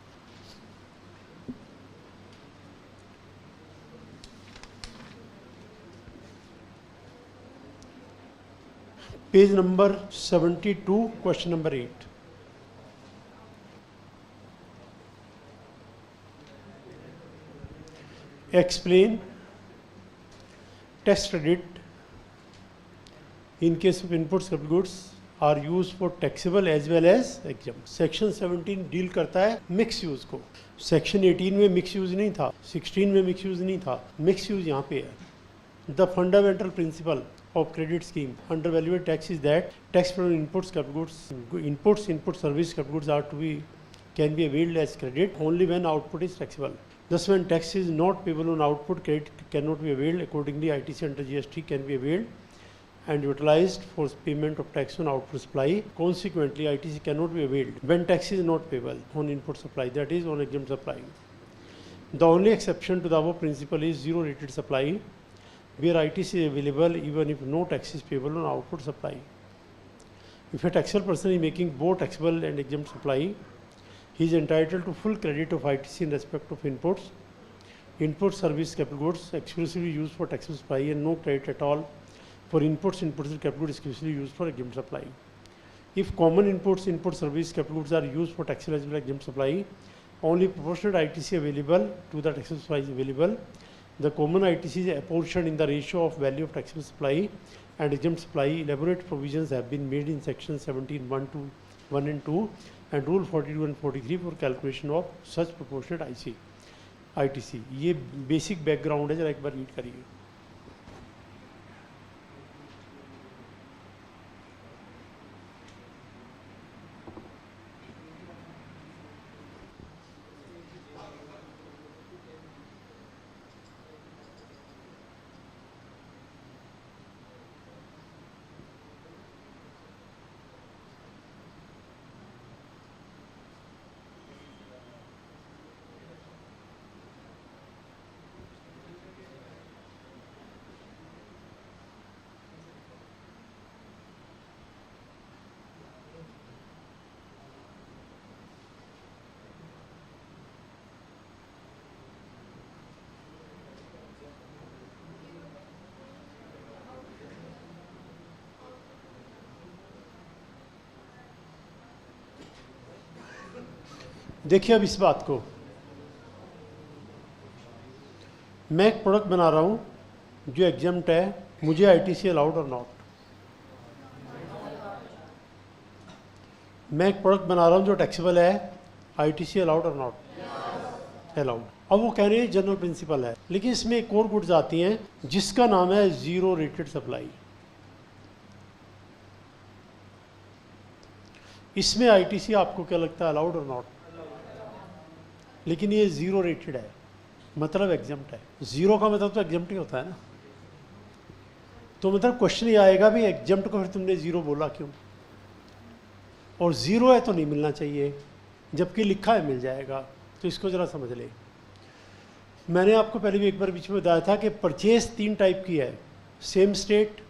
page number 72, question number 8। Explain tax credit in case of inputs capital goods are use for taxable as well as exempt. Section 17 deal करता है मिक्स यूज को। सेक्शन 18 में मिक्स यूज नहीं था, 16 में मिक्स यूज नहीं था, mix use यहाँ पे है। The fundamental principle of credit scheme under value tax is that tax from inputs capital goods input service capital goods are to be can be availed as credit only when output is taxable. Thus when tax is not payable on output, credit cannot be availed. Accordingly, ITC under GST can be availed and utilized for payment of tax on output supply. Consequently, ITC cannot be availed when tax is not payable on input supply, that is on exempt supply. The only exception to the above principle is zero rated supply, where ITC is available even if no tax is payable on output supply. If a taxable person is making both taxable and exempt supply, he is entitled to full credit of ITC in respect of inputs, input service capital goods exclusively used for taxable supply, and no credit at all for inputs capital goods exclusively used for exempt supply. If common inputs, input service capital goods are used for taxable as well as exempt supply, only proportionate ITC available to the taxable supply is available. The common ITC is apportioned in the ratio of value of taxable supply and exempt supply. Elaborate provisions have been made in section 17(1) and 2 and rule 42 and 43 for calculation of such proportionate ITC. ये basic background है, जरा एक बार read करिए। देखिए अब इस बात को, मैं एक प्रोडक्ट बना रहा हूं जो एग्जाम्प्ट है, मुझे आईटीसी अलाउड और नॉट। मैं एक प्रोडक्ट बना रहा हूं जो टैक्सेबल है, आईटीसी अलाउड और नॉट अलाउड। अब वो कह रहे हैं जनरल प्रिंसिपल है, लेकिन इसमें एक और गुड्स आती हैं जिसका नाम है जीरो रेटेड सप्लाई। इसमें आईटीसी आपको क्या लगता है, अलाउड और नॉट? लेकिन ये जीरो रेटेड है, मतलब एग्जम्प्ट है। जीरो का मतलब तो एग्जम्प्ट ही होता है ना। तो मतलब क्वेश्चन ये आएगा भी एग्जम्प्ट को फिर तुमने जीरो बोला क्यों? और जीरो है तो नहीं मिलना चाहिए, जबकि लिखा है मिल जाएगा। तो इसको जरा समझ ले। मैंने आपको पहले भी एक बार बीच में बताया था कि परचेज 3 टाइप की है, सेम स्टेट,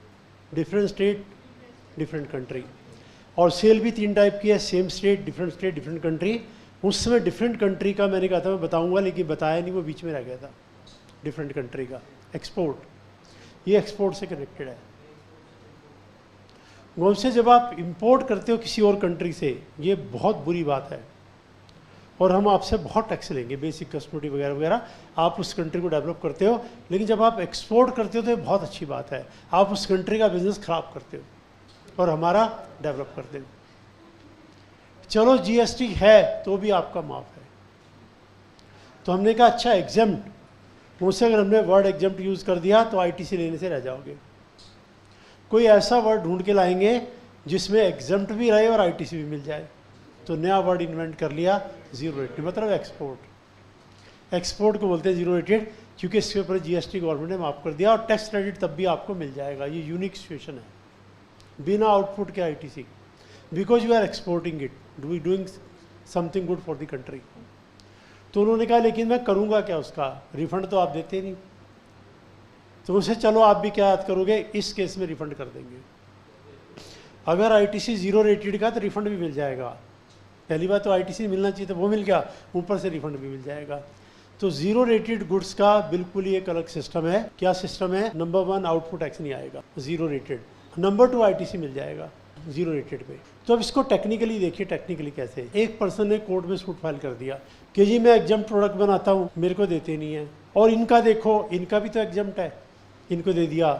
डिफरेंट कंट्री। और सेल भी 3 टाइप की है, सेम स्टेट, डिफरेंट कंट्री। उस समय डिफरेंट कंट्री का मैंने कहा था मैं बताऊंगा, लेकिन बताया नहीं, वो बीच में रह गया था। डिफरेंट कंट्री का एक्सपोर्ट, ये एक्सपोर्ट से कनेक्टेड है। उनसे जब आप इंपोर्ट करते हो किसी और कंट्री से, ये बहुत बुरी बात है और हम आपसे बहुत टैक्स लेंगे, बेसिक कस्टमरी वगैरह वगैरह। आप उस कंट्री को डेवलप करते हो, लेकिन जब आप एक्सपोर्ट करते हो तो ये बहुत अच्छी बात है। आप उस कंट्री का बिजनेस खराब करते हो और हमारा डेवलप करते हो। चलो जीएसटी है तो भी आपका माफ है। तो हमने कहा अच्छा एग्जम्प्ट, मुझसे अगर हमने वर्ड एग्जम्प्ट यूज कर दिया तो आईटीसी लेने से रह जाओगे। कोई ऐसा वर्ड ढूंढ के लाएंगे जिसमें एग्जम्प्ट भी रहे और आईटीसी भी मिल जाए। तो नया वर्ड इन्वेंट कर लिया, जीरो रेटेड, मतलब एक्सपोर्ट। एक्सपोर्ट को बोलते हैं जीरो रेटेड, क्योंकि इसके ऊपर जीएसटी गवर्नमेंट ने माफ कर दिया और टैक्स क्रेडिट तब भी आपको मिल जाएगा। ये यूनिक सिचुएशन है, बिना आउटपुट के ITC, because you are exporting it, doing something good for the country. तो उन्होंने कहा लेकिन मैं करूंगा क्या, उसका रिफंड तो आप देते नहीं। तो उनसे चलो आप भी क्या याद करोगे, इस केस में रिफंड कर देंगे। अगर आईटीसी जीरो रेटेड का तो रिफंड भी मिल जाएगा। पहली बात तो आईटीसी मिलना चाहिए था, वो मिल गया, ऊपर से रिफंड भी मिल जाएगा। तो जीरो रेटेड गुड्स का बिल्कुल ही एक अलग सिस्टम है। क्या सिस्टम है? नंबर 1 आउटपुट टैक्स नहीं आएगा जीरो रेटेड, नंबर 2 आईटीसी मिल जाएगा जीरो रेटेड पे। तो अब इसको टेक्निकली देखिए, टेक्निकली कैसे। एक पर्सन ने कोर्ट में सूट फाइल कर दिया कि जी मैं एग्जम्प्ट प्रोडक्ट बनाता हूँ, मेरे को देते नहीं है, और इनका देखो, इनका भी तो एग्जम्प्ट है, इनको दे दिया।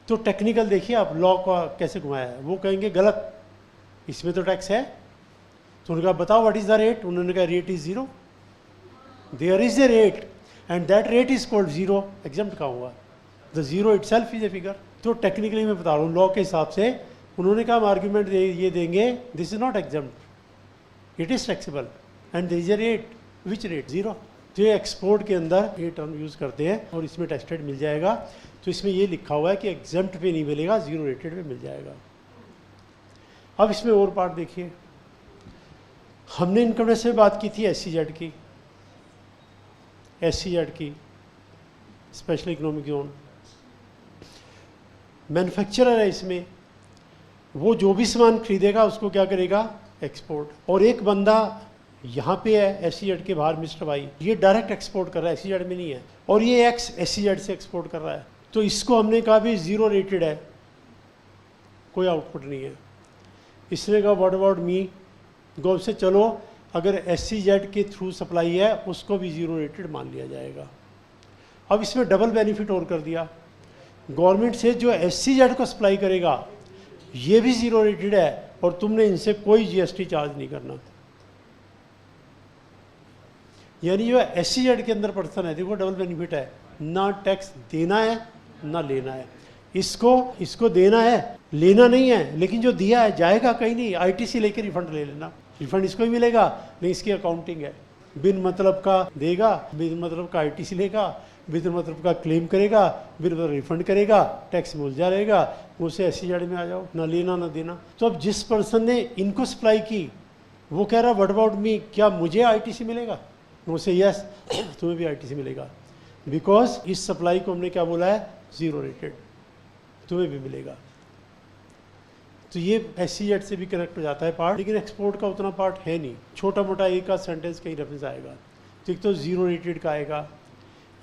तो टेक्निकल देखिए आप लॉ का कैसे घुमाया है, वो कहेंगे गलत, इसमें तो टैक्स है। तो उन्होंने कहा बताओ व्हाट इज द रेट, उन्होंने कहा rate is zero, there is a rate and that rate is called zero, exempt कहाँ हुआ, the zero itself is a figure. तो टेक्निकली मैं बता रहा हूँ लॉ के हिसाब से, उन्होंने कहा हम आर्ग्यूमेंट ये देंगे this is not exempt, it is taxable and there is a rate, which rate, zero. तो ये एक्सपोर्ट के अंदर ये टर्म यूज़ करते हैं और इसमें टैक्स रेट मिल जाएगा। तो इसमें ये लिखा हुआ है कि एग्जम्प्ट पे नहीं मिलेगा, जीरो रेटेड पे मिल जाएगा। अब इसमें और पार्ट देखिए, हमने इनकम टैक्स से बात की थी SEZ की, SEZ की स्पेशल इकोनॉमिक जोन। मैन्युफैक्चरर है इसमें, वो जो भी सामान खरीदेगा उसको क्या करेगा, एक्सपोर्ट। और एक बंदा यहाँ पे है SEZ के बाहर, मिस्टर भाई, ये डायरेक्ट एक्सपोर्ट कर रहा है, SEZ में नहीं है, और ये एक्स SEZ से एक्सपोर्ट कर रहा है। तो इसको हमने कहा भी जीरो रेटेड है, कोई आउटपुट नहीं है। इसने कहा व्हाट अबाउट मी, गो से चलो अगर SEZ के थ्रू सप्लाई है उसको भी जीरो रेटेड मान लिया जाएगा। अब इसमें डबल बेनिफिट और कर दिया, गवर्नमेंट से जो SEZ को सप्लाई करेगा ये भी जीरो रेटेड है और तुमने इनसे कोई GST चार्ज नहीं करना। यानी जो SEZ के अंदर पर्सन है, देखो डबल बेनिफिट है, ना टैक्स देना है ना लेना है। इसको देना है, लेना नहीं है, लेकिन जो दिया है जाएगा कहीं नहीं, ITC लेके रिफंड ले लेना, रिफंड इसको ही मिलेगा, नहीं इसकी अकाउंटिंग है। बिन मतलब का देगा, बिन मतलब का ITC लेगा, बिन मतलब का क्लेम करेगा, बिन मतलब रिफंड करेगा, टैक्स में उलझा रहेगा, उसे SEZ में आ जाओ, ना लेना ना देना। तो अब जिस पर्सन ने इनको सप्लाई की वो कह रहा व्हाट अबाउट मी, क्या मुझे ITC मिलेगा, उसे यस तुम्हें भी ITC मिलेगा, बिकॉज इस सप्लाई को हमने क्या बोला है, जीरो रेटेड, तुम्हें भी मिलेगा। तो ये SEZ से भी कनेक्ट हो जाता है पार्ट, लेकिन एक्सपोर्ट का उतना पार्ट है नहीं, छोटा मोटा एक आध सेंटेंस कहीं रेफरेंस आएगा। तो एक तो जीरो रेटेड का आएगा,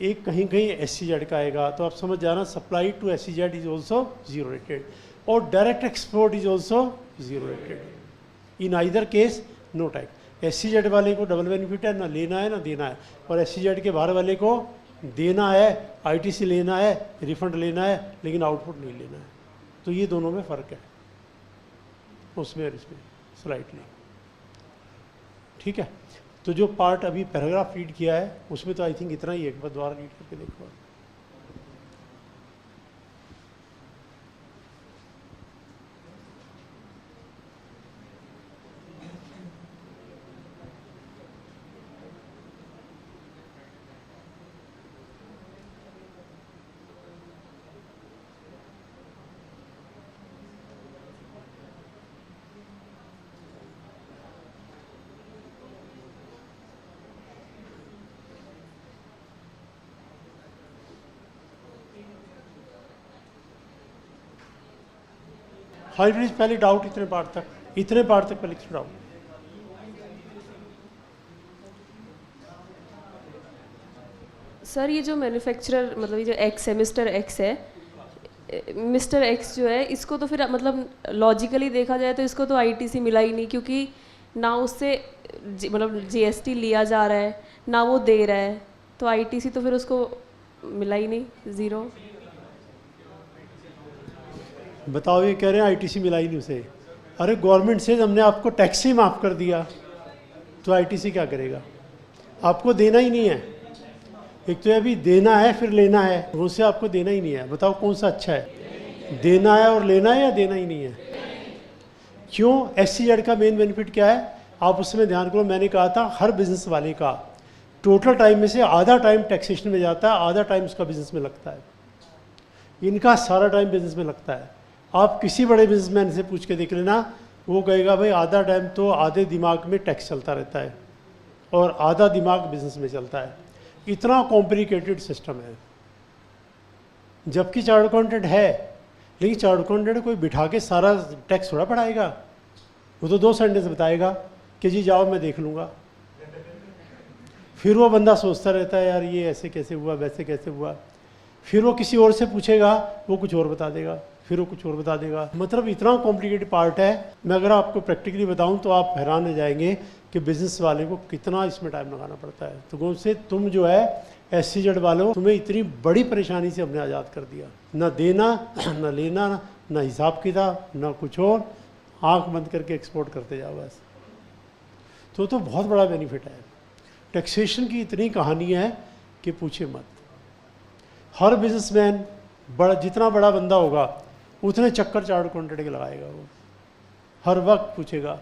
एक कहीं कहीं SEZ का आएगा। तो आप समझ जाना supply to SEZ is also zero rated और direct export is also zero rated. In either case no tax. SEZ वाले को डबल बेनिफिट है, ना लेना है ना देना है, और SEZ के बाहर वाले को देना है, ITC लेना है, रिफंड लेना है, लेकिन आउटपुट नहीं लेना है। तो ये दोनों में फ़र्क है, उसमें और इसमें स्लाइटली, ठीक है। तो जो पार्ट अभी पैराग्राफ रीड किया है उसमें तो आई थिंक इतना ही, एक बार दोबारा रीड करके देखो। हाई प्लीज पहले डाउट इतने पार्ट तक पहले डाउट। सर ये जो मैन्युफैक्चरर मतलब ये जो एक्स है, मिस्टर एक्स है, मिस्टर एक्स जो है इसको तो फिर मतलब लॉजिकली देखा जाए तो इसको तो ITC मिला ही नहीं, क्योंकि ना उससे मतलब GST लिया जा रहा है ना वो दे रहा है, तो ITC तो फिर उसको मिला ही नहीं, ज़ीरो। बताओ, ये कह रहे हैं ITC मिला ही नहीं उसे। अरे गवर्नमेंट से हमने आपको टैक्स ही माफ़ कर दिया तो ITC क्या करेगा, आपको देना ही नहीं है। एक तो अभी देना है फिर लेना है, उससे आपको देना ही नहीं है। बताओ कौन सा अच्छा है, देना है और लेना है या देना ही नहीं है। क्यों, SEZ का मेन बेनिफिट क्या है, आप उसमें ध्यान करो, मैंने कहा था हर बिजनेस वाले का टोटल टाइम में से आधा टाइम टैक्सेशन में जाता है, आधा टाइम उसका बिजनेस में लगता है। इनका सारा टाइम बिजनेस में लगता है। आप किसी बड़े बिजनेसमैन से पूछ के देख लेना, वो कहेगा भाई आधा टाइम तो आधे दिमाग में टैक्स चलता रहता है और आधा दिमाग बिजनेस में चलता है। इतना कॉम्प्लिकेटेड सिस्टम है। जबकि चार्टर्ड अकाउंटेंट है, लेकिन चार्टर्ड अकाउंटेंट कोई बिठा के सारा टैक्स थोड़ा पढ़ाएगा, वो तो 2 सेंटेंस बताएगा कि जी जाओ मैं देख लूँगा। फिर वो बंदा सोचता रहता है यार ये ऐसे कैसे हुआ, वैसे कैसे हुआ। फिर वो किसी और से पूछेगा, वो कुछ और बता देगा, फिर वो कुछ और बता देगा। मतलब इतना कॉम्प्लिकेटेड पार्ट है। मैं अगर आपको प्रैक्टिकली बताऊं तो आप हैरान हो जाएंगे कि बिजनेस वाले को कितना इसमें टाइम लगाना पड़ता है। तो कौन से तुम जो है SEZ वालों, तुम्हें इतनी बड़ी परेशानी से हमने आज़ाद कर दिया, ना देना ना लेना ना हिसाब किताब ना कुछ और, आंख बंद करके एक्सपोर्ट करते जाओ बस। तो बहुत बड़ा बेनिफिट है। टैक्सेशन की इतनी कहानी है कि पूछे मत। हर बिजनेसमैन बड़ा, जितना बड़ा बंदा होगा उतने चक्कर चार्ट अकाउंटेंट के लगाएगा। वो हर वक्त पूछेगा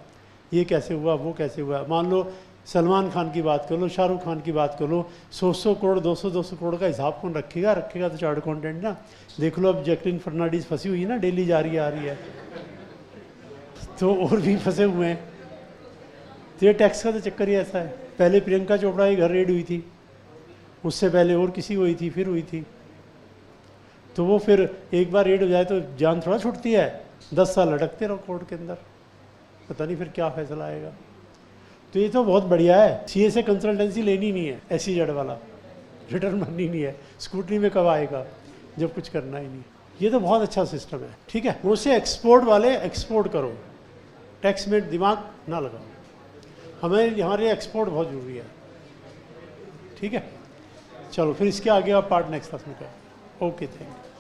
ये कैसे हुआ, वो कैसे हुआ। मान लो सलमान खान की बात कर लो, शाहरुख खान की बात कर लो, 100 करोड़ 200 करोड़ का हिसाब कौन रखेगा तो चार्ट अकाउंटेंट ना। देख लो अब जैकलिन फर्नांडीज फंसी हुई है ना, डेली जा रही है आ रही है, तो और भी फंसे हुए हैं। तो ये टैक्स का तो चक्कर ही ऐसा है। पहले प्रियंका चोपड़ा की घर रेड हुई थी, उससे पहले और किसी हुई थी, फिर हुई थी। तो वो फिर एक बार रेड हो जाए तो जान थोड़ा छूटती है, 10 साल लटकते रहो कोर्ट के अंदर, पता नहीं फिर क्या फैसला आएगा। तो ये तो बहुत बढ़िया है। CA से कंसल्टेंसी लेनी नहीं है, SEZ वाला रिटर्न भरनी नहीं है, स्कूटनी में कब आएगा जब कुछ करना ही नहीं। ये तो बहुत अच्छा सिस्टम है, ठीक है। मुझसे एक्सपोर्ट वाले एक्सपोर्ट करो, टैक्स में दिमाग ना लगाओ। हमारे एक्सपोर्ट बहुत ज़रूरी है, ठीक है। चलो फिर इसके आगे आप पार्ट नेक्स्ट क्लास में करें। Okay, thank you.